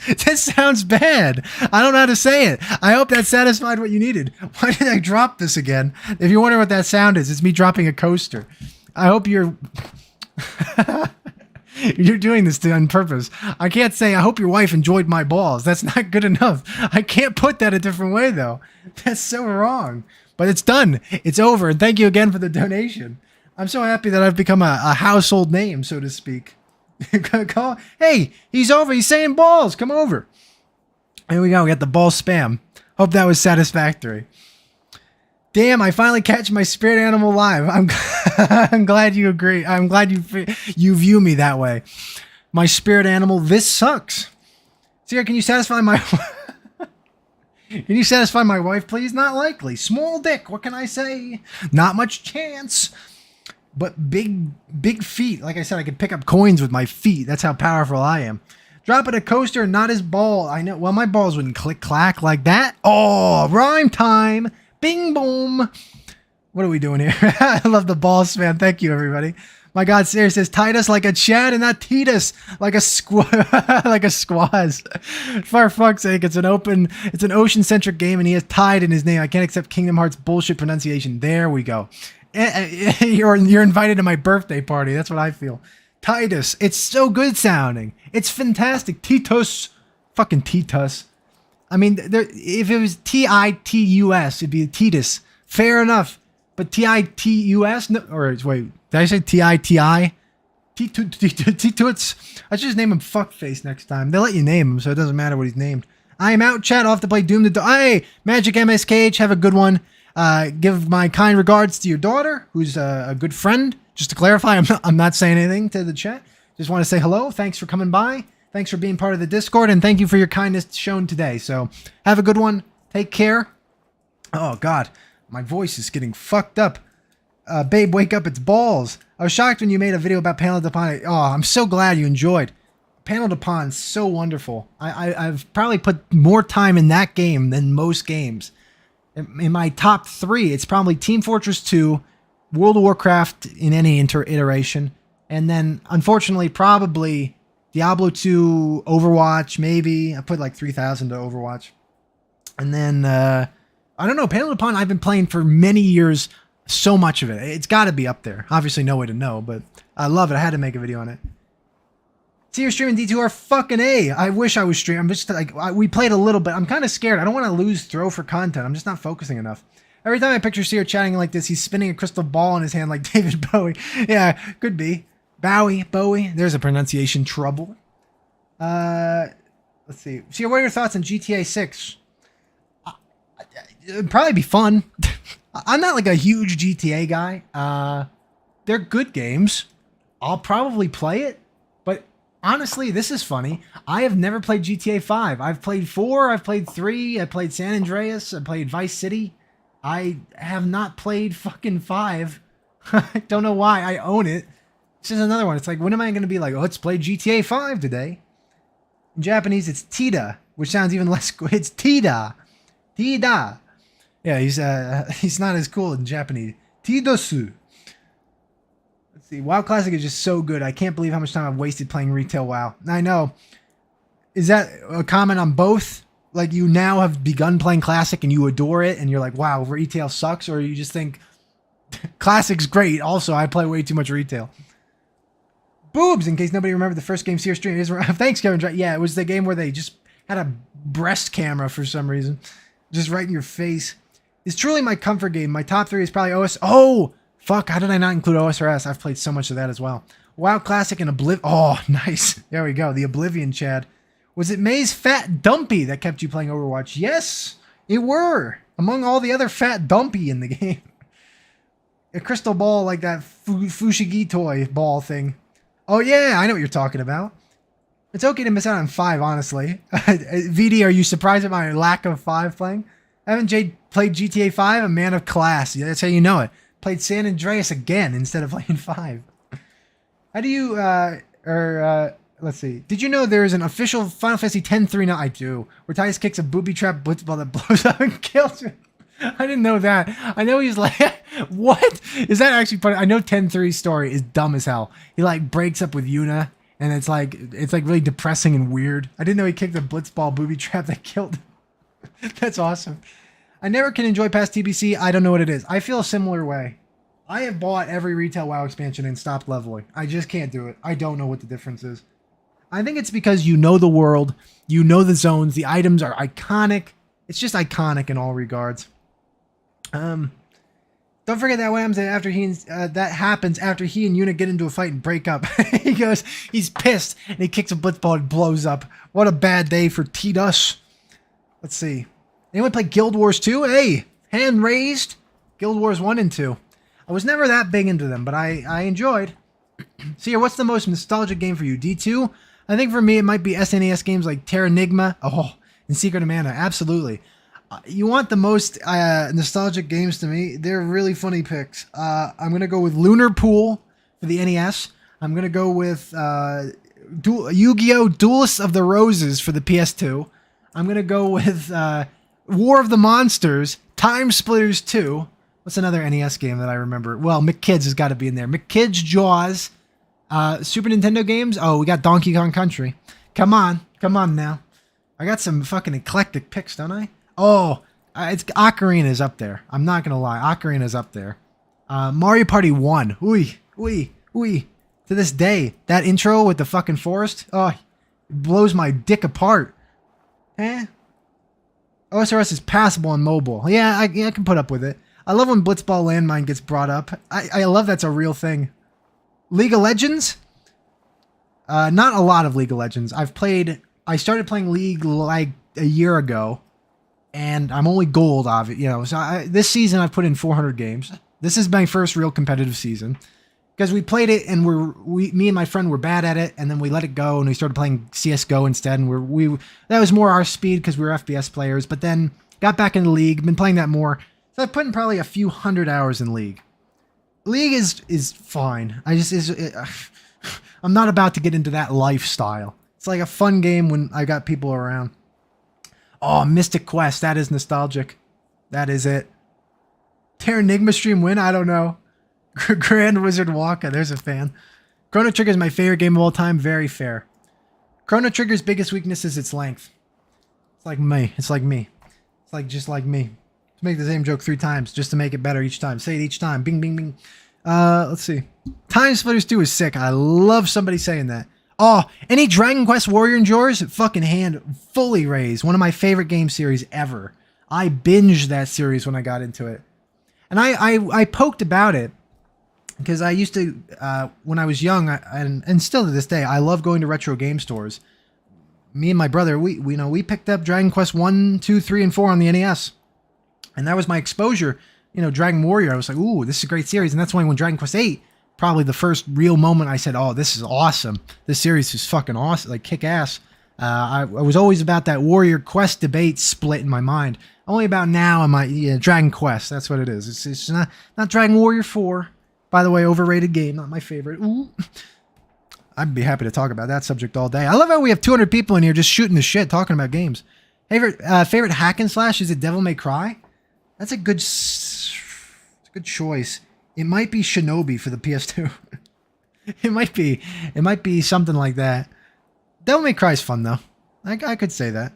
That sounds bad. I don't know how to say it. I hope that satisfied what you needed. Why did I drop this again? If you're wondering what that sound is, it's me dropping a coaster. I hope you're... You're doing this on purpose. I can't say, I hope your wife enjoyed my balls. That's not good enough. I can't put that a different way, though. That's so wrong. But it's done. It's over. And thank you again for the donation. I'm so happy that I've become a household name, so to speak. Hey, he's over. He's saying balls. Come over. Here we go. We got the ball spam. Hope that was satisfactory. Damn, I finally catch my spirit animal live. I'm glad you agree. I'm glad you view me that way. My spirit animal, this sucks. Seer, can you satisfy my... Can you satisfy my wife, please? Not likely. Small dick, what can I say? Not much chance. But big feet. Like I said, I can pick up coins with my feet. That's how powerful I am. Dropping a coaster, not his ball. I know. Well, my balls wouldn't click clack like that. Oh, rhyme time. Bing boom. What are we doing here? I love the balls, man. Thank you, everybody. My God, Seer says, Titus like a Chad and not Titus like a like a squaz. For fuck's sake, it's an ocean-centric game and he has Tide in his name. I can't accept Kingdom Hearts bullshit pronunciation. There we go. You're invited to my birthday party. That's what I feel. Titus. It's so good sounding. It's fantastic. Titus. Fucking Titus. I mean, if it was Titus, it'd be Titus. Fair enough. But Titus? No, or wait, did I say Titi? Tituts? I should just name him Fuckface next time. They'll let you name him, so it doesn't matter what he's named. I am out, chat. I'll have to play Doom the... Hey, Magic MSKH, have a good one. Give my kind regards to your daughter, who's a good friend. Just to clarify, I'm not saying anything to the chat. Just want to say hello. Thanks for coming by. Thanks for being part of the Discord, and thank you for your kindness shown today. So, have a good one. Take care. Oh, God. My voice is getting fucked up. Babe, wake up. It's balls. I was shocked when you made a video about Panel de Pon. Oh, I'm so glad you enjoyed. Panel de Pon's so wonderful. I've probably put more time in that game than most games. In my top 3, it's probably Team Fortress 2, World of Warcraft in any iteration, and then, unfortunately, probably Diablo 2, Overwatch, maybe. I put like 3,000 to Overwatch. And then, I don't know, Panel de Pon I've been playing for many years, so much of it. It's got to be up there. Obviously, no way to know, but I love it. I had to make a video on it. Seer streaming D2R fucking A. I wish I was streaming. I'm just like, we played a little bit. I'm kind of scared. I don't want to lose throw for content. I'm just not focusing enough. Every time I picture Seer chatting like this, he's spinning a crystal ball in his hand like David Bowie. Yeah, could be. Bowie. There's a pronunciation trouble. Let's see. Seer, what are your thoughts on GTA 6? It'd probably be fun. I'm not like a huge GTA guy. They're good games. I'll probably play it. But honestly, this is funny. I have never played GTA 5. I've played 4, I've played 3, I played San Andreas, I played Vice City. I have not played fucking 5. I don't know why. I own it. This is another one. It's like, when am I going to be like, oh, let's play GTA 5 today? In Japanese, it's Tida, which sounds even less cool. It's Tida. Tida. Yeah, he's not as cool in Japanese. Tidosu. Let's see. WoW Classic is just so good. I can't believe how much time I've wasted playing retail WoW. I know. Is that a comment on both? Like, you now have begun playing Classic and you adore it and you're like, wow, retail sucks? Or you just think Classic's great. Also, I play way too much retail. Boobs, in case nobody remembered the first game Seer stream is. Thanks, Kevin. Yeah, it was the game where they just had a breast camera for some reason. Just right in your face. It's truly my comfort game. My top 3 is probably OS. Oh, fuck. How did I not include OSRS? I've played so much of that as well. WoW Classic and Oblivion. Oh, nice. There we go. The Oblivion Chad. Was it May's Fat Dumpy that kept you playing Overwatch? Yes, it were. Among all the other Fat Dumpy in the game. A crystal ball like that Fushigi toy ball thing. Oh, yeah. I know what you're talking about. It's okay to miss out on 5, honestly. VD, are you surprised at my lack of 5 playing? Haven't Jade played GTA 5? A man of class. Yeah, that's how you know it. Played San Andreas again instead of playing 5. How do you, let's see. Did you know there is an official Final Fantasy X-3 now? I do. Where Titus kicks a booby trap blitzball that blows up and kills you. I didn't know that. I know he's like, what? Is that actually funny? I know 10-3's story is dumb as hell. He like breaks up with Yuna. And it's like really depressing and weird. I didn't know he kicked a blitzball booby trap that killed him. That's awesome. I never can enjoy past TBC. I don't know what it is. I feel a similar way. I have bought every retail WoW expansion and stopped leveling. I just can't do it. I don't know what the difference is. I think it's because you know the world, you know the zones, the items are iconic. It's just iconic in all regards. Don't forget that what happens after that happens after he and Yuna get into a fight and break up. He goes, he's pissed, and he kicks a blitzball and blows up. What a bad day for Tidus. Let's see. Anyone play Guild Wars 2? Hey, hand raised. Guild Wars 1 and 2. I was never that big into them, but I enjoyed. Seer, what's the most nostalgic game for you? D2? I think for me it might be SNES games like Terranigma, and Secret of Mana. Absolutely. You want the most nostalgic games to me? They're really funny picks. I'm going to go with Lunar Pool for the NES. I'm going to go with Yu-Gi-Oh! Duelists of the Roses for the PS2. I'm going to go with War of the Monsters, Time Splitters 2. What's another NES game that I remember? Well, McKids has got to be in there. McKids, Jaws, Super Nintendo games. Oh, we got Donkey Kong Country. Come on now. I got some fucking eclectic picks, don't I? Oh, it's Ocarina's up there. I'm not going to lie. Ocarina's up there. Mario Party 1. To this day, that intro with the fucking forest, it blows my dick apart. OSRS is passable on mobile. Yeah, I can put up with it. I love when Blitzball Landmine gets brought up. I love that's a real thing. League of Legends? Not a lot of League of Legends. I started playing League like a year ago. And I'm only gold of it, So this season I've put in 400 games. This is my first real competitive season because we played it and me and my friend were bad at it, and then we let it go and we started playing CS:GO instead. And that was more our speed because we were FPS players. But then got back into League, been playing that more. So I've put in probably a few hundred hours in League. League is fine. I'm not about to get into that lifestyle. It's like a fun game when I got people around. Oh, Mystic Quest. That is nostalgic. That is it. Terranigma stream win? I don't know. Grand Wizard Waka. There's a fan. Chrono Trigger is my favorite game of all time. Very fair. Chrono Trigger's biggest weakness is its length. It's like me. It's just like me. Let's make the same joke 3 times just to make it better each time. Say it each time. Bing, bing, bing. Let's see. Time Splitters 2 is sick. I love somebody saying that. Oh, any Dragon Quest Warrior and Yours? Fucking hand fully raised. One of my favorite game series ever. I binged that series when I got into it. And I poked about it because I used to, when I was young, and still to this day, I love going to retro game stores. Me and my brother, we picked up Dragon Quest 1, 2, 3, and 4 on the NES. And that was my exposure. Dragon Warrior, I was like, ooh, this is a great series. And that's why when Dragon Quest 8, probably the first real moment I said, oh, this is awesome. This series is fucking awesome, like kick ass. I was always about that Warrior Quest debate split in my mind. Only about now am I, Dragon Quest, that's what it is. It's not Dragon Warrior 4. By the way, overrated game, not my favorite. Ooh. I'd be happy to talk about that subject all day. I love how we have 200 people in here just shooting the shit, talking about games. Favorite hack and slash, is it Devil May Cry? That's a good choice. It might be Shinobi for the PS2. It might be something like that. Devil May Cry is fun though. I could say that.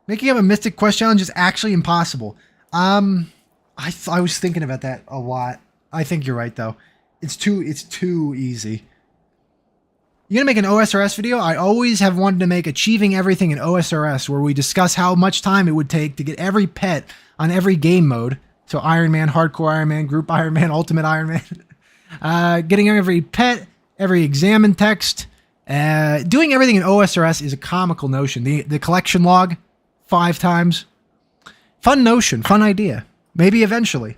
Making up a Mystic Quest challenge is actually impossible. I was thinking about that a lot. I think you're right though. It's too easy. You gonna make an OSRS video? I always have wanted to make Achieving Everything in OSRS, where we discuss how much time it would take to get every pet on every game mode. So Iron Man, Hardcore Iron Man, Group Iron Man, Ultimate Iron Man. Getting every pet, every examine text. Doing everything in OSRS is a comical notion. The collection log, 5 times. Fun notion, fun idea. Maybe eventually.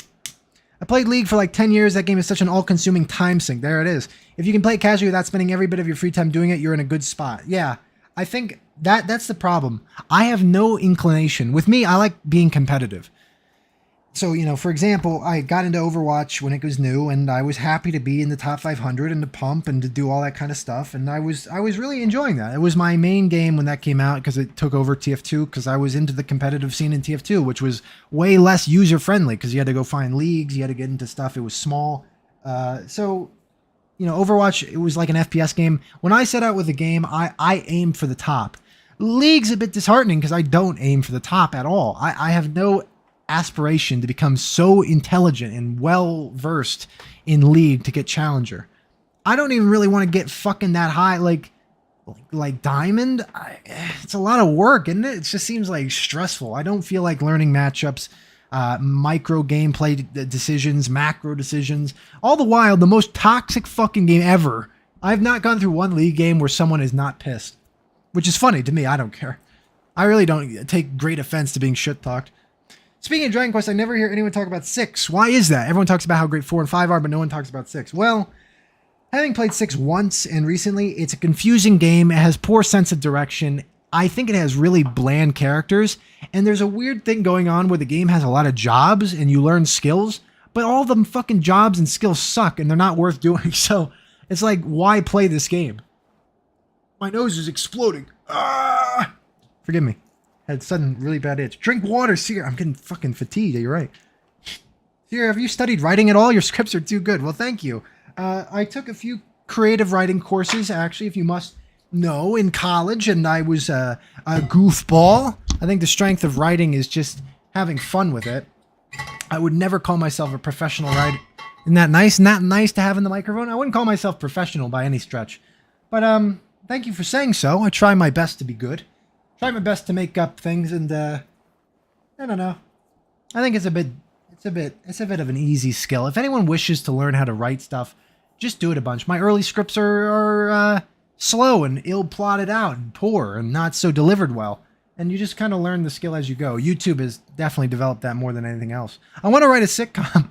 I played League for like 10 years. That game is such an all-consuming time sink. There it is. If you can play it casually without spending every bit of your free time doing it, you're in a good spot. Yeah, I think that's the problem. I have no inclination. With me, I like being competitive. So, for example, I got into Overwatch when it was new, and I was happy to be in the top 500 and to pump and to do all that kind of stuff. And I was really enjoying that. It was my main game when that came out because it took over TF2, because I was into the competitive scene in TF2, which was way less user-friendly because you had to go find leagues, you had to get into stuff. It was small. So, Overwatch, it was like an FPS game. When I set out with a game, I aimed for the top. League's a bit disheartening because I don't aim for the top at all. I have no aspiration to become so intelligent and well versed in League to get Challenger. I don't even really want to get fucking that high, like Diamond. It's a lot of work, isn't it? It just seems like stressful. I don't feel like learning matchups, micro gameplay decisions, macro decisions. All the while, the most toxic fucking game ever. I've not gone through one League game where someone is not pissed, which is funny to me. I don't care. I really don't take great offense to being shit talked. Speaking of Dragon Quest, I never hear anyone talk about 6. Why is that? Everyone talks about how great 4 and 5 are, but no one talks about 6. Well, having played 6 once and recently, it's a confusing game. It has poor sense of direction. I think it has really bland characters. And there's a weird thing going on where the game has a lot of jobs and you learn skills, but all of them fucking jobs and skills suck and they're not worth doing. So it's like, why play this game? My nose is exploding. Ah! Forgive me. Had sudden really bad itch. Drink water, Seer. I'm getting fucking fatigued. You're right. Seer, have you studied writing at all? Your scripts are too good. Well, thank you. I took a few creative writing courses, actually, if you must know, in college, and I was a goofball. I think the strength of writing is just having fun with it. I would never call myself a professional writer. Isn't that nice? Not nice to have in the microphone? I wouldn't call myself professional by any stretch. But thank you for saying so. I try my best to be good. Try my best to make up things, and I don't know. I think it's a bit of an easy skill. If anyone wishes to learn how to write stuff, just do it a bunch. My early scripts are slow and ill plotted out and poor and not so delivered well. And you just kind of learn the skill as you go. YouTube has definitely developed that more than anything else. I want to write a sitcom.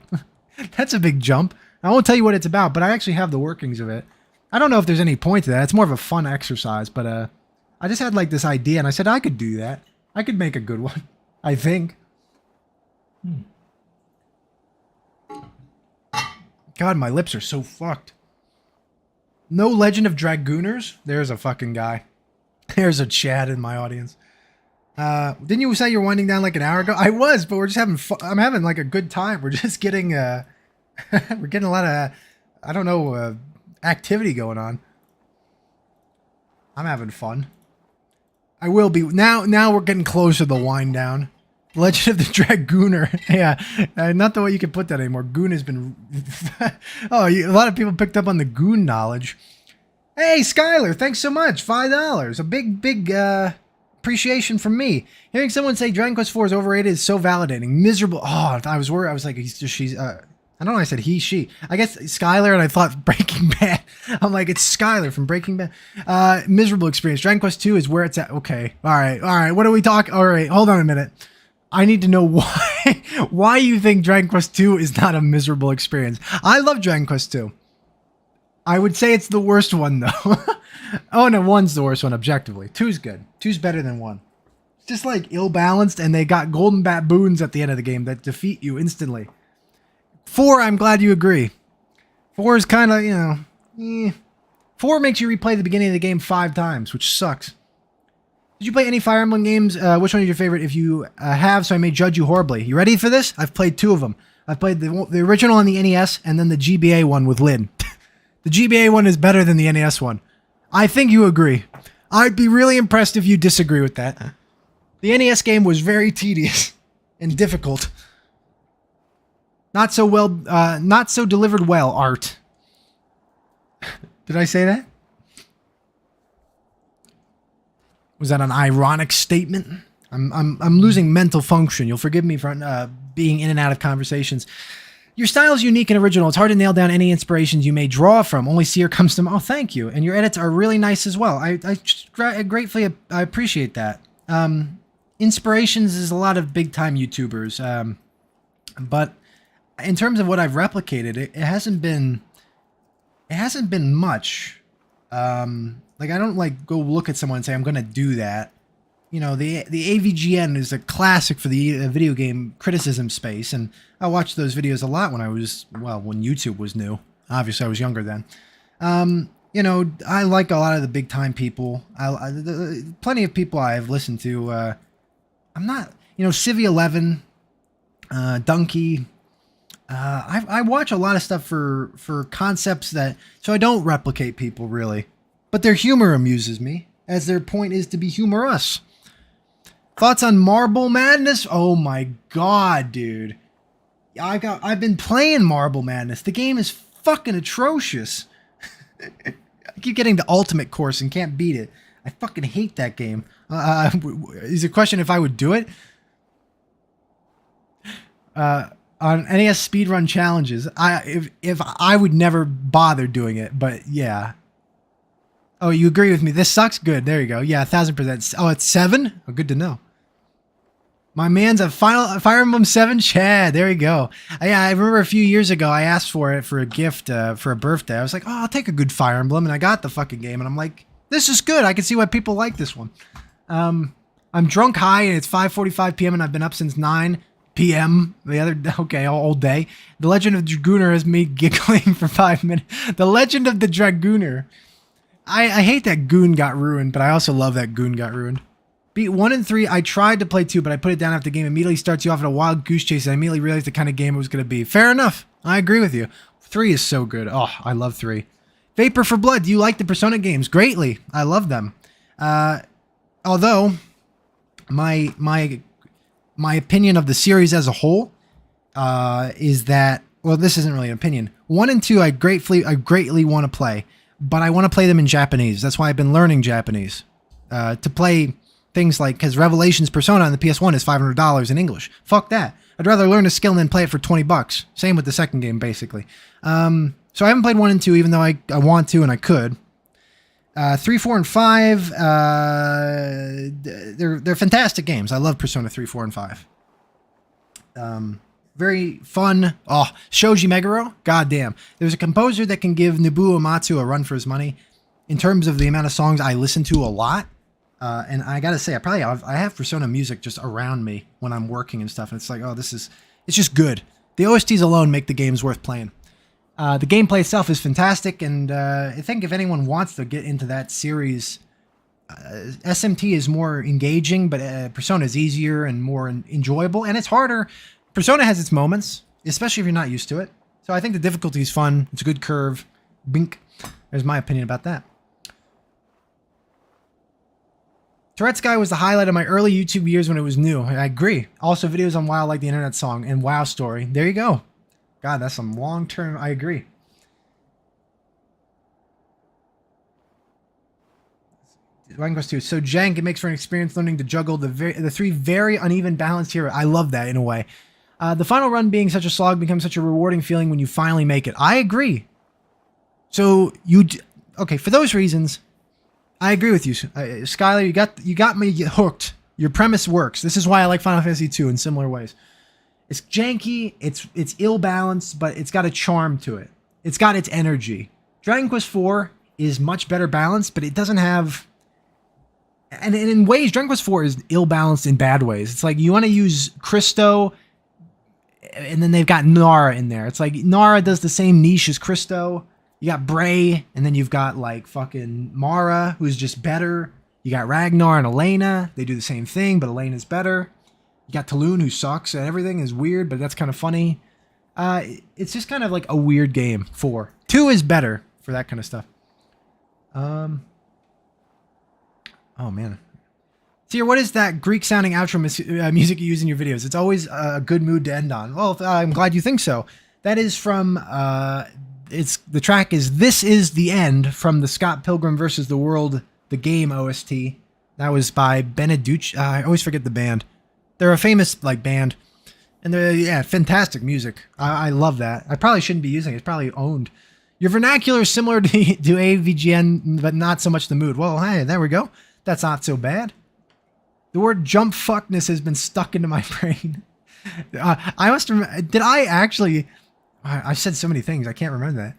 That's a big jump. I won't tell you what it's about, but I actually have the workings of it. I don't know if there's any point to that. It's more of a fun exercise, but I just had like this idea and I said I could do that. I could make a good one, I think. God, my lips are so fucked. No Legend of Dragooners? There's a fucking guy. There's a Chad in my audience. Didn't you say you're winding down like an hour ago? I was, but we're just having fun. I'm having like a good time. We're just getting, we're getting a lot of, I don't know, activity going on. I'm having fun. I will be. Now we're getting closer to the wind down. Legend of the Dragooner. Yeah, not the way you can put that anymore. Goon has been... a lot of people picked up on the Goon knowledge. Hey, Skylar, thanks so much. $5. A big appreciation from me. Hearing someone say Dragon Quest IV is overrated is so validating. Miserable. Oh, I was worried. I was like, she's. I don't know. I said he, she. I guess Skylar, and I thought Breaking Bad. I'm like, it's Skylar from Breaking Bad. Miserable experience. Dragon Quest II is where it's at. Okay. All right. What are we talking? All right. Hold on a minute. I need to know why you think Dragon Quest II is not a miserable experience. I love Dragon Quest II. I would say it's the worst one, though. Oh, no, 1's the worst one, objectively. 2's good. 2's better than 1. It's just, like, ill-balanced, and they got golden baboons at the end of the game that defeat you instantly. 4, I'm glad you agree. 4 is kind of, 4 makes you replay the beginning of the game 5 times, which sucks. Did you play any Fire Emblem games? Which one is your favorite? If you have, so I may judge you horribly. You ready for this? I've played 2 of them. I've played the original on the NES, and then the GBA one with Lid. The GBA one is better than the NES one. I think you agree. I'd be really impressed if you disagree with that. The NES game was very tedious and difficult. Not so delivered well, Art. Did I say that? Was that an ironic statement? I'm losing mental function. You'll forgive me for being in and out of conversations. Your style is unique and original. It's hard to nail down any inspirations you may draw from. Only Seer comes to mind. Oh, thank you. And your edits are really nice as well. I gratefully appreciate that. Inspirations is a lot of big-time YouTubers. But in terms of what I've replicated, it hasn't been much. Like, I don't, like, go look at someone and say, I'm going to do that. You know, the AVGN is a classic for the video game criticism space, and I watched those videos a lot when when YouTube was new. Obviously, I was younger then. You know, I like a lot of the big-time people. Plenty of people I've listened to. I'm not, Civi 11, Donkey. I watch a lot of stuff for concepts so I don't replicate people, really. But their humor amuses me, as their point is to be humorous. Thoughts on Marble Madness? Oh my god, dude. I've been playing Marble Madness. The game is fucking atrocious. I keep getting the ultimate course and can't beat it. I fucking hate that game. Is the question if I would do it? On NES speedrun challenges, if I would never bother doing it, but yeah. Oh, you agree with me? This sucks? Good. There you go. Yeah, 1000%. Oh, it's 7? Oh, good to know. My man's a Fire Emblem 7 Chad. There you go. Yeah, I remember a few years ago I asked for it for a gift for a birthday. I was like, oh, I'll take a good Fire Emblem, and I got the fucking game, and I'm like, this is good. I can see why people like this one. I'm drunk high, and it's 5:45 p.m., and I've been up since 9 p.m. all day. The Legend of the Dragooner has me giggling for 5 minutes. The Legend of the Dragooner. I hate that Goon got ruined, but I also love that Goon got ruined. Beat 1 and 3. I tried to play 2, but I put it down after the game immediately starts you off at a wild goose chase, and I immediately realized the kind of game it was going to be. Fair enough. I agree with you. 3 is so good. Oh, I love 3. Vapor for Blood. Do you like the Persona games? Greatly. I love them. Although, my opinion of the series as a whole is that, well, this isn't really an opinion. 1 and 2 I greatly want to play, but I want to play them in Japanese. That's why I've been learning Japanese. To play things like, because Revelations Persona on the PS1 is $500 in English. Fuck that. I'd rather learn a skill than play it for $20. Same with the second game, basically. So I haven't played 1 and 2, even though I want to and I could. 3, 4, and 5, they're fantastic games. I love Persona 3, 4, and 5. Very fun. Oh, Shoji Meguro? Goddamn. There's a composer that can give Nobuo Uematsu a run for his money. In terms of the amount of songs I listen to a lot, and I gotta say, I have Persona music just around me when I'm working and stuff, and it's like, oh, it's just good. The OSTs alone make the games worth playing. The gameplay itself is fantastic, and I think if anyone wants to get into that series, SMT is more engaging, but Persona is easier and more enjoyable, and it's harder. Persona has its moments, especially if you're not used to it. So I think the difficulty is fun. It's a good curve. Bink. There's my opinion about that. Tourette's Guy was the highlight of my early YouTube years when it was new. I agree. Also, videos on WoW like the Internet Song and WoW Story. There you go. God, that's some long-term... I agree. Dragon Quest 2 is so jank, it makes for an experience learning to juggle the three very uneven balanced heroes. I love that in a way. The final run being such a slog becomes such a rewarding feeling when you finally make it. I agree. So okay, for those reasons, I agree with you, Skylar. You got me hooked. Your premise works. This is why I like Final Fantasy 2 in similar ways. It's janky, it's ill balanced, but it's got a charm to it. It's got its energy. Dragon Quest 4 is much better balanced, but it doesn't have. And in ways, Dragon Quest 4 is ill balanced in bad ways. It's like you want to use Christo, and then they've got Nara in there. It's like Nara does the same niche as Christo. You got Bray, and then you've got like fucking Mara, who's just better. You got Ragnar and Elena. They do the same thing, but Elena's better. You got Talon, who sucks, and everything is weird, but that's kind of funny. It's just kind of like a weird game. 4. 2 is better for that kind of stuff. Oh man. Seer, what is that Greek-sounding outro music you use in your videos? It's always a good mood to end on. Well, I'm glad you think so. That is from, the track is This Is the End from the Scott Pilgrim vs. the World, the game OST. That was by Beneducci. I always forget the band. They're a famous, like, band. And they're, yeah, fantastic music. I love that. I probably shouldn't be using it. It's probably owned. Your vernacular is similar to AVGN, but not so much the mood. Well, hey, there we go. That's not so bad. The word jump fuckness has been stuck into my brain. I must remember. Did I actually? I said so many things. I can't remember that.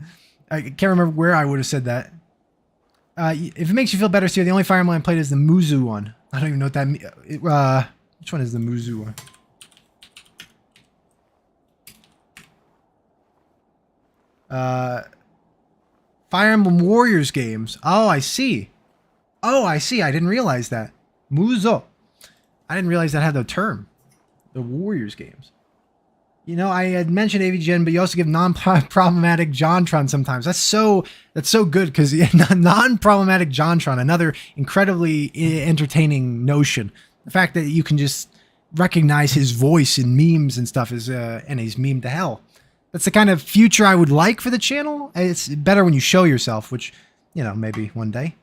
I can't remember where I would have said that. If it makes you feel better, Seer, the only Fire Emblem I played is the Muzu one. I don't even know what that means. Which one is the Muzu one? Fire Emblem Warriors games. Oh, I see. I didn't realize that. Muzo. I didn't realize that had the term. The Warriors games. You know, I had mentioned AVGN, but you also give non-problematic JonTron sometimes. That's so good because non-problematic JonTron, another incredibly entertaining notion. The fact that you can just recognize his voice in memes and stuff is, and he's meme to hell. That's the kind of future I would like for the channel. It's better when you show yourself, which, you know, maybe one day.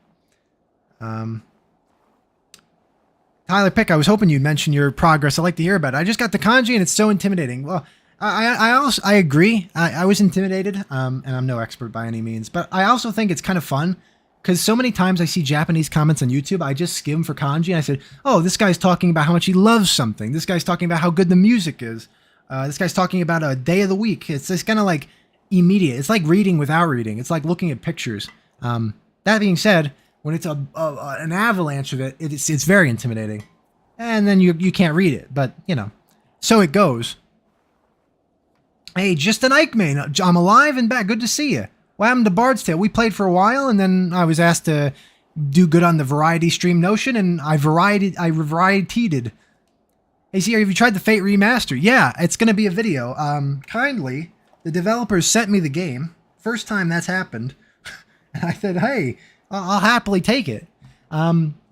Tyler Pick, I was hoping you'd mention your progress. I'd like to hear about it. I just got the kanji and it's so intimidating. Well, I agree. I was intimidated, and I'm no expert by any means, but I also think it's kind of fun because so many times I see Japanese comments on YouTube, I just skim for kanji and I said, oh, this guy's talking about how much he loves something. This guy's talking about how good the music is. This guy's talking about a day of the week. It's just kind of like immediate. It's like reading without reading. It's like looking at pictures. That being said, when it's an avalanche of it, it's very intimidating. And then you can't read it, but, you know, so it goes. Hey, just an Ike main. I'm alive and back. Good to see you. What happened to Bard's Tale? We played for a while, and then I was asked to do good on the variety stream notion, and I varietied. Hey, Seer, have you tried the Fate remaster? Yeah, it's going to be a video. Kindly, the developers sent me the game. First time that's happened. And I said, hey, I'll happily take it.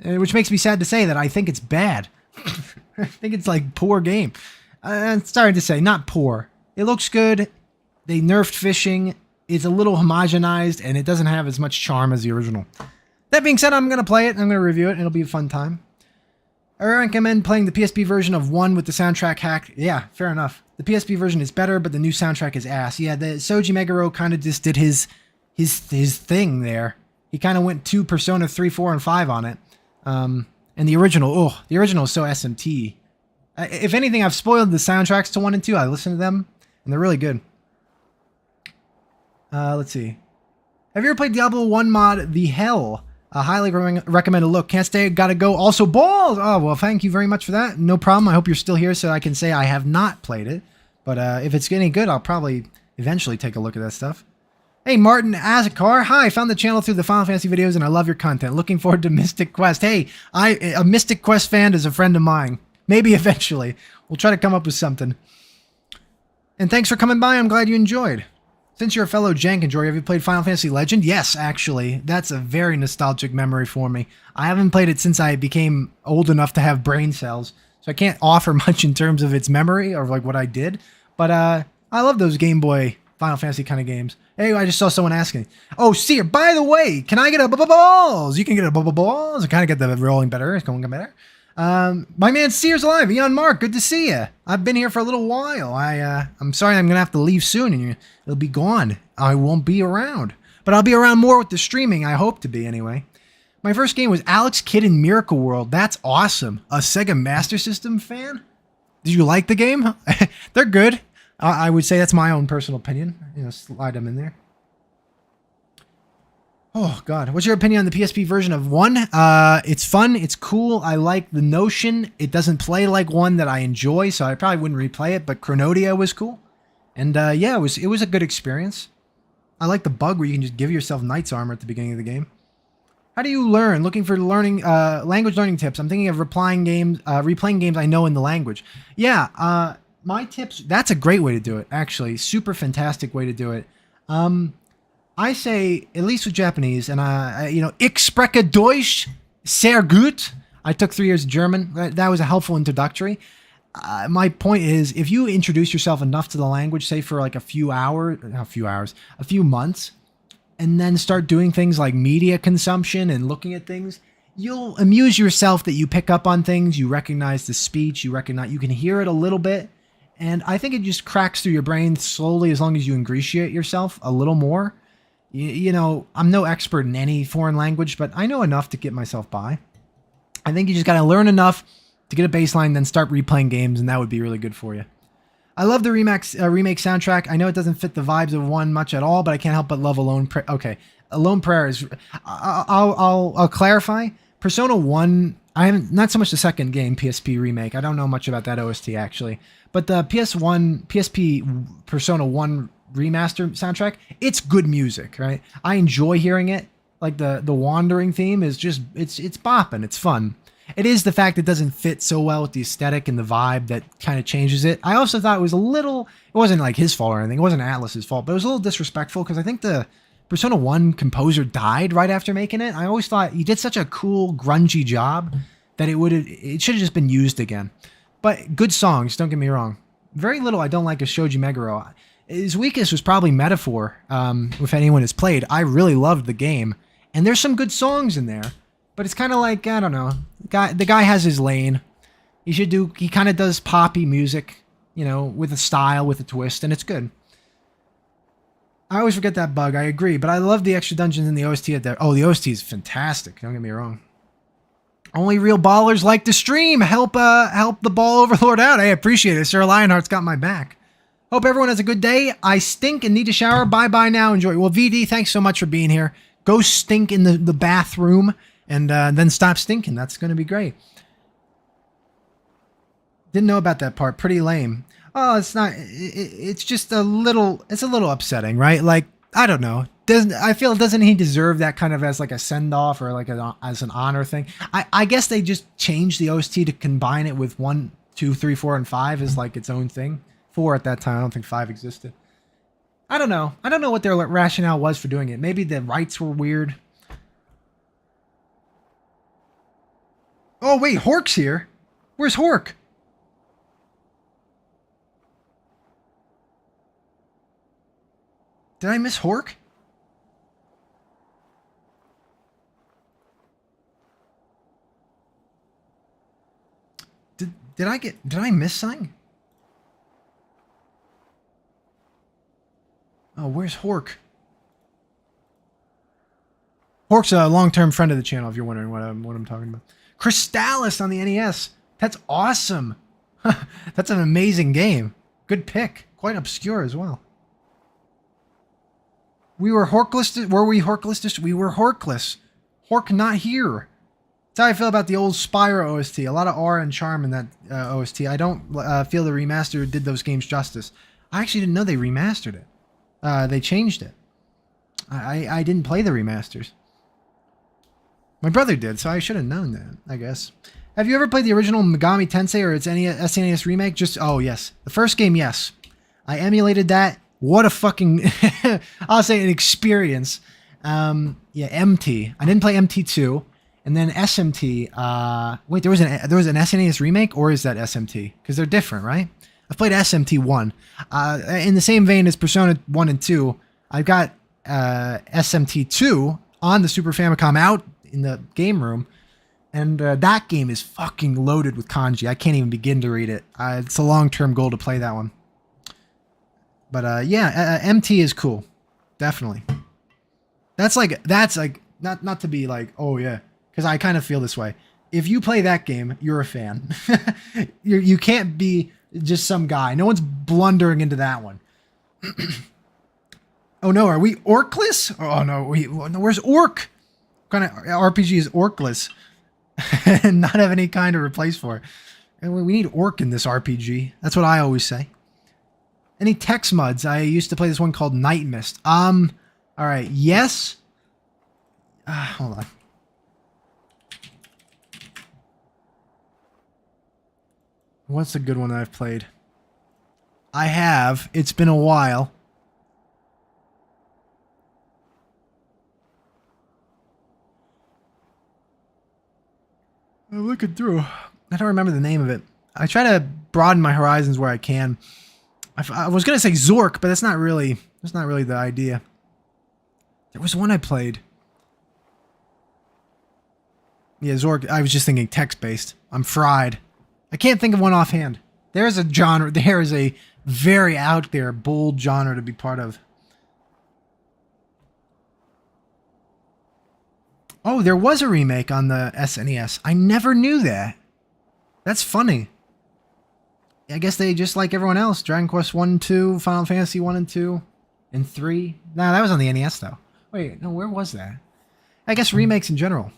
Which makes me sad to say that I think it's bad. I think it's like poor game. I'm starting to say, not poor. It looks good. They nerfed fishing. It's a little homogenized, and it doesn't have as much charm as the original. That being said, I'm going to play it. I'm going to review it. It'll be a fun time. I recommend playing the PSP version of 1 with the soundtrack hacked. Yeah, fair enough. The PSP version is better, but the new soundtrack is ass. Yeah, the Soji Meguro kind of just did his thing there. He kind of went to Persona 3, 4, and 5 on it. And the original is so SMT. If anything, I've spoiled the soundtracks to 1 and 2. I listen to them, and they're really good. Let's see. Have you ever played Diablo 1 mod, The Hell? A highly recommended look. Can't stay, gotta go. Also balls! Oh, well, thank you very much for that. No problem. I hope you're still here so I can say I have not played it. But if it's any good, I'll probably eventually take a look at that stuff. Hey, Martin Azakar. Hi, I found the channel through the Final Fantasy videos, and I love your content. Looking forward to Mystic Quest. Hey, a Mystic Quest fan is a friend of mine. Maybe eventually. We'll try to come up with something. And thanks for coming by. I'm glad you enjoyed. Since you're a fellow jank enjoyer, have you played Final Fantasy Legend? Yes, actually. That's a very nostalgic memory for me. I haven't played it since I became old enough to have brain cells, so I can't offer much in terms of its memory or like what I did. But I love those Game Boy Final Fantasy kind of games. Hey, I just saw someone asking. Oh, Seer, by the way, can I get a balls? You can get a balls. I kind of get the rolling better. It's going better. My man Seer's alive. Eon Mark, good to see you. I've been here for a little while. I'm sorry I'm going to have to leave soon and it'll be gone. I won't be around. But I'll be around more with the streaming. I hope to be anyway. My first game was Alex Kidd in Miracle World. That's awesome. A Sega Master System fan? Did you like the game? They're good. I would say that's my own personal opinion. Slide them in there. Oh, God. What's your opinion on the PSP version of 1? It's fun. It's cool. I like the notion. It doesn't play like 1 that I enjoy, so I probably wouldn't replay it, but Chronodia was cool. And yeah, it was a good experience. I like the bug where you can just give yourself knight's armor at the beginning of the game. How do you learn? Looking for language learning tips. I'm thinking of replaying games I know in the language. Yeah, my tips, that's a great way to do it, actually. Super fantastic way to do it. I say, at least with Japanese, and ich spreche Deutsch sehr gut. I took 3 years of German. That was a helpful introductory. My point is, if you introduce yourself enough to the language, say for like a few months, and then start doing things like media consumption and looking at things, you'll amuse yourself that you pick up on things, you recognize the speech, you can hear it a little bit, and I think it just cracks through your brain slowly as long as you ingratiate yourself a little more. I'm no expert in any foreign language, but I know enough to get myself by. I think you just got to learn enough to get a baseline, then start replaying games, and that would be really good for you. I love the remake soundtrack. I know it doesn't fit the vibes of 1 much at all, but I can't help but love Alone Prayer. Okay, Alone Prayer is... I'll clarify. Persona 1, I haven't... Not so much the second game, PSP remake. I don't know much about that OST, actually. But the PSP Persona 1 remaster soundtrack, it's good music, right? I enjoy hearing it. Like the Wandering theme is just... It's bopping. It's fun. It is the fact it doesn't fit so well with the aesthetic and the vibe that kind of changes it. I also thought it was a little... It wasn't like his fault or anything. It wasn't Atlas's fault, but it was a little disrespectful because I think the Persona 1 composer died right after making it. I always thought he did such a cool, grungy job that it should have just been used again. But good songs, don't get me wrong. Very little I don't like of Shoji Meguro. His weakest was probably Metaphor, if anyone has played. I really loved the game, and there's some good songs in there. But it's kind of like, I don't know, the guy has his lane. He kind of does poppy music, with a style, with a twist, and it's good. I always forget that bug, I agree, but I love the extra dungeons in the OST at there. Oh, the OST is fantastic, don't get me wrong. Only real ballers like to stream. Help the ball overlord out. I appreciate it. Sir Lionheart's got my back. Hope everyone has a good day. I stink and need a shower. Bye-bye now. Enjoy. Well, VD, thanks so much for being here. Go stink in the bathroom. And then stop stinking. That's going to be great. Didn't know about that part. Pretty lame. Oh, it's not. It's just a little. It's a little upsetting, right? Like, I don't know. Doesn't he deserve that kind of as like a send off or like as an honor thing? I guess they just changed the OST to combine it with 1, 2, 3, 4, and 5 as like its own thing. 4 at that time. I don't think 5 existed. I don't know. I don't know what their rationale was for doing it. Maybe the rights were weird. Oh, wait, Hork's here. Where's Hork? Did I miss Hork? Did I miss something? Oh, where's Hork? Hork's a long-term friend of the channel, if you're wondering what I'm talking about. Crystallis on the NES. That's awesome. That's an amazing game. Good pick. Quite obscure as well. We were Horkless. Were we Horkless? We were Horkless. Hork not here. That's how I feel about the old Spyro OST. A lot of aura and charm in that OST. I don't feel the remaster did those games justice. I actually didn't know they remastered it. They changed it. I didn't play the remasters. My brother did, so I should have known that, I guess. Have you ever played the original Megami Tensei or its SNES remake? Oh, yes. The first game, yes. I emulated that. What a fucking, I'll say an experience. Yeah, MT. I didn't play MT2. And then SMT. Wait, there was an SNES remake, or is that SMT? Because they're different, right? I've played SMT1. In the same vein as Persona 1 and 2, I've got SMT2 on the Super Famicom out in the game room. And that game is fucking loaded with kanji. I can't even begin to read it. It's a long-term goal to play that one. But yeah, MT is cool. Definitely. That's like not to be like, oh yeah, because I kind of feel this way. If you play that game, you're a fan. You can't be just some guy. No one's blundering into that one. Oh no, are we orcless? Oh no, where's orc? What kind of RPG is orcless? And not have any kind to replace for it. And we need orc in this RPG. That's what I always say. Any text muds? I used to play this one called Night Mist. All right. Yes. Hold on. What's a good one that I've played? I have. It's been a while. I'm looking through. I don't remember the name of it. I try to broaden my horizons where I can. I was gonna say Zork, but that's not really the idea. There was one I played. Yeah, Zork. I was just thinking text-based. I'm fried. I can't think of one offhand. There's a genre. There is a very out there, bold genre to be part of. Oh, there was a remake on the SNES. I never knew that. That's funny. I guess they just like everyone else. Dragon Quest 1 and 2, Final Fantasy 1 and 2, and 3. Nah, that was on the NES though. Wait, no, where was that? I guess remakes in general.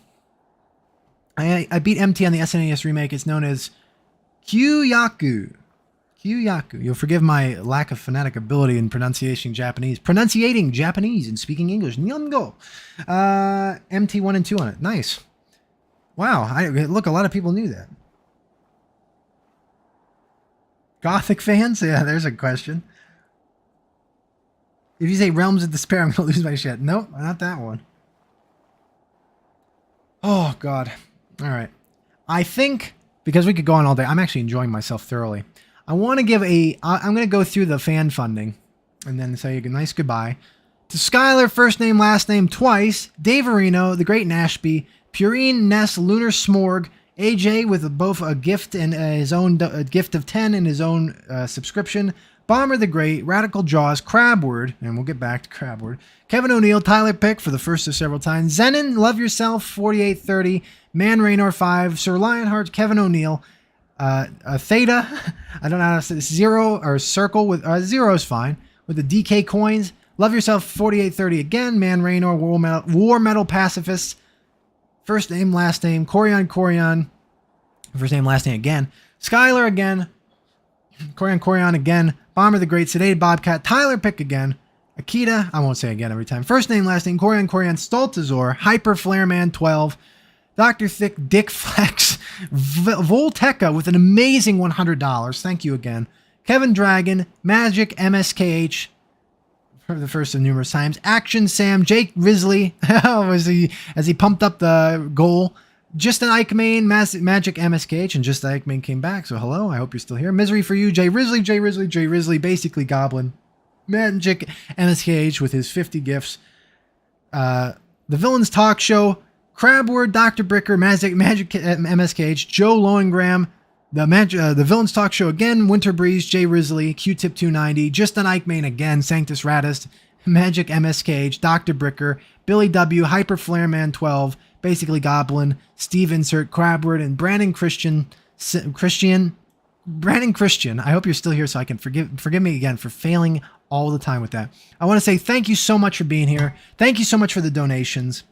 I beat MT on the SNES remake. It's known as Kyu-Yaku. Kyu-Yaku. You'll forgive my lack of phonetic ability in pronunciating Japanese and speaking English. Nyongo. MT 1 and 2 on it. Nice. Wow. Look, a lot of people knew that. Gothic fans? Yeah, there's a question. If you say Realms of Despair, I'm going to lose my shit. Nope, not that one. Oh, God. All right. I think, because we could go on all day, I'm actually enjoying myself thoroughly. I want to give I'm going to go through the fan funding and then say a nice goodbye to Skylar, first name, last name twice, Dave Areno, The Great Nashby, Purine, Ness, Lunar Smorg, AJ with both a gift and his own gift of 10 and his own subscription, Bomber the Great, Radical Jaws, Crabword, and we'll get back to Crabword, Kevin O'Neill, Tyler Pick for the first of several times, Zenon, Love Yourself, 4830, Man Raynor 5, Sir Lionheart, Kevin O'Neill, Theta, I don't know how to say this, Zero or Circle with Zero is fine, with the DK coins, Love Yourself, 4830 again, Man Raynor, War Metal Pacifists, first name, last name, Corian, first name, last name again, Skylar again, Corian again, Bomber the Great, Sedated Bobcat, Tyler Pick again, Akita, I won't say again every time, first name, last name, Corian, Stultazor, Hyper Flareman 12, Dr. Thick, Dick Flex, Volteca with an amazing $100, thank you again, Kevin Dragon, Magic MSKH, for the first of numerous times, Action Sam, Jake Risley, as he pumped up the goal, Just an Ike Main, Magic MSKH, and Just Ike Main came back, so hello, I hope you're still here. Misery for You, Jay Risley, basically Goblin, Magic MSKH with his 50 gifts, The Villains Talk Show, Crabword, Dr. Bricker, Magic MSKH, Joe Lowengram, the Villains Talk Show again, Winter Breeze, Jay Risley, Q-Tip 290, Just an Ike Main again, Sanctus Radist, Magic MSKH, Dr. Bricker, Billy W, Hyper Flareman 12, basically Goblin, Steve Insert, Crabword, and Brandon Christian. I hope you're still here so I can forgive me again for failing all the time with that. I want to say thank you so much for being here. Thank you so much for the donations.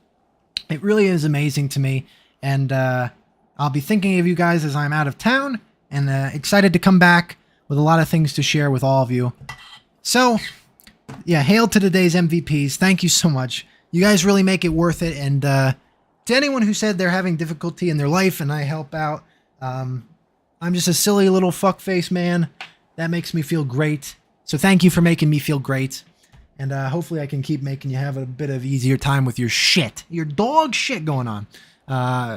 It really is amazing to me, and I'll be thinking of you guys as I'm out of town, and excited to come back with a lot of things to share with all of you. So, yeah, hail to today's MVPs. Thank you so much. You guys really make it worth it, and to anyone who said they're having difficulty in their life and I help out, I'm just a silly little fuckface man. That makes me feel great. So thank you for making me feel great. And hopefully I can keep making you have a bit of easier time with your shit. Your dog shit going on.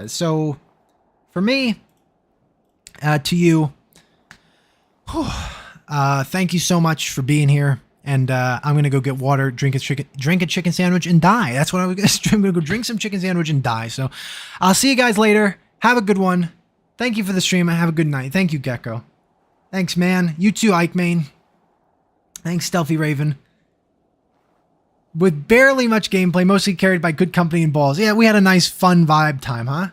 So for me, to you, Thank you so much for being here. And I'm gonna go get water, drink a chicken sandwich, and die. That's what I'm gonna do. I'm gonna go drink some chicken sandwich and die. So I'll see you guys later. Have a good one. Thank you for the stream. Have a good night. Thank you, Gecko. Thanks, man. You too, Ike Main. Thanks, Stealthy Raven. With barely much gameplay, mostly carried by good company and balls. Yeah, we had a nice, fun vibe time, huh?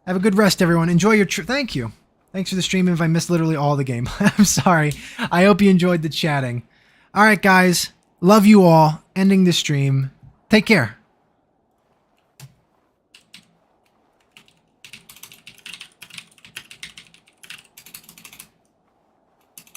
Have a good rest, everyone. Enjoy your trip. Thank you. Thanks for the stream. If I missed literally all the game, I'm sorry. I hope you enjoyed the chatting. All right, guys. Love you all. Ending the stream. Take care.